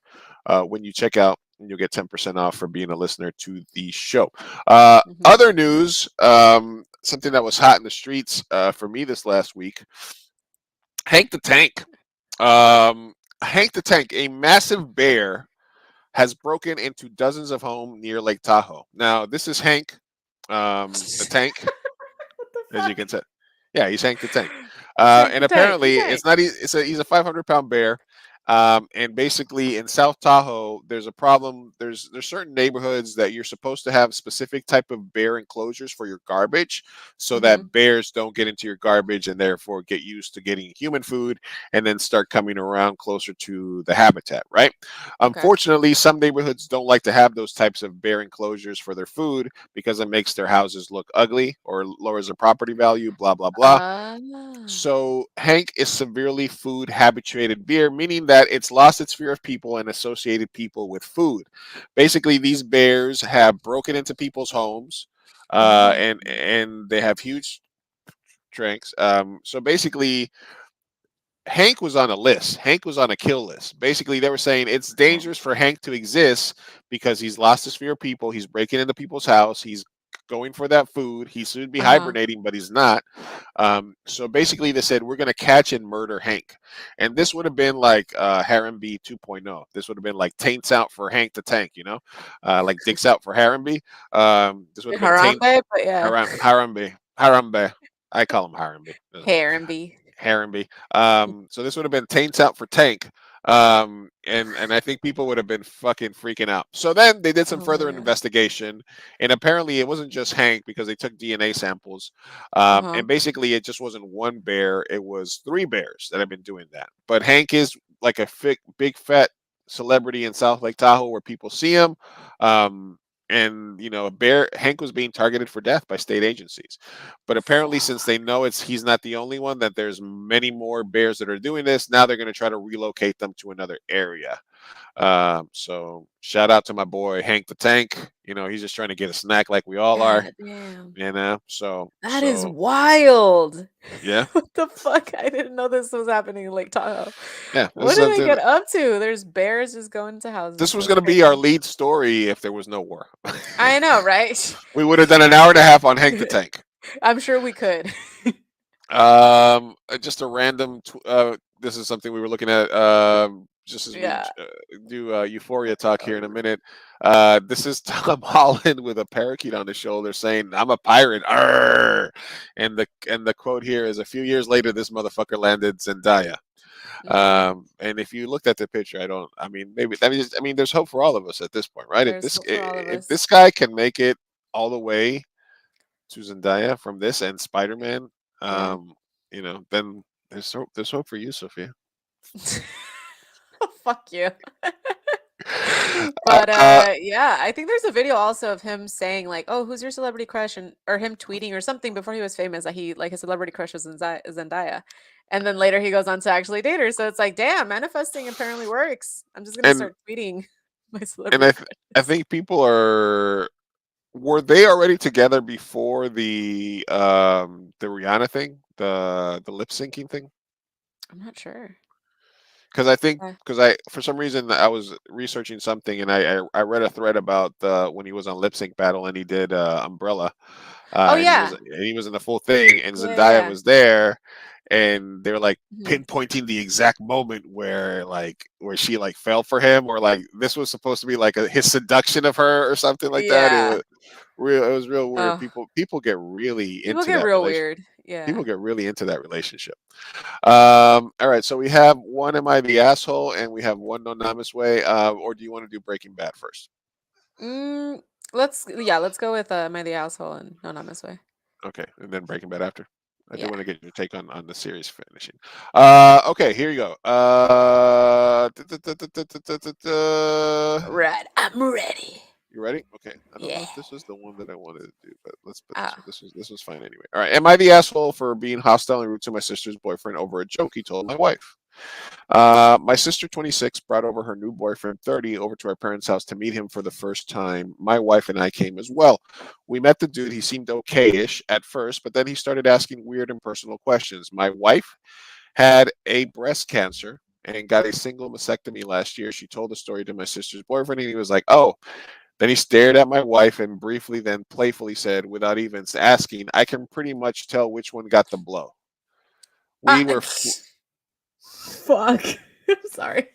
when you check out, and you'll get 10% off for being a listener to the show. Mhm. Other news, something that was hot in the streets for me this last week. Hank the Tank. Hank the Tank, a massive bear, has broken into dozens of homes near Lake Tahoe. Now, this is Hank, the tank, What the as you fuck? can tell. Yeah, he's Hank the Tank. It's Hank And the Tank. apparently, Okay. it's not. He's a 500-pound bear. And basically, in South Tahoe, there's a problem. There's certain neighborhoods that you're supposed to have specific type of bear enclosures for your garbage, so Mhm. that bears don't get into your garbage and therefore get used to getting human food and then start coming around closer to the habitat. Right. Okay. Unfortunately, some neighborhoods don't like to have those types of bear enclosures for their food because it makes their houses look ugly or lowers the property value. Blah blah blah. Ah. So Hank is severely food habituated beer, meaning that it's lost its fear of people and associated people with food. Basically, these bears have broken into people's homes, Oh. and they have huge drinks. So basically, Hank was on a list. Hank was on a kill list. Basically, they were saying it's Oh. dangerous for Hank to exist because he's lost his fear of people. He's breaking into people's house. He's going for that food. He should be Uh-huh. hibernating, but he's not. So basically, they said we're going to catch and murder Hank, and this would have been like Harambe 2.0. This would have been like taints out for Hank the Tank, like dicks out for Harambe. This would have been taint Harambe, but yeah. Harambe. I call him Harambe. Harambe. Harambe. So this would have been taints out for Tank. And I think people would have been fucking freaking out. So then they did some Oh my further god. investigation, and apparently it wasn't just Hank because they took DNA samples. Uh-huh. And basically it just wasn't one bear; it was three bears that have been doing that. But Hank is like a big fat celebrity in South Lake Tahoe where people see him. And bear Hank was being targeted for death by state agencies. But apparently, since they know he's not the only one, that there's many more bears that are doing this. Now they're going to try to relocate them to another area. So shout out to my boy Hank the Tank. He's just trying to get a snack like we all are. God damn. So That is wild. yeah, What the fuck? I didn't know this was happening in Lake Tahoe. yeah. This What is do they something. get up to? There's bears just going to houses. This was That's going to be our crazy. lead story if there was no war. I know, right? We would have done an hour and a half on Hank the Tank. I'm sure we could. Just a random. This is something we were looking at. Just as we Yeah. do Euphoria talk here in a minute. This is Tom Holland with a parakeet on his shoulder saying, "I'm a pirate." Arr! And the quote here is, "A few years later, this motherfucker landed Zendaya." And if you looked at the picture, I mean, maybe I mean, there's hope for all of us at this point, right? There's hope for all of If us. this guy can make it all the way to Zendaya from this and Spider-Man, Yeah. then there's hope for you, Sophia. Fuck you. But yeah, I think there's a video also of him saying like, "Oh, who's your celebrity crush?" and or him tweeting or something before he was famous that he like his celebrity crush was Zendaya. And then later he goes on to actually date her. So it's like, damn, manifesting apparently works. I'm just gonna and start tweeting my and celebrity I crushes. think people were they already together before the Rihanna thing, the lip syncing thing? I'm not sure. Because I think Uh, because I for some reason I was researching something and I read a thread about when he was on Lip Sync Battle and he did Umbrella, oh and yeah. he was in the full thing and Yeah, yeah, Zendaya yeah. was there, and they're like pinpointing the exact moment where she like fell for him, or like this was supposed to be like his seduction of her or something like that. Yeah. It was real weird. Oh, People get really people into get that real relation. weird. Yeah. People get really into that relationship. All right, so we have one Am I the Asshole, and we have one Anonymous Way. Or do you want to do Breaking Bad first? Mm, let's go with Am I the Asshole and No Not Miss Way. Okay, and then Breaking Bad after. I do Yeah. want to get your take on the series finishing. Okay, here you go. Right. I'm ready. You ready? Okay. I don't know Yeah. if this is the one that I wanted to do, but let's put Ah. this was fine anyway. All right. Am I the asshole for being hostile and rude to my sister's boyfriend over a joke he told my wife? My sister, 26, brought over her new boyfriend, 30, over to our parents' house to meet him for the first time. My wife and I came as well. We met the dude. He seemed okay-ish at first, but then he started asking weird and personal questions. My wife had a breast cancer and got a single mastectomy last year. She told the story to my sister's boyfriend, and he was like, "Oh." Then he stared at my wife and briefly, then playfully said, without even asking, "I can pretty much tell which one got the blow." We were Fuck. I'm sorry.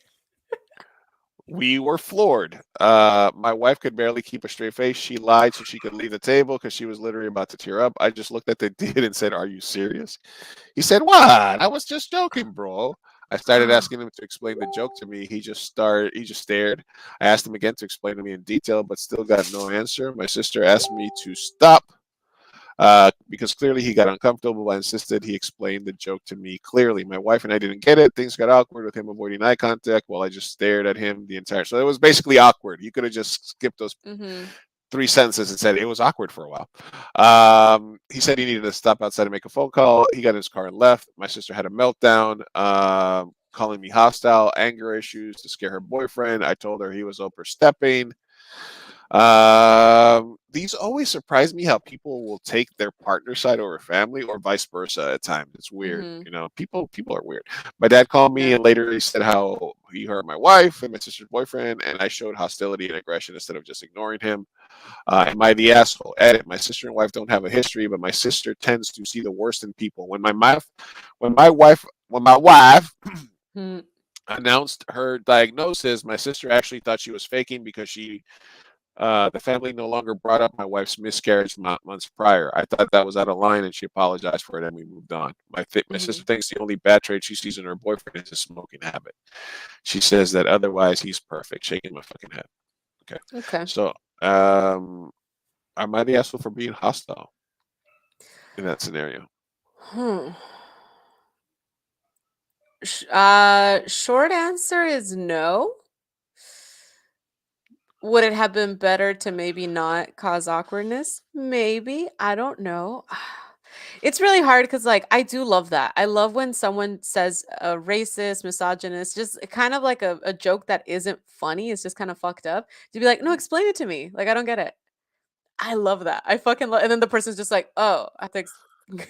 We were floored. My wife could barely keep a straight face. She lied so she could leave the table because she was literally about to tear up. I just looked at the dude and said, "Are you serious?" He said, "What? I was just joking, bro." I started asking him to explain the joke to me. He just stared. I asked him again to explain to me in detail, but still got no answer. My sister asked me to stop. Because clearly he got uncomfortable. I insisted he explained the joke to me clearly. My wife and I didn't get it. Things got awkward with him avoiding eye contact while I just stared at him the entire. So it was basically awkward. You could have just skipped those 3 sentences and said it was awkward for a while. He said he needed to stop outside and make a phone call. He got in his car and left. My sister had a meltdown, calling me hostile, anger issues to scare her boyfriend. I told her he was overstepping. These always surprise me how people will take their partner side over family or vice versa at times. It's weird. People are weird. My dad called me and later he said how he hurt my wife and my sister's boyfriend, and I showed hostility and aggression instead of just ignoring him. Am I the asshole? Edit. My sister and wife don't have a history, but my sister tends to see the worst in people. When my wife announced her diagnosis, my sister actually thought she was faking because the family no longer brought up my wife's miscarriage months prior. I thought that was out of line, and she apologized for it, and we moved on. My sister thinks the only bad trait she sees in her boyfriend is his smoking habit. She says that otherwise he's perfect. Shaking my fucking head. Okay. So, am I the asshole for being hostile in that scenario? Short answer is no. Would it have been better to maybe not cause awkwardness? Maybe. I don't know. It's really hard because, like, I do love that. I love when someone says racist, misogynist, just kind of like a joke that isn't funny. It's just kind of fucked up. To be like, no, explain it to me. Like, I don't get it. I love that. I fucking love. And then the person's just like, oh, I have to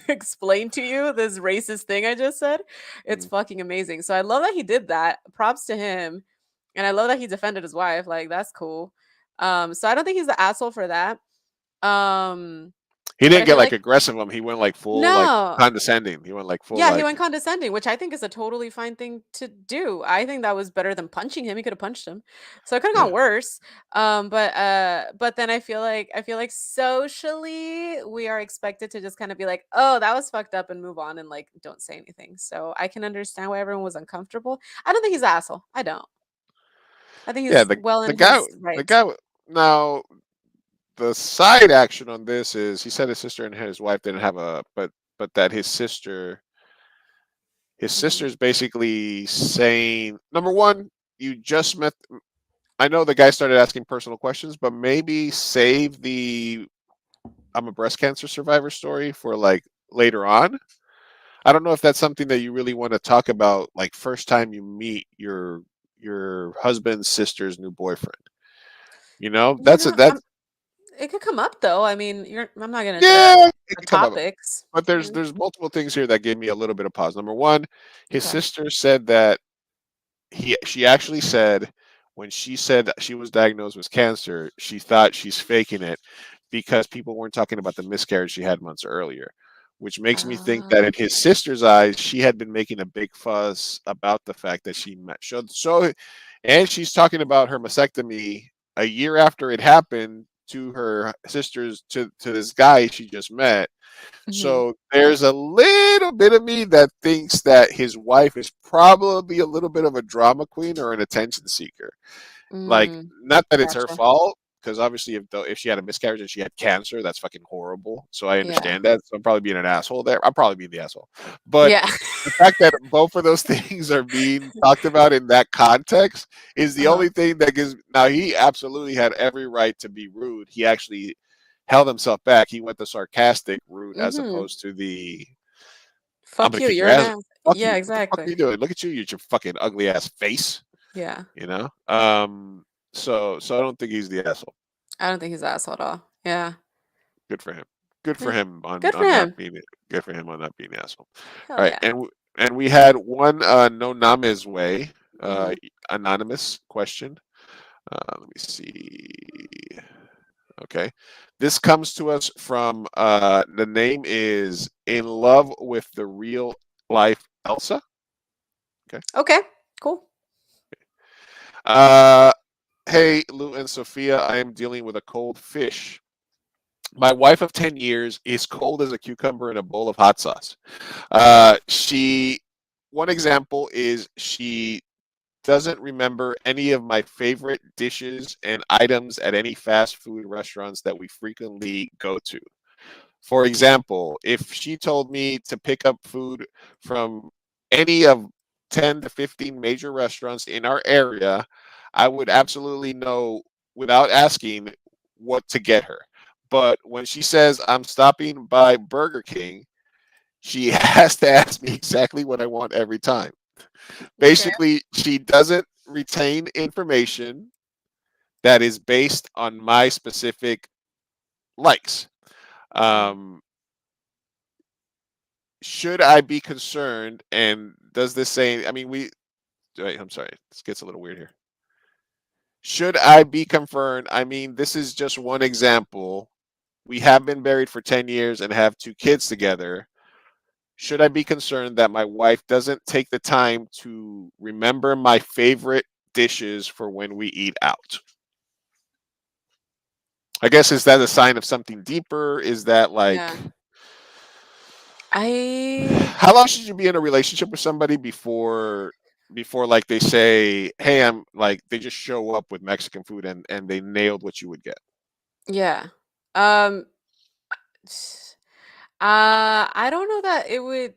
explain to you this racist thing I just said. It's fucking amazing. So I love that he did that. Props to him. And I love that he defended his wife. Like, that's cool. So I don't think he's the asshole for that. He but I didn't get feel like like aggressive on him. He went like full like no. condescending. He went like full Yeah, he like went condescending, which I think is a totally fine thing to do. I think that was better than punching him. He could have punched him. So it could have gone worse. But then I feel like socially we are expected to just kind of be like, "Oh, that was fucked up," and move on and like don't say anything. So I can understand why everyone was uncomfortable. I don't think he's an asshole. I don't. I think yeah. he's well The in guy his the rights. guy now the side action on this is he said his sister and his wife didn't have but that his sister's basically saying, number one, you just met. I know the guy started asking personal questions, but maybe save the I'm a breast cancer survivor story for like later on. I don't know if that's something that you really want to talk about, like first time you meet your husband's sister's new boyfriend. Yeah, That's a no, that's it could come up though. I mean, I'm not gonna say yeah, it the can come up. topics. But there's multiple things here that gave me a little bit of pause. Number one, his Okay. sister said that she actually said when she said that she was diagnosed with cancer, she thought she's faking it because people weren't talking about the miscarriage she had months earlier. which makes me think that in his sister's eyes, she had been making a big fuss about the fact that she met. And she's talking about her mastectomy a year after it happened to her sisters, to this guy she just met. Mhm. So there's a little bit of me that thinks that his wife is probably a little bit of a drama queen or an attention seeker. Like, Mm, not that it's her gotcha. fault, because obviously if she had a miscarriage and she had cancer, that's fucking horrible. So I Yeah. understand that. So I'm probably being an asshole there. I'm probably being the asshole. But Yeah. the fact that both of those things are being talked about in that context is the Uh-huh. only thing that gives. Now, he absolutely had every right to be rude. He actually held himself back. He went the sarcastic route as Mhm. opposed to the "I'm Fuck gonna you, kick your you're an ass." ass. Fuck Yeah, you. What the fuck are exactly. you doing? Look at you. You're your fucking ugly ass face. Yeah. You know. So I don't think he's the asshole. I don't think he's an asshole at all. Yeah. Good for him. Good for Yeah. him on Good for not him. being it. Good for him on not being the asshole. Hell All right, yeah. and we had one no names way Mhm. anonymous question. Let me see. Okay, this comes to us from the name is In Love with the Real Life Elsa. Okay. Okay. Cool. Uh, hey Lou and Sophia, I am dealing with a cold fish. My wife of 10 years is cold as a cucumber in a bowl of hot sauce. She, one example is she doesn't remember any of my favorite dishes and items at any fast food restaurants that we frequently go to. For example, if she told me to pick up food from any of 10 to 15 major restaurants in our area, I would absolutely know without asking what to get her. But when she says I'm stopping by Burger King, she has to ask me exactly what I want every time. Okay. Basically, she doesn't retain information that is based on my specific likes. Mhm. Um, should I be concerned? And does this say? I mean, wait, I'm sorry. This gets a little weird here. Should I be concerned? I mean, this is just one example. We have been married for 10 years and have two kids together. Should I be concerned that my wife doesn't take the time to remember my favorite dishes for when we eat out? I guess, is that a sign of something deeper? Is that like, Yeah. I how long should you be in a relationship with somebody before like they say, hey, I'm like, they just show up with Mexican food and they nailed what you would get? yeah. Um I don't know that it would.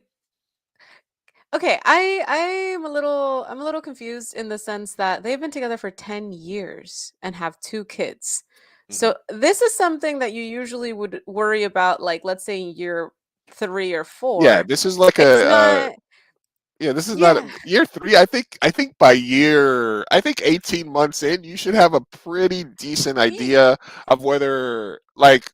Okay, I'm a little confused in the sense that they've been together for 10 years and have two kids. Hmm. So this is something that you usually would worry about, like let's say in year 3 or Yeah, 4. this is like It's not. yeah, this is not Yeah. year three. I think by I think 18 months in, you should have a pretty decent Ye- idea of whether like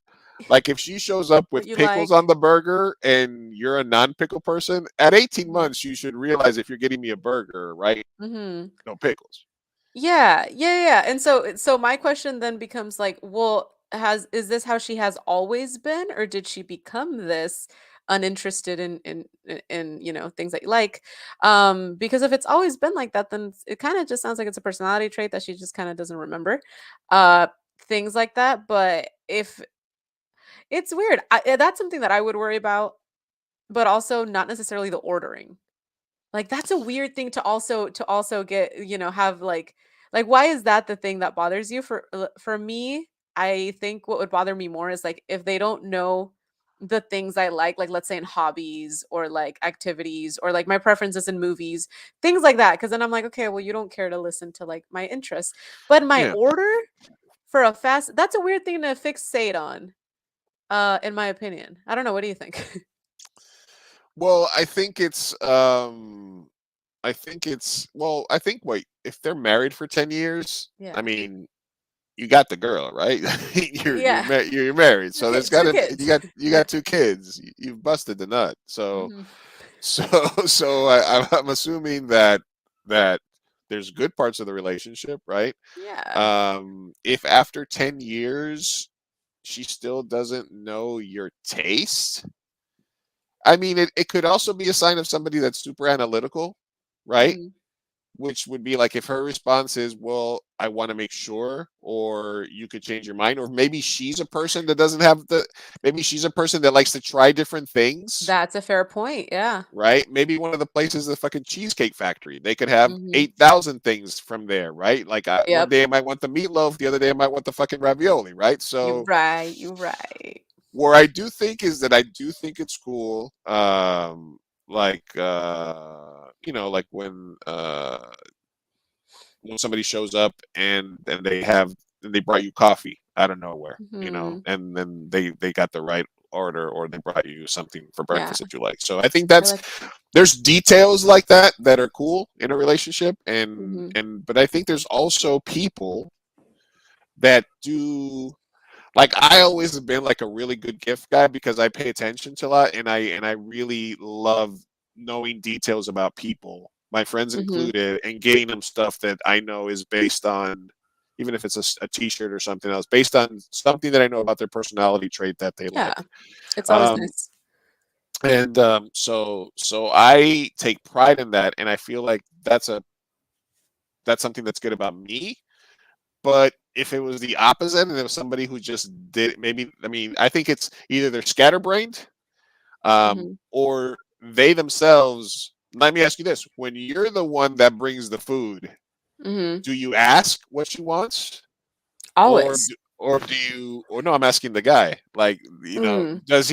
if she shows up What with you pickles like. on the burger and you're a non-pickle person, at 18 Mhm. months you should realize if you're getting me a burger, right? Mhm. No pickles. Yeah, yeah, yeah. And so my question then becomes like, well, has is this how she has always been, or did she become this uninterested in things that you like? Because if it's always been like that, then it kind of just sounds like it's a personality trait that she just kind of doesn't remember. Uh things like that. But if it's weird, that's something that I would worry about, but also not necessarily the ordering. Like, that's a weird thing to also get, have, like, why is that the thing that bothers you? For me, I think what would bother me more is, like, if they don't know the things I like, let's say in hobbies or, like, activities or, like, my preferences in movies, things like that. Because then I'm like, "Okay, well, you don't care to listen to, like, my interests." But my Yeah. order for a fast that's a weird thing to fixate on, in my opinion. I don't know, what do you think? Well, I think wait, if they're married for 10 years, I Yeah. mean, you got the girl, right? Yeah. You're married. So there's got 2 to kids. you Yeah. got two kids. You've busted the nut. So Mhm. so so I'm assuming that there's good parts of the relationship, right? Yeah. If after 10 years she still doesn't know your taste, I mean, it could also be a sign of somebody that's super analytical, right? Mhm. Which would be like if her response is, "Well, I want to make sure," or "You could change your mind," or maybe she's a person that doesn't have the. Maybe she's a person that likes to try different things, That's a fair point. Yeah. right? Maybe one of the places is the fucking Cheesecake Factory. They could have Mhm. 8,000 things from there, right? Like one Yep. day I might want the meatloaf, the other day I might want the fucking ravioli, right? You So right. You right. where I do think is that I do think it's cool. Like like when somebody shows up and they brought you coffee out of nowhere, Mhm. and then they got the right order or they brought you something for Yeah. breakfast that you like. So I think I like. there's details like that that are cool in a relationship, and Mhm. and but I think there's also people that do like I always have been like a really good gift guy because I pay attention to a lot and I really love knowing details about people, my friends Mhm. included, and getting them stuff that I know is based on even if it's a t-shirt or something else, based on something that I know about their personality trait that they Yeah. like. It's always Um, nice. and so I take pride in that, and I feel like that's something that's good about me. But if it was the opposite and it was somebody who just did maybe I mean, I think it's either they're scatterbrained, Mhm. or they themselves let me ask you this. When you're the one that brings the food, Mhm. do you ask what she wants? Or Always. do, or do you or no, I'm asking the guy. Like, Mm. does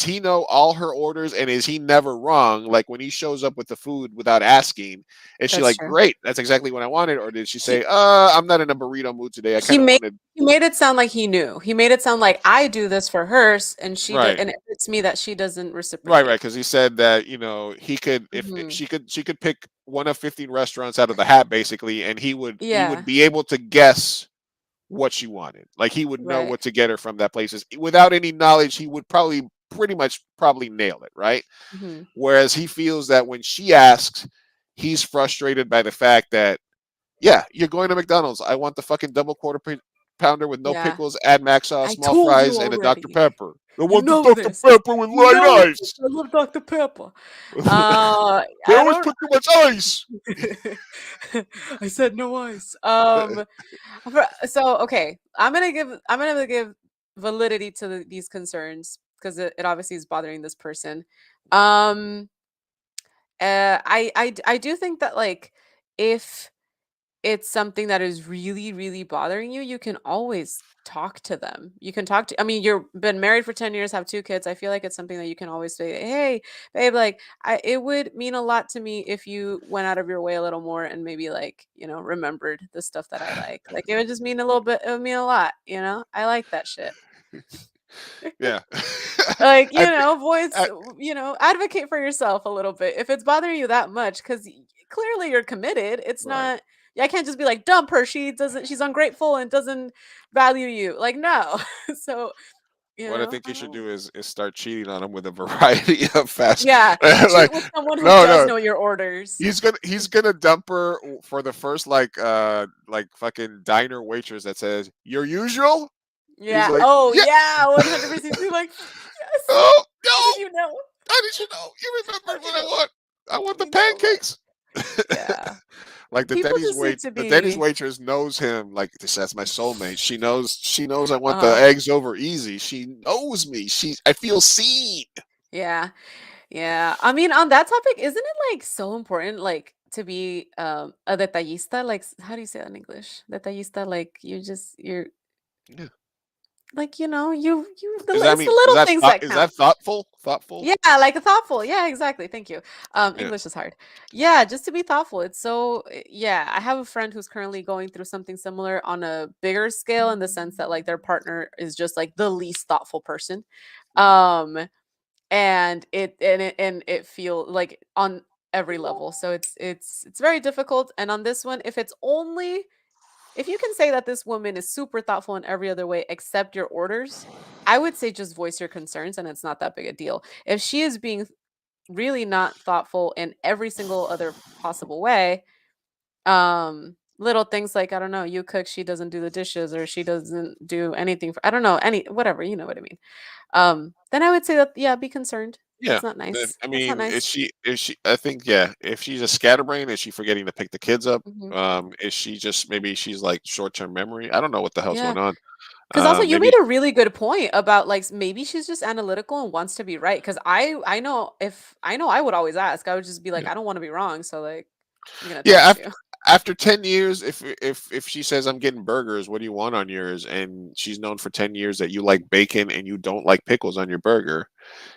he know all her orders and is he never wrong? Like when he shows up with the food without asking, is she That's like, true. "Great, that's exactly what I wanted," or did she He say, I'm not in a burrito mood today. I he kind of made wanted." he made it sound like he knew. He made it sound like I do this for hers and Right. and it hurts me that she doesn't Right, reciprocate. right, because he said that he could if Mhm. she could pick one of 15 restaurants out of the hat basically, and he would Yeah. be able to guess what she wanted. Like he would know Right. what to get her from that places without any knowledge. He would probably pretty much probably nail it, right? Mhm. Whereas he feels that when she asks, he's frustrated by the fact that yeah, you're going to McDonald's. I want the fucking double pounder with no Yeah. pickles, add mac sauce, I small told you fries, and a Dr already. Pepper. I You want the know Dr this. Pepper with You light know this. ice. I love Dr. Pepper. They I always don't put too much ice. I said no ice. So okay, I'm gonna give validity to these concerns because it obviously is bothering this person. Um, I do think that like if it's something that is really, really bothering you, you can always talk to them. You can talk to, I mean, you've been married for 10 years, have two kids. I feel like it's something that you can always say, hey, babe, like, it would mean a lot to me if you went out of your way a little more and maybe like, remembered the stuff that I like. Like, it would just mean a little bit, it would mean a lot, I like that shit. Yeah. Like, I think voice, advocate for yourself a little bit if it's bothering you that much, because clearly you're committed. It's right. not, I can't just be like, dump her. She's ungrateful and doesn't value you. Like, no. So, What I think I you should don't, do is start cheating on him with a variety of fast yeah. Cheat like with someone who no, does no. know your orders. He's gonna dump her for the first like fucking diner waitress that says your usual. He's Yeah. like, Oh, yeah. yeah. 100%. Be like, yes. Oh How no! did you know? How did you know? You How remembered did you what I know? want. I want the You know, like, pancakes. yeah. Like People just need to the Denny's be, waitress knows him. Like this, that's my soulmate. She knows I want the uh, eggs over easy. She knows me. I feel seen. yeah. Yeah. I mean, on that topic, isn't it like so important, like to be a detallista? Like, how do you say that in English? Detallista, like you're Yeah. like, I it's the mean, is little that things that is count. that thoughtful? Thoughtful? Yeah, like a thoughtful. Yeah, exactly. Thank you. Yeah. English is hard. Yeah, just to be thoughtful. It's so yeah. I have a friend who's currently going through something similar on a bigger scale in the sense that like their partner is just like the least thoughtful person. Mhm. Um and it feel like on every level, so it's very difficult. And on this one, if you can say that this woman is super thoughtful in every other way except your orders, I would say just voice your concerns and it's not that big a deal. If she is being really not thoughtful in every single other possible way, little things like, I don't know, you cook, she doesn't do the dishes, or she doesn't do anything for, I don't know, any whatever, you know what I mean. Then I would say that, yeah, be concerned. Yeah. That's not nice. I That's not mean, nice. is she I think, yeah, if she's a scatterbrain, is she forgetting to pick the kids up? Mhm. Is she just maybe she's like short-term memory? I don't know what the hell's Yeah. going on. 'Cause also you made Maybe a really good point about, like, maybe she's just analytical and wants to be right. Because I know if I know I would always ask. I would just be like, yeah. "I don't wanna be wrong, so, like, I'm gonna Yeah, text you." after 10 years, if she says I'm getting burgers, what do you want on yours? And she's known for 10 years that you like bacon and you don't like pickles on your burger,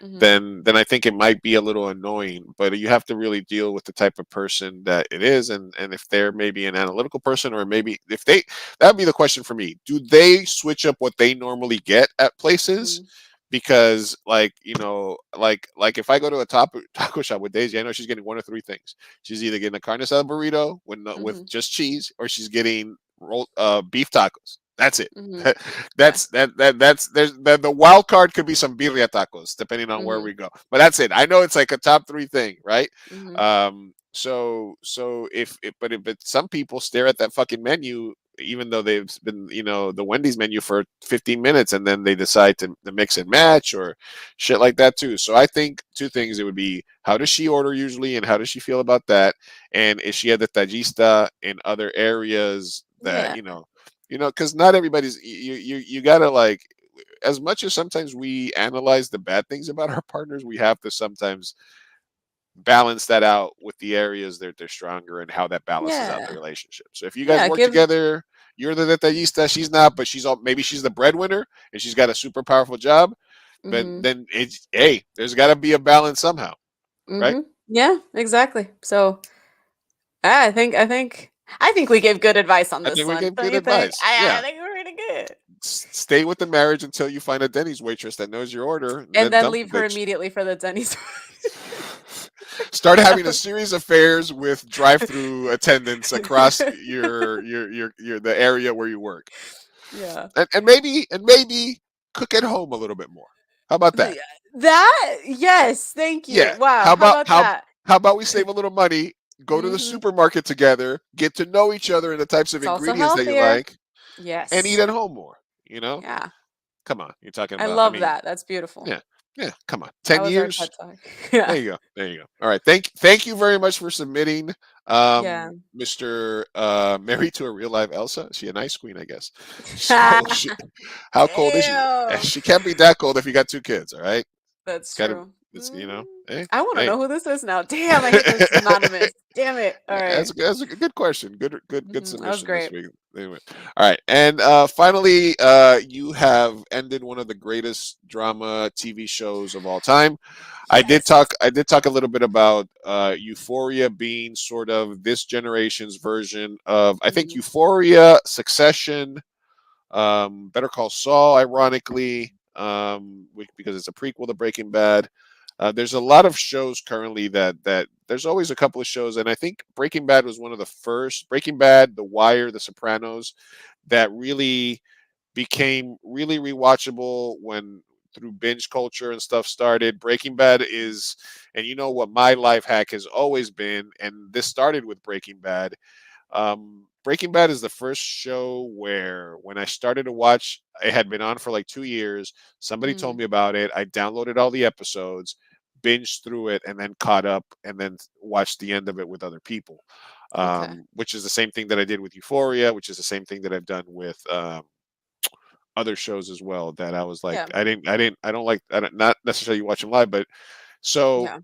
Mhm. then I think it might be a little annoying. But you have to really deal with the type of person that it is, and if they're maybe an analytical person, or maybe if they that would be the question for me. Do they switch up what they normally get at places? Mhm. Because like if I go to a taco shop with Daisy, I know she's getting one of three things. She's either getting a carne asada burrito with Mhm. just cheese, or she's getting rolled beef tacos. That's it. Mhm. Yeah. That's the wild card could be some birria tacos, depending on where Mhm. we go. But that's it. I know it's like a top three thing, right? Mhm. So but some people stare at that fucking menu, even though they've been, the Wendy's menu for 15 minutes, and then they decide to mix and match or shit like that too. So I think two things: it would be, how does she order usually, and how does she feel about that, and is she a detallista in other areas that Yeah. because not everybody's you gotta, like, as much as sometimes we analyze the bad things about our partners, we have to sometimes balance that out with the areas that they're stronger, and how that balances out the Yeah. relationship. So if you guys Yeah, work give together, you're the detallista, she's not, but maybe she's the breadwinner and she's got a super powerful job. But Mhm. then it's, hey, there's got to be a balance somehow, right? Mhm. Yeah, exactly. So, I think we gave good advice on I this think we one. gave Don't good you think? advice. I Yeah, think we're pretty good. stay with the marriage until you find a Denny's waitress that knows your order, and And then then dump the leave her bitch. immediately for the Denny's. Start having a No. series of fairs with drive-through attendants across the area where you work, Yeah. and maybe cook at home a little bit more. How about that? The that yes, thank you. Yeah. Wow, How how about about that? we save a little money, go to the Mhm. supermarket together, get to know each other and the types of It's also ingredients that you healthier. like, and eat Yes. at home more. You know, Yeah. come on. You're talking I about. I love mean, that. That's beautiful. yeah, yeah. Come on. That 10 was our years. TED Talk. Yeah. There you go. There you go. All right. Thank you very much for submitting, Yeah. Mr. Married to a Real Life Elsa. Is she an ice queen, I guess. So how cold is she? Damn. She can't be that cold if you got two kids. All right. It's That's got to. true. It's Mm. Hey, I wanna hey. know who this is now. Damn, I hate when it's anonymous. Damn it. All right. That's a good question. Good Mhm, that was submission this great. week. Anyway, all right, and finally, you have ended one of the greatest drama TV shows of all time. Yes. I did talk a little bit about Euphoria being sort of this generation's version of, I think, Mhm, Euphoria, Succession, Better Call Saul, ironically, because it's a prequel to Breaking Bad. There's a lot of shows currently that there's always a couple of shows, and I think Breaking Bad was one of the first. Breaking Bad, The Wire, The Sopranos, that really became really rewatchable when through binge culture and stuff started. Breaking Bad is, and you know what my life hack has always been, and this started with Breaking Bad. Breaking Bad is the first show where, when I started to watch, it had been on for like 2 years. Somebody told mhm. me about it. I downloaded all the episodes, binged through it, and then caught up, and then watched the end of it with other people. Okay. Which is the same thing that I did with Euphoria, which is the same thing that I've done with other shows as well. That I was like, Yeah. I don't not necessarily watch them live, but so Yeah.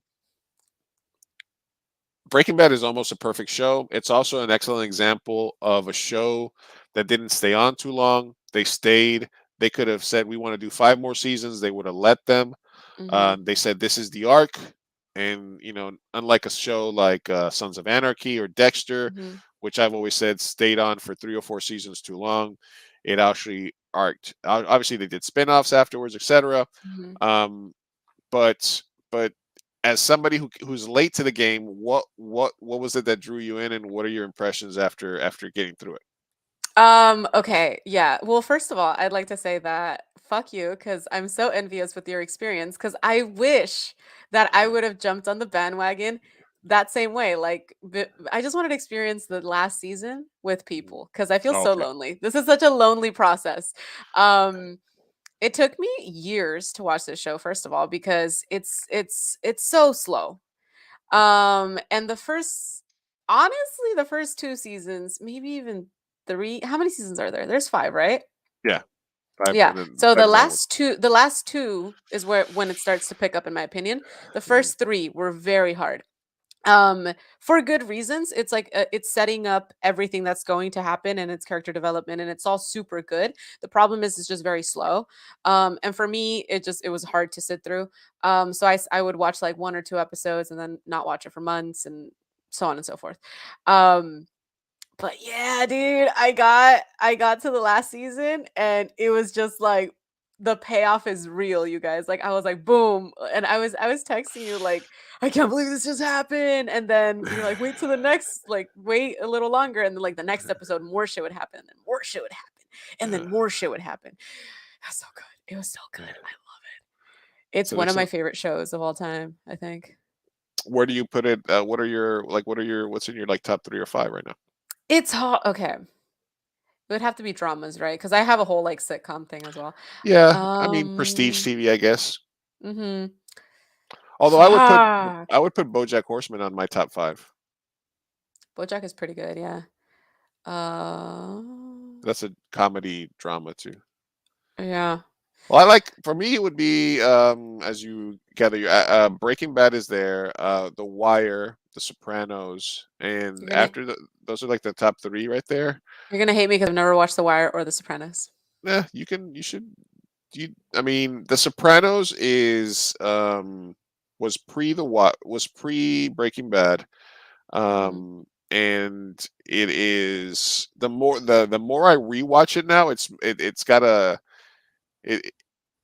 Breaking Bad is almost a perfect show. It's also an excellent example of a show that didn't stay on too long. They stayed. They could have said, we want to do 5 more seasons. They would have let them. Mhm, They said, this is the arc. And, unlike a show like Sons of Anarchy or Dexter, mhm. which I've always said stayed on for 3 or 4 seasons too long, it actually arced. Obviously, they did spin offs afterwards, etc. Mhm. Um, but as somebody who's late to the game, what was it that drew you in, and what are your impressions after getting through it? Okay, yeah. Well, first of all, I'd like to say that fuck you because I'm so envious with your experience because I wish that I would have jumped on the bandwagon that same way. Like, I just wanted to experience the last season with Mhm. people because I feel so Okay. lonely. This is such a lonely process. Um, it took me years to watch this show, first of all, because it's so slow. And honestly, the first 2 seasons, maybe even 3. How many seasons are there? There's 5, right? Yeah, 5 Yeah. and then So 5 is onward. the last 2 is when it starts to pick up, in my opinion. The first 3 were very hard. For good reasons. It's like it's setting up everything that's going to happen, and its character development, and it's all super good. The problem is it's just very slow. And for me, it was hard to sit through. So I would watch like 1 or 2 episodes and then not watch it for months, and so on and so forth. Um but yeah, dude, I got to the last season, and it was just like the payoff is real, you guys. Like, I was like, boom. And I was texting you like, I can't believe this just happened. And then you're like, wait till the next, like, wait a little longer. And then like the next episode, more shit would happen, and then more shit would happen, and then more shit would happen. That's so good. It was so good. I love it. It's So one there's of my some, favorite shows of all time, I think. where do you put it? What's in your like top 3 or 5 right now? It's hot. Okay. It would have to be dramas, right? Because I have a whole like sitcom thing as well. Yeah, I mean prestige Um, TV, I guess. mm-hmm. Although Fuck. I would put BoJack Horseman on my top 5. BoJack is pretty good, yeah. Uh, That's a comedy drama too. yeah. Well, I like for me it would be as you gather your Breaking Bad is there, The Wire, The Sopranos, and You're gonna those are like the top 3 right there. you're gonna hate me because I've never watched The Wire or The Sopranos. Yeah, you should I mean, The Sopranos is was pre Breaking Bad. Hmm. And it is the more I rewatch it now, it's got it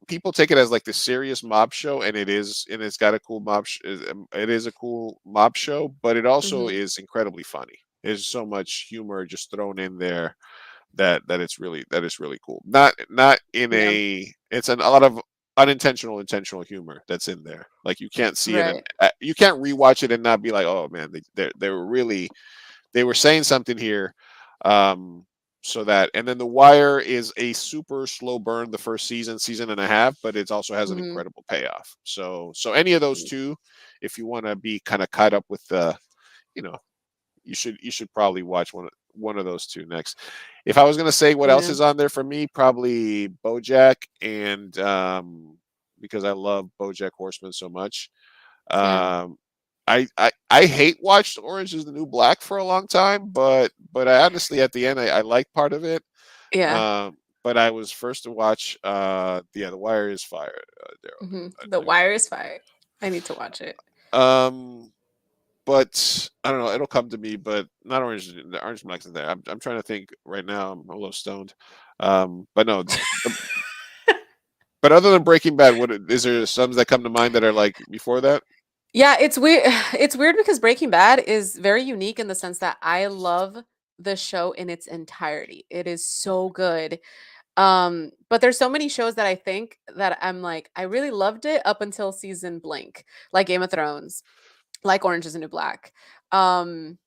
people take it as like the serious mob show, and it's got a cool it is a cool mob show, but it also Hmm. is incredibly funny. There's so much humor just thrown in there that is really cool. Not in Yeah. it's a lot of unintentional intentional humor that's in there. Like you can't see it, and Right. you can't rewatch it and not be like, oh man, they were really they were saying something here. So that, and then The Wire is a super slow burn the first season and a half, but it also has an Hmm. incredible payoff. So any of those two, if you want to be kind of caught up with the, you know, you should probably watch one of those two next. If I was gonna say what else Yeah. is on there for me, probably BoJack, and because I love BoJack Horseman so much. Yeah. Um, I hate watched Orange is the New Black for a long time, but I honestly at the end I like part of it. Yeah. But I was first to watch The Wire is fire, Hmm. Daryl. The Wire is fire. I need to watch it. But I don't know, it'll come to me, but not the Orange Black's in there. I'm trying to think right now. I'm a little stoned. But no, but other than Breaking Bad, what is there some that come to mind that are like before that? Yeah, it's weird. It's weird because Breaking Bad is very unique in the sense that I love the show in its entirety. It is so good. But there's so many shows that I think that I'm like, I really loved it up until season blank, like Game of Thrones, like Orange is the New Black. Um,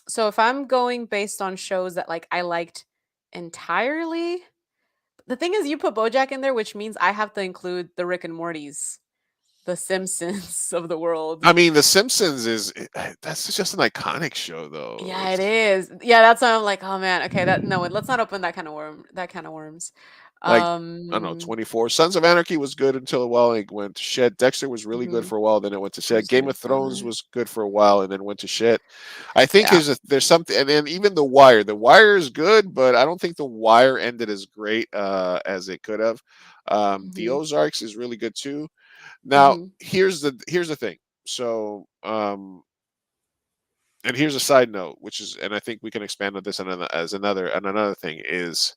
so if I'm going based on shows that like I liked entirely, the thing is you put BoJack in there, which means I have to include the Rick and Morty's, the Simpsons of the world. I mean, The Simpsons that's just an iconic show, though. Yeah, it is. Yeah, that's why I'm like, oh man, okay, that no, let's not open that kind of worms. Like, I don't know, Um, 24. Sons of Anarchy was good until a while. It went to shit. Dexter was really good mhm, for a while, then it went to shit. Game Dexter of is Thrones fine. was good for a while, and then went to shit. I think Yeah. there's something, and then even The Wire. The Wire is good, but I don't think The Wire ended as great as it could have. The Hmm. Ozarks is really good too. Now, Hmm. here's the thing. So, and here's a side note, which is, and I think we can expand on this and another thing is,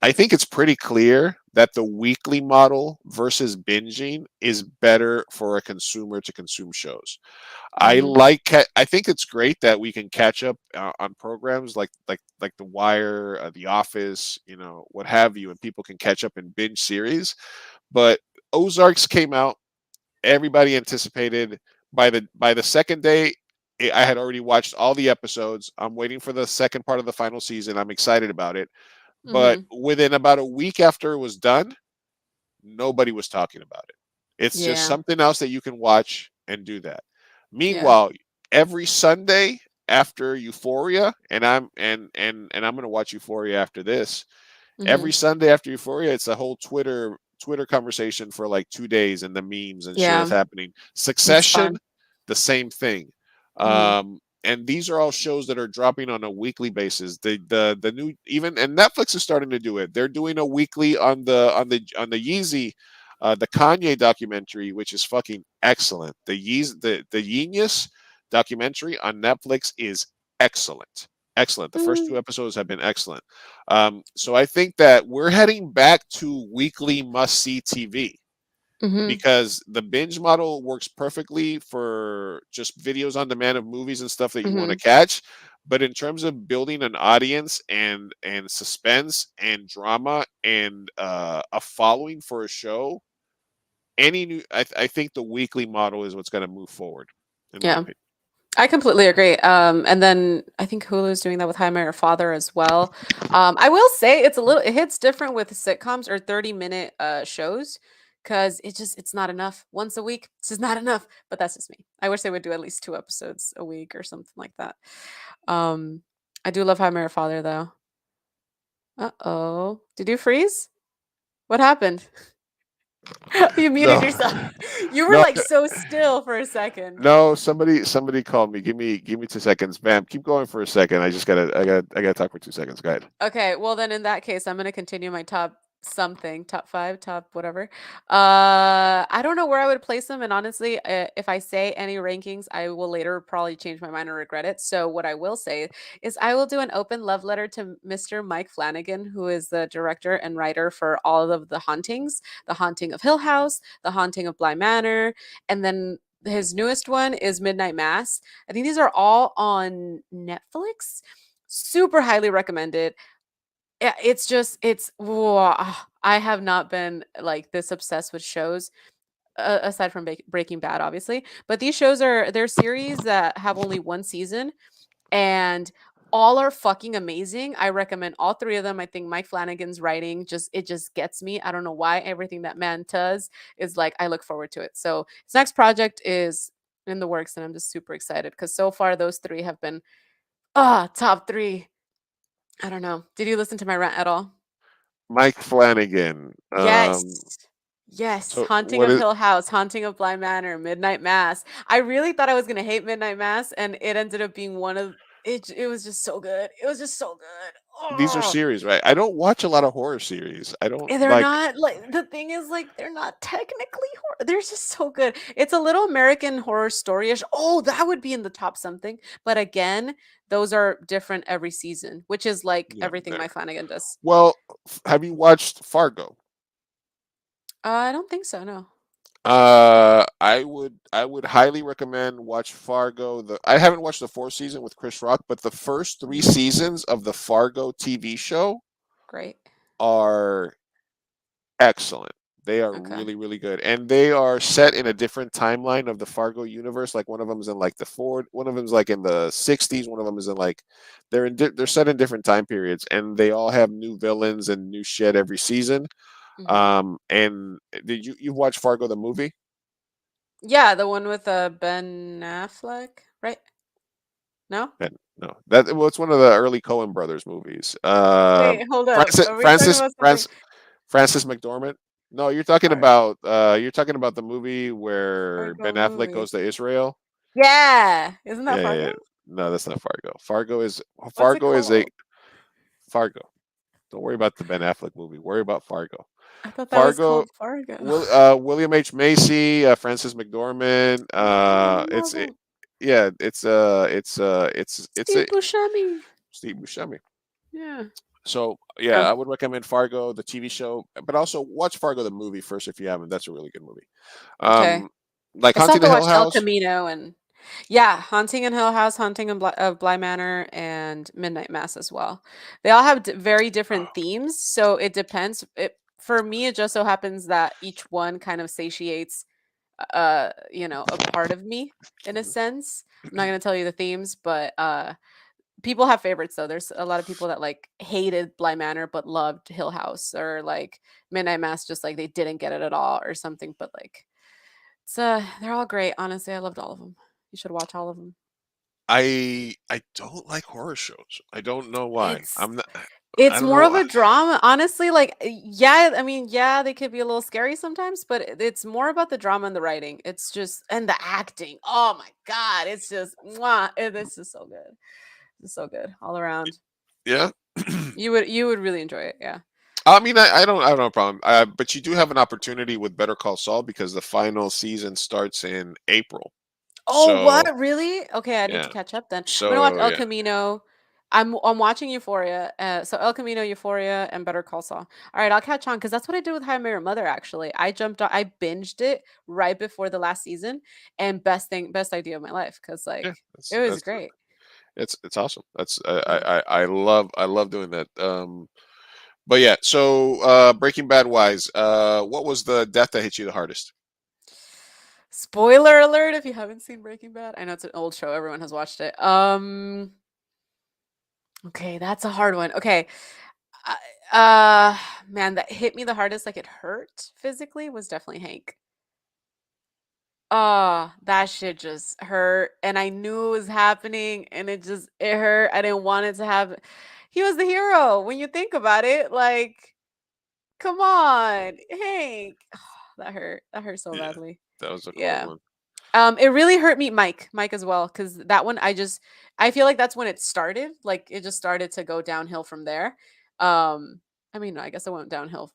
I think it's pretty clear that the weekly model versus binging is better for a consumer to consume shows. Hmm. I think it's great that we can catch up on programs like The Wire, The Office, what have you, and people can catch up in binge series. But Ozarks came out, everybody anticipated by the second day. I had already watched all the episodes. I'm waiting for the second part of the final season. I'm excited about it. But Hmm. within about a week after it was done, nobody was talking about it. It's just Yeah. something else that you can watch and do that. Meanwhile, every Sunday after Euphoria, and I'm gonna watch Euphoria after this. Hmm. Every Sunday after Euphoria, it's a whole Twitter conversation for like 2 days and the memes and shit Yeah. that's happening. It's Succession, fun. the same thing. Hmm. And these are all shows that are dropping on a weekly basis. The new even and Netflix is starting to do it. They're doing a weekly on the Yeezy, the Kanye documentary, which is fucking excellent. The Genius documentary on Netflix is excellent. Excellent. The first two episodes have been excellent. So I think that we're heading back to weekly must-see TV Hmm. because the binge model works perfectly for just videos on demand of movies and stuff that you want to Hmm. catch. But in terms of building an audience and suspense and drama and a following for a show, I think the weekly model is what's going to move forward, in my Yeah. opinion. I completely agree. And then I think Hulu's doing that with How I Met Your Father as well. I will say it hits different with sitcoms or 30-minute shows because it's not enough. Once a week, it's just not enough. But that's just me. I wish they would do at least 2 episodes a week or something like that. Um, I do love How I Met Your Father though. Uh-oh. Did you freeze? What happened? You muted No, yourself. You were no, like so still for a second. no. Somebody called me. Give me 2 seconds, Bam. Keep going for a second. I gotta talk for 2 seconds. Go ahead. Okay, well then in that case, I'm gonna continue my top five, top whatever. I don't know where I would place them, and honestly, if I say any rankings, I will later probably change my mind or regret it. So what I will say is I will do an open love letter to Mr. Mike Flanagan, who is the director and writer for all of the hauntings, The Haunting of Hill House, The Haunting of Bly Manor, and then his newest one is Midnight Mass. I think these are all on Netflix. Super highly recommended. Yeah, I have not been like this obsessed with shows aside from Breaking Bad, obviously. But they're series that have only one season, and all are fucking amazing. I recommend all three of them. I think Mike Flanagan's writing just gets me. I don't know why everything that man does is like I look forward to it. So his next project is in the works, and I'm just super excited because so far those three have been top three. I don't know. Did you listen to my rant at all? Mike Flanagan. Yes. Yes. So Haunting what of is Hill House, Haunting of Bly Manor, Midnight Mass. I really thought I was gonna hate Midnight Mass, and it ended up being one of it was just so good. It was just so good. these are Oh, series, right? I don't watch a lot of horror series. I don't and they're like not like the thing is like they're not technically horror. They're just so good. It's a little American horror story-ish. Oh, that would be in the top something. But again, those are different every season, which is like yeah, everything there. Mike Flanagan does. Well, have you watched Fargo? I don't think so, no. I would highly recommend watch Fargo. I haven't watched the fourth season with Chris Rock, but the first three Mhm. seasons of the Fargo TV show Great. are excellent. They are Okay. really, really good, and they are set in a different timeline of the Fargo universe. Like one of them is in like the Ford, one of them is like in the '60s, one of them is in like they're set in different time periods, and they all have new villains and new shit every season. Mhm. And did you watch Fargo the movie? Yeah, the one with Ben Affleck, right? No? No, that well, it's one of the early Coen brothers movies. Wait, hold up. Francis Are we talking Francis about something? Francis Francis McDormand. No, Far you're talking about the movie where Ben Fargo Affleck movie. goes to Israel. Yeah. Isn't that Yeah, yeah, Fargo? yeah. No, that's not Fargo. What's it Fargo is a called? Fargo. Don't worry about the Ben Affleck movie. Worry about Fargo. I thought that was Fargo. called Fargo. William H Macy, Francis McDormand. Oh, It's it, Marvel. yeah, it's a Steve Buscemi. Steve Buscemi. Yeah. So yeah, Okay. I would recommend Fargo, the TV show, but also watch Fargo the movie first if you haven't. That's a really good movie. Okay. Um, like I still have Haunting the to Hill watch El House. Camino and yeah, Haunting in Hill House, Haunting of Bly Manor, and Midnight Mass as well. They all have very different themes, so it depends. For me, it just so happens that each one kind of satiates, a part of me in a Mhm. sense. I'm not gonna tell you the themes, but people have favorites though. There's a lot of people that like hated Bly Manor but loved Hill House, or like Midnight Mass, just like they didn't get it at all or something. But like, it's they're all great. Honestly, I loved all of them. You should watch all of them. I don't like horror shows. I don't know why. It's I'm not. I it's don't more of know. a drama, honestly. Like, yeah, I mean, yeah, they could be a little scary sometimes, but it's more about the drama and the writing. It's just, and the acting. Oh my god, it's just, mwah, it's just so good. It's so good all around. Yeah. You would really enjoy it. Yeah. I mean, I don't have a problem. But you do have an opportunity with Better Call Saul because the final season starts in April. Oh, So what? Really? Okay, I need to yeah. catch up then. I'm gonna watch So El yeah. Camino. I'm watching Euphoria. So El Camino, Euphoria, and Better Call Saul. All right, I'll catch on because that's what I did with How I Met Your Mother. Actually, I binged it right before the last season, and best idea of my life because Yeah. like That's it was that's great. it's awesome. That's Yeah. I love doing that. But yeah. So Breaking Bad wise, what was the death that hit you the hardest? Spoiler alert if you haven't seen Breaking Bad. I know it's an old show. Everyone has watched it. Okay, that's a hard one. Okay. Man, that hit me the hardest, like it hurt physically, was definitely Hank. Oh, that shit just hurt. And I knew it was happening and it hurt. I didn't want it to happen. He was the hero when you think about it. Like, come on, Hank. That hurt. That hurt so Yeah, badly. that was a cold Yeah. one. It really hurt me, Mike as well, because that one I feel like that's when it started. Like it just started to go downhill from there. I mean, I guess it went downhill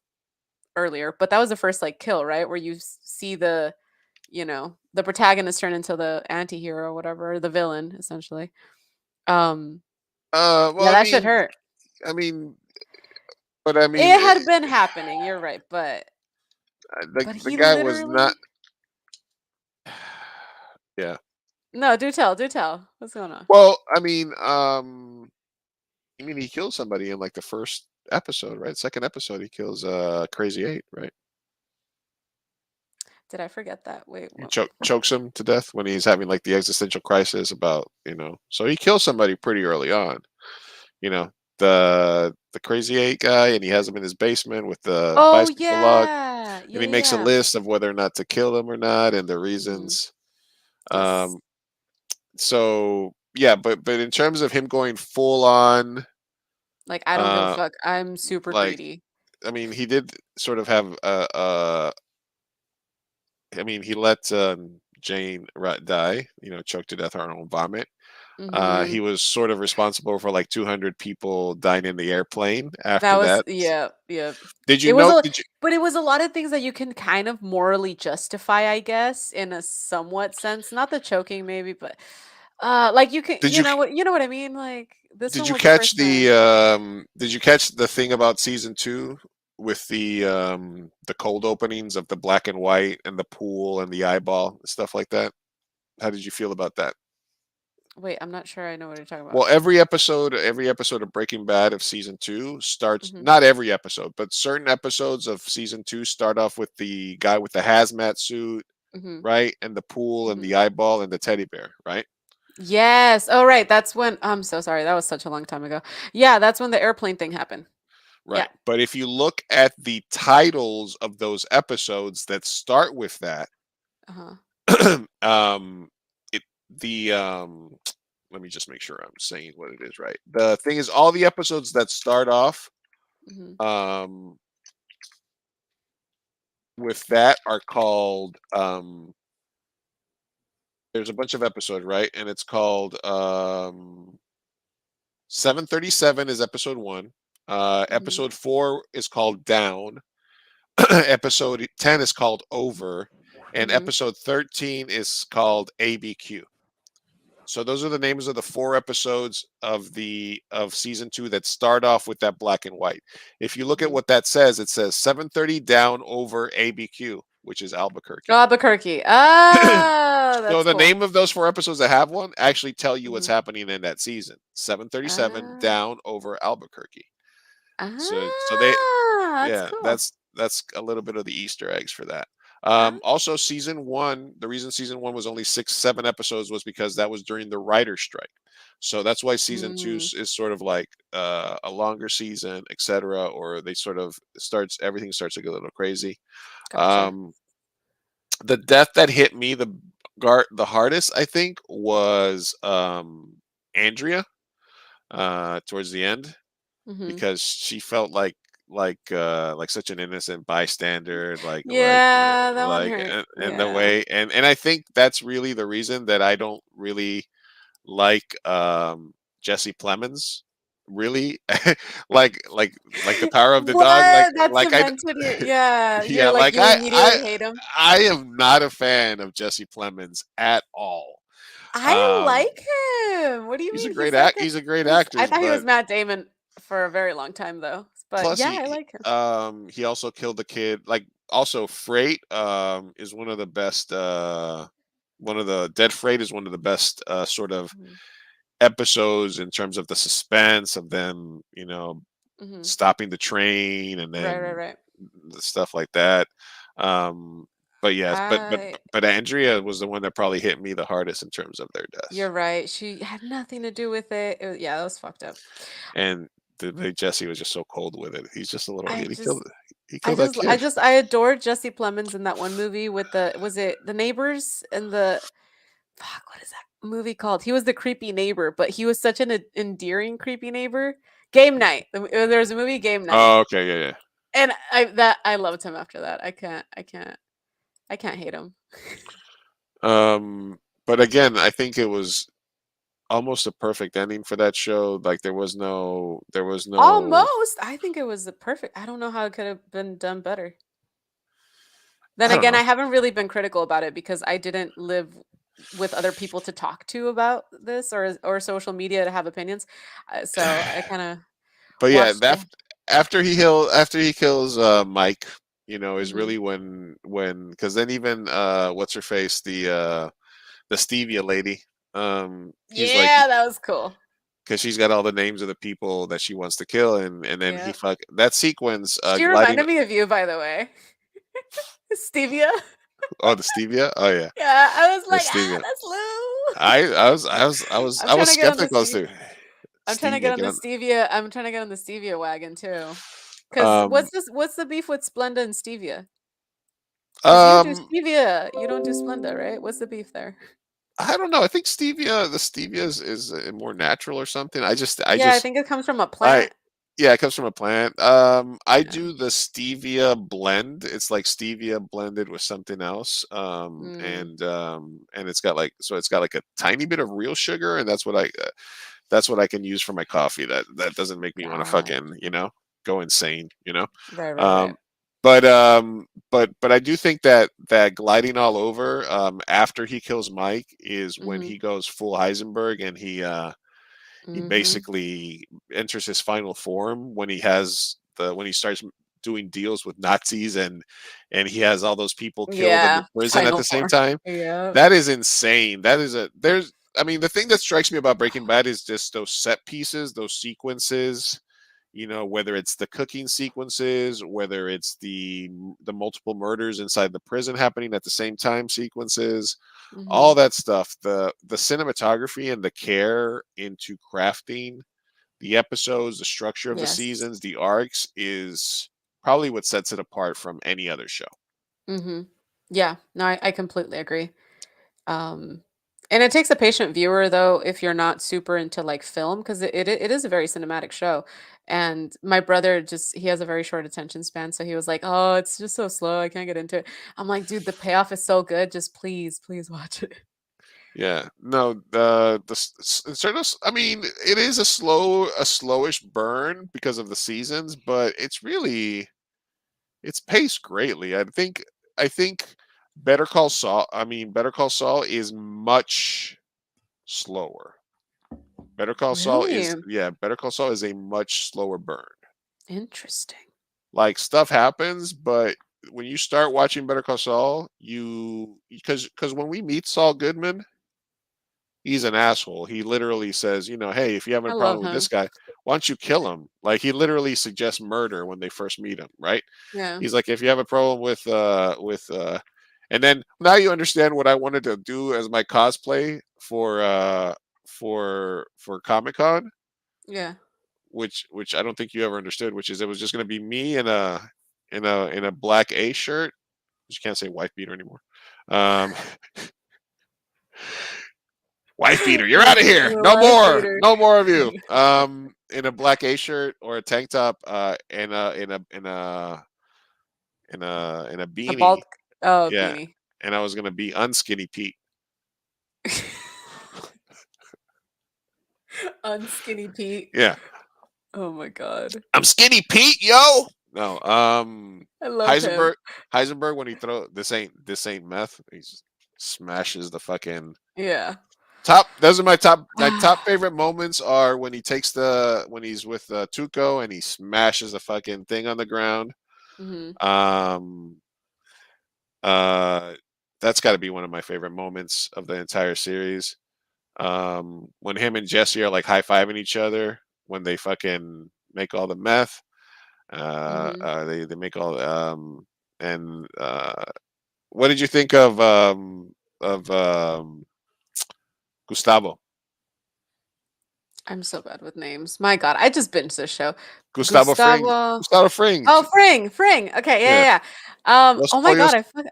earlier, but that was the first like kill, right? Where you see the protagonist turn into the anti-hero or whatever, the villain, essentially. Um, Well, yeah, that should hurt. I mean, but I mean, It had been happening, you're right, but the he guy was not. literally Yeah. No, do tell. What's going on? Well, I mean, he kills somebody in like the first episode, right? Second episode, he kills Crazy Eight, right? Did I forget that? Wait, He what? chokes him to death when he's having like the existential crisis about, So he kills somebody pretty early on. You know, the Crazy Eight guy, and he has him in his basement with the Oh bicycle lock, yeah. and Yeah, he makes a yeah. list of whether or not to kill him or not, and the Mhm. reasons. Yes. Um, so yeah, but in terms of him going full on, Like, I don't give a uh, fuck. I'm super like greedy. I mean, he did sort of have I mean, he let Jane die, choked to death on her own vomit. He Mhm. was sort of responsible for like 200 people dying in the airplane That after was that. yeah, yeah. Did you It was know? a Did you but it was a lot of things that you can kind of morally justify, I guess, in a somewhat sense. Not the choking maybe, but like you can did you you know what I mean? Like this did one you was the catch first time. the thing about season two with the cold openings of the black and white and the pool and the eyeball and stuff like that? How did you feel about that? Wait, I'm not sure I know what you're talking about. Well, every episode of Breaking Bad of season two starts, Mhm. not every episode, but certain episodes of season two start off with the guy with the hazmat suit, Mhm. right? And the pool and Mhm. the eyeball and the teddy bear, right? Yes. Oh, right. That's when I'm so sorry. That was such a long time ago. Yeah, that's when the airplane thing happened. Yeah. Right. But if you look at the titles of those episodes that start with that, Uh-huh. um, it the let me just make sure I'm saying what it is right. The thing is, all the episodes that start off Mhm. um with that are called there's a bunch of episodes, right? And it's called 737 is episode 1. Mhm. Episode 4 is called Down. Episode 10 is called Over, and Mhm. episode 13 is called ABQ. So those are the names of the 4 episodes of season 2 that start off with that black and white. If you look at Mhm. what that says, it says 730 Down Over ABQ, which is Albuquerque. Albuquerque. Oh, So that's the cool. name of those 4 episodes that have one actually tell you what's Mhm. happening in that season. 737 Ah. Down Over Albuquerque. So they Ah, that's yeah, cool. that's a little bit of the Easter eggs for that. Ah. Also, season one, the reason season one was only 7 episodes was because that was during the writer's strike. So that's why season two Mm, is sort of like a longer season, etc. Or they sort of everything starts to get a little crazy. gotcha. Um, the death that hit me the hardest, I think, was Andrea towards the end, Hmm. because she felt like such an innocent bystander, Yeah, that one hurt. and the Yeah. way, and I think that's really the reason that I don't really like Jesse Plemons, really. like the power of the dog, What? That like I cemented your, yeah, yeah, you're like, like you immediately hate him. I am not a fan of Jesse Plemons at all. I um like him. What do you mean? he's a great I actor, thought he was but Matt Damon for a very long time though. But plus yeah, I like him. he also killed the kid. Like, also Freight is one of the best one of the Dead Freight is one of the best sort of Mhm. episodes in terms of the suspense of them, Mhm. stopping the train, and Right, right, then right. the stuff like that. Um but yes, I but Andrea was the one that probably hit me the hardest in terms of their deaths. You're right. She had nothing to do with it. Yeah, that was fucked up. And Jesse was just so cold with it. He's just a little I idiot. just He killed that kid. I adored Jesse Plemons in that one movie with was it The Neighbors and the fuck, what is that movie called? He was the creepy neighbor, but he was such an endearing creepy neighbor. Game Night. There was a movie Game Night. Oh, okay, yeah, yeah. And I loved him after that. I can't hate him. But again, I think it was almost a perfect ending for that show. Like, there was no. Almost. I think it was the perfect. I don't know how it could have been done better. Then I don't again, know. I haven't really been critical about it because I didn't live with other people to talk to about this or social media to have opinions. So I kind of But yeah, watched that it. after he kills Mike, is Hmm. really when, because then even what's her face, the Stevia lady, he's like, Yeah, that was cool. because she's got all the names of the people that she wants to kill, and then he Yeah. fuck that sequence, She gliding. reminded me of you, by the way. Stevia. Oh, the Stevia. Oh yeah, Yeah, I was the like, ah, Stevia. that's Lou. I was skeptical as to I'm trying to get Stevia. on Get the on. stevia. I'm trying to get on the stevia wagon too. Cause Um, what's the beef with Splenda and stevia? Cause you do um, stevia, you don't do Splenda, right? What's the beef there? I don't know. I think the Stevia is more natural or something. Yeah, I think it comes from a I plant. yeah, it comes from a plant. I Yeah. do the stevia blend. It's like stevia blended with something else. Mm, And it's got like a tiny bit of real sugar, and that's what I can use for my coffee. That doesn't make me want to God. fucking, go insane, Right, right, right. Um, but I do think that gliding all over after he kills Mike is when Mhm. he goes full Heisenberg, and he Mhm. basically enters his final form when he starts doing deals with Nazis, and he has all those people killed in the Yeah, prison at final the same form. time. Yeah. That is insane. There's I mean, the thing that strikes me about Breaking Bad is just those set pieces, those sequences, whether it's the cooking sequences, whether it's the multiple murders inside the prison happening at the same time sequences, all Mhm. that stuff, the cinematography and the care into crafting the episodes, the structure of the Yes. seasons, the arcs, is probably what sets it apart from any other show. Mhm. Yeah. No, I completely agree. Um, and it takes a patient viewer though if you're not super into like film because it is a very cinematic show. And my brother just he has a very short attention span, so he was like, "Oh, it's just so slow. I can't get into it." I'm like, "Dude, the payoff is so good. Just please watch it." Yeah, no, sort of. I mean, it is a slowish burn because of the seasons, but it's paced greatly. I think Better Call Saul. I mean, Better Call Saul is much slower. Really Better Call Saul is a much slower burn. interesting. Like, stuff happens, but when you start watching Better Call Saul, because when we meet Saul Goodman, he's an asshole. He literally says, hey, if you have a I love problem with this him. guy, why don't you kill him? Like, he literally suggests murder when they first meet him, right? Yeah. He's like, if you have a problem with And then now you understand what I wanted to do as my cosplay for Comic-Con, Yeah. which I don't think you ever understood, which is it was just going to be me in a black A shirt. You can't say wife beater anymore. Um, wife beater, you're out of here. The No wife more, beater. no more of you. In a black A shirt or a tank top, in a A bald. beanie. Oh, Yeah, beanie. and I was gonna be unskinny Pete. Unskinny Pete. Yeah, Oh my god. I'm skinny Pete, yo. No, I love him. Heisenberg when he throw this ain't meth. He just smashes the fucking Yeah. top. Those are my top favorite moments are when when he's with Tuco and he smashes the fucking thing on the ground. Hmm. Um, uh, that's got to be one of my favorite moments of the entire series. When him and Jesse are like high fiving each other when they fucking make all the meth. Hmm. They make all and what did you think of Gustavo? I'm so bad with names. My god, I just binged this show. Gustavo Fring. Gustavo. Gustavo Fring. Oh, Fring. Okay, Yeah. yeah, yeah. Los Oh my pollos. god,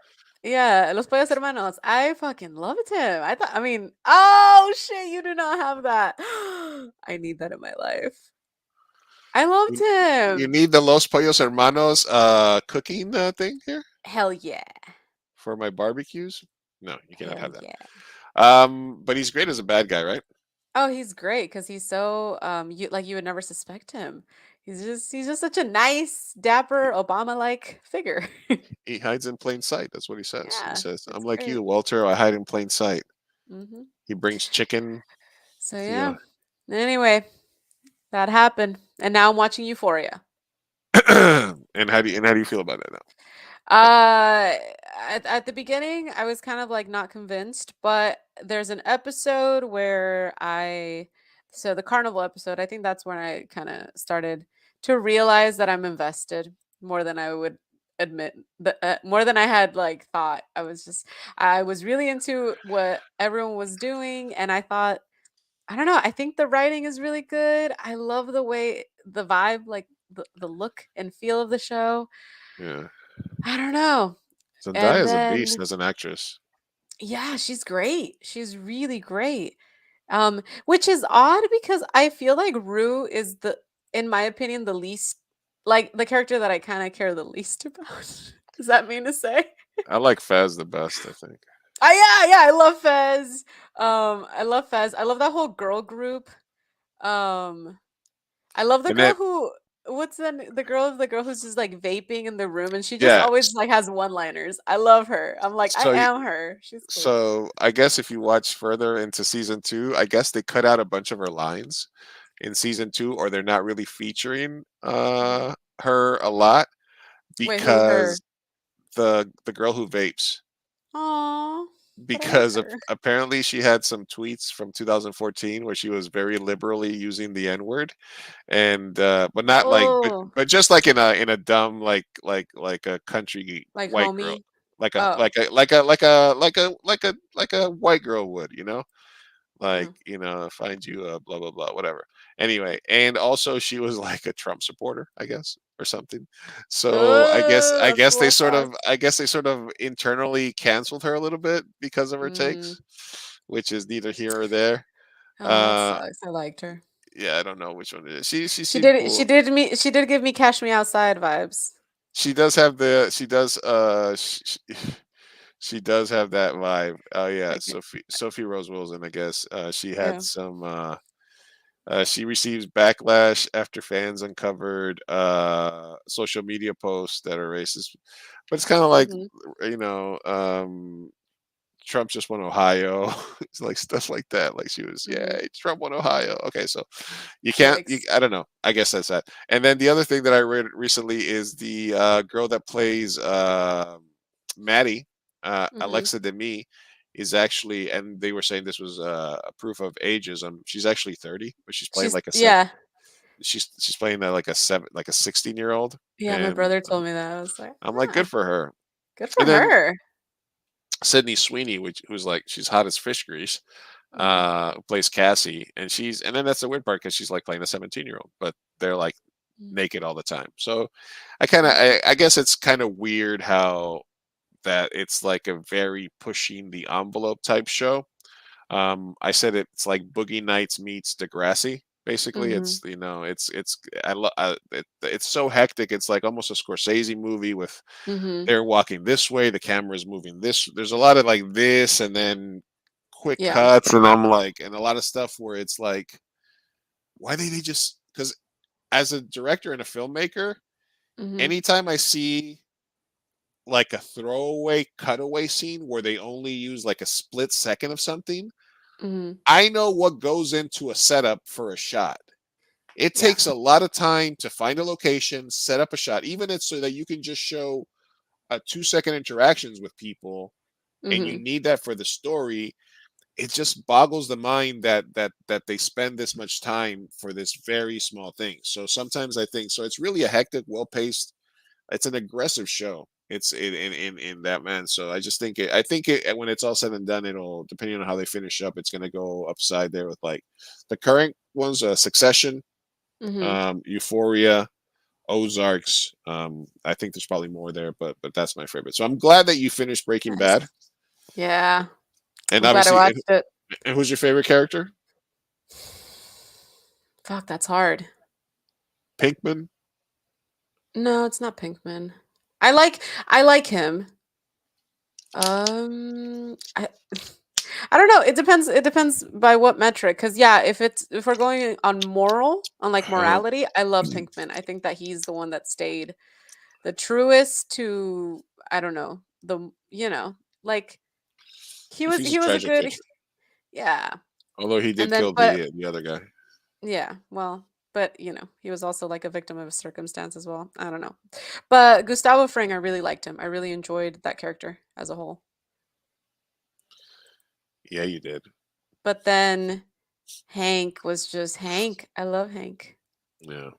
yeah, Los Pollos Hermanos. I fucking loved him. I mean, oh shit, you do not have that. I need that in my life. I loved You him. need the Los Pollos Hermanos cooking thing here Hell yeah. for my barbecues? No, you cannot Hell have that. yeah. But he's great as a bad guy, right? Oh, he's great because he's so you would never suspect him. He's just such a nice, dapper, Obama-like figure. He hides in plain sight. That's what he says. He Yeah, says, "I'm it's like great. you, Walter. I hide in plain sight." Hmm. He brings chicken. So Yeah. yeah. Anyway, that happened, and now I'm watching Euphoria. And how do you feel about it now? Uh, at the beginning, I was kind of like not convinced, but there's an episode where so the carnival episode, I think that's when I kind of started to realize that I'm invested more than I would admit, more than I had like thought. I was really into what everyone was doing, and I thought, I don't know, I think the writing is really good. I love the way the vibe, like the look and feel of the show. Yeah. I don't know. Zendaya And is a beast then as an actress. yeah, she's great. She's really great. Which is odd because I feel like Rue is in my opinion, the least like the character that I kind of care the least about. Does that mean to say? I like Faz the best, I think. Yeah, I love Fez. I love Fez. I love that whole girl group. Um, I love the And girl then, who what's the girl who's just like vaping in the room and she just yeah. always like has one-liners. I love her. I'm like, I So, am her. She's cool. so I guess if you watch further into season 2, I guess they cut out a bunch of her lines in season 2, or they're not really featuring Mhm. her a lot Wait, who her? because the girl who vapes. Aw, but I like Because her. apparently she had some tweets from 2014 where she was very liberally using the N word, and but not like, Oh, but just like in a dumb like a country like white girl, homie. like a Oh. like a like a like a like a like a like a white girl would, like Mm. find you blah blah blah whatever. Anyway, and also she was like a Trump supporter, I guess, or something. So I guess I That's a guess they little sort fast. of I guess they sort of internally canceled her a little bit because of her Mm. takes, which is neither here or there. Oh, that Uh, sucks. I liked her. yeah, I don't know which one it is. She She seemed did she cool. did give me Cash Me Outside vibes. She does have she does have that vibe. Oh yeah, Like, Sophie Rose Wilson, I guess. She had yeah. some. She receives backlash after fans uncovered social media posts that are racist. But it's kind of like, Hmm. you know, Trump just won Ohio. It's like stuff like that. Like she was, Hmm. yeah, Trump won Ohio. Okay, so Yikes. I don't know. I guess that's that. And then the other thing that I read recently is the girl that plays Maddie, Hmm. Alexa Demi, is actually, and they were saying this was a proof of ageism. She's actually 30, but she's playing like a seven. Yeah. She's playing like a 16-year-old, Yeah, my and brother told me that. I was like, I'm like, good ah, for her. good And for then her. Sydney Sweeney, who's like she's hot as fish grease, who plays Cassie, and then that's the weird part because she's like playing a 17-year-old, but they're like naked all the time. So I guess it's kind of weird how that it's like a very pushing the envelope type show. I said it's like Boogie Nights meets Degrassi. Basically, Mm-hmm. it's it's so hectic. It's like almost a Scorsese movie with Mm-hmm. they're walking this way, the camera's moving this. There's a lot of like this, and then quick Yeah. cuts, and I'm like, and a lot of stuff where it's like, why did they just? Because as a director and a filmmaker, Mm-hmm. anytime I see like a throwaway cutaway scene where they only use like a split second of something, Mm-hmm. I know what goes into a setup for a shot. It Yeah. takes a lot of time to find a location, set up a shot, even it's so that you can just show 2-second interactions with people, and you Mm-hmm. need that for the story. It just boggles the mind that they spend this much time for this very small thing. So sometimes I think so. It's really a hectic, well paced. It's an aggressive show. It's in that man. So I just think when it's all said and done, it'll depending on how they finish up, it's gonna go upside there with like the current ones, Succession, Mm-hmm. Euphoria, Ozarks. I think there's probably more there, but that's my favorite. So I'm glad that you finished Breaking Nice. Bad, Yeah. and I'm glad I obviously, watched it. and who's your favorite character? Fuck, that's hard. Pinkman. No, it's not Pinkman. I like him. I I don't know. It depends by what metric. Cause yeah, if we're going on like Uh, morality, I love Pinkman. I think that he's the one that stayed the truest to, I don't know, like he's a he was a treasure good, catcher, yeah. although he And did then kill but the other guy. yeah, well, but he was also like a victim of his circumstance as well. I don't know. But Gustavo Fring, I really liked him. I really enjoyed that character as a whole. Yeah, you did. But then Hank was just Hank. I love Hank. Yeah.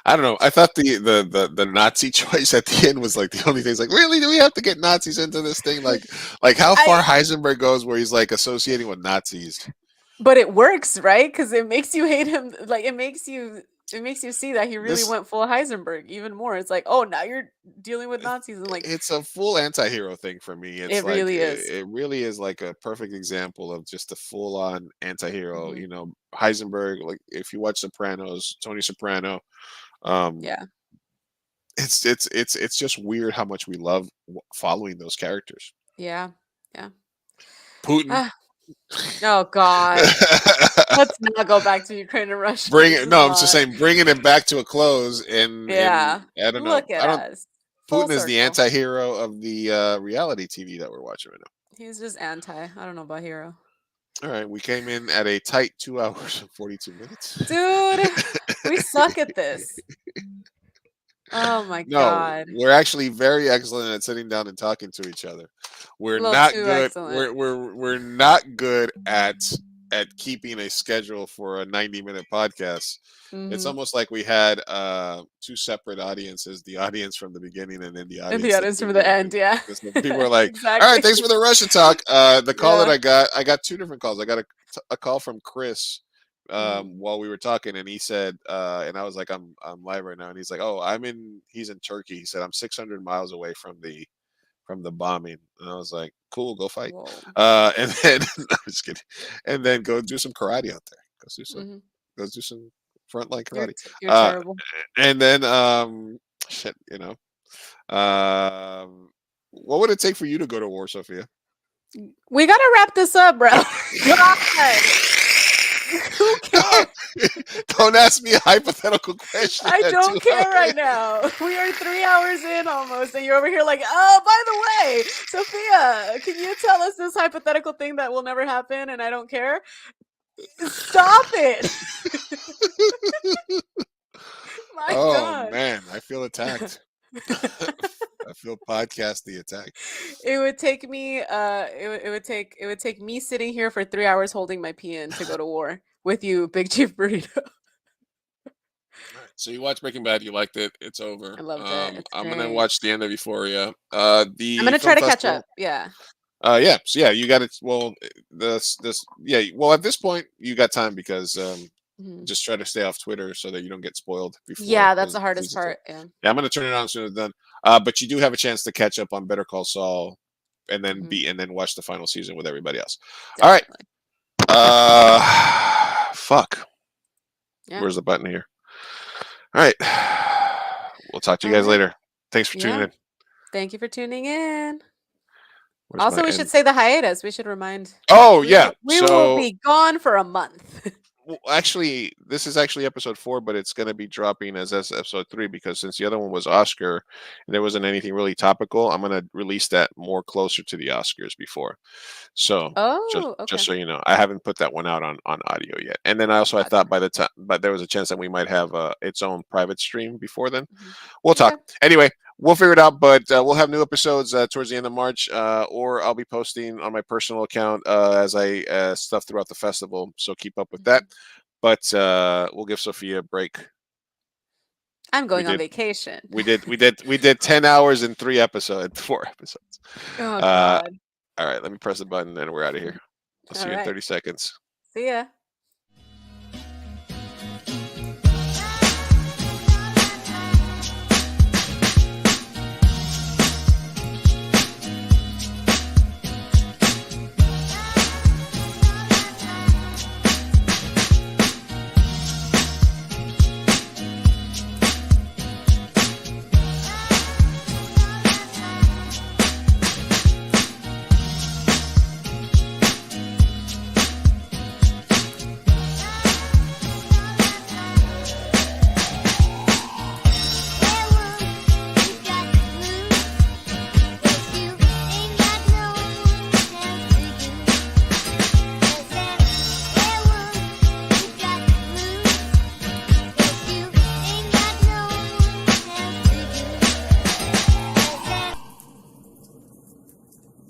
I don't know. I thought the Nazi choice at the end was like the only thing. It's like, really, do we have to get Nazis into this thing? Like how far I Heisenberg goes, where he's like associating with Nazis. But it works, right? Because it makes you hate him. Like it makes you see that he really This went full Heisenberg even more. It's like, oh, now you're dealing with Nazis and like it's a full anti-hero thing for me. It's it like really is. it really is like a perfect example of just a full-on anti-hero. Hmm. Heisenberg. Like if you watch Sopranos, Tony Soprano. Um, Yeah. it's just weird how much we love following those characters. Yeah. Yeah. Putin. Ah, oh God. Let's not go back to Ukraine and Russia. Bring This it. is a No, I'm just lot. saying, bringing it back to a close, and Yeah. I don't know. Look at I don't. us. Full Putin is the circle. anti-hero of the reality TV that we're watching right He's just anti. I don't know about hero. now. All right, we came in at a tight 2 hours and 42 minutes. Dude, we suck at this. Oh my No, God. we're actually very excellent at sitting down and talking to each other. We're A little not too good. excellent. We're not good at keeping a schedule for a 90-minute podcast. It's Hmm. almost like we had two separate audiences: the audience from the beginning, and then the And the audience audience from the end, yeah. because people are like, "All right, Exactly. thanks for the Russia talk." The call that Yeah. I got two different calls. I got a call from Chris Hmm. while we were talking, and he said, and I was like, I'm live right now, and he's like, "Oh, he's in Turkey." He said, "I'm 600 miles away from the bombing," and I was like, "Cool, go fight." Whoa. And then I'm just kidding, and then go do some karate out there. Hmm. Go do some frontline You're karate. you're Uh, terrible. and then shit, what would it take for you to go to war, Sophia? We gotta wrap this up, bro. God. Who cares? Don't ask me a hypothetical question. I at don't 2 care right hours. now. We are 3 hours in almost, and you're over here like, oh, by the way, Sophia, can you tell us this hypothetical thing that will never happen and I don't care? Stop it. My Oh God. man, I feel attacked. I feel podcasty attacked. It would take me it would take me sitting here for 3 hours holding my pee in to go to war with you, Big Chief Burrito. So you watched Breaking Bad, you liked it, it's over. I loved it. It's I'm gonna great. watch the end of Euphoria. I'm The gonna film try to catch festival. up. Yeah. Yeah, so yeah, you got it. Well, yeah. Well, at this point, you got time because Mhm. just try to stay off Twitter so that you don't get spoiled before. Yeah, that's the the hardest season starts. part. Yeah. Yeah, I'm gonna turn it on as soon as it's done. But you do have a chance to catch up on Better Call Saul, and then Mhm. watch the final season with everybody else. All right. Definitely. Fuck. Yeah. Where's the button here? All right. We'll talk to you All guys right. later. Thanks for tuning Yeah. in. Thank you for tuning in. Where's Also, my we end? should say the hiatus. We should remind. Oh yeah. We will be gone for a month. Well, actually, this is actually episode 4, but it's going to be dropping as episode 3 because since the other one was Oscar and there wasn't anything really topical, I'm going to release that more closer to the Oscars before. So Oh, just okay. so you know, I haven't put that one out on audio yet. And then I Gotcha. thought by the time, but there was a chance that we might have its own private stream before then. Mhm. We'll talk. Okay. Anyway, we'll figure it out, but we'll have new episodes towards the end of March, or I'll be posting on my personal account as I stuff throughout the festival. So keep up with that. But we'll give Sophia a break. I'm going on vacation. We did 10 hours in 4 episodes. Oh God. All right, let me press the button and we're out of here. I'll see All you in right. 30 seconds. See ya.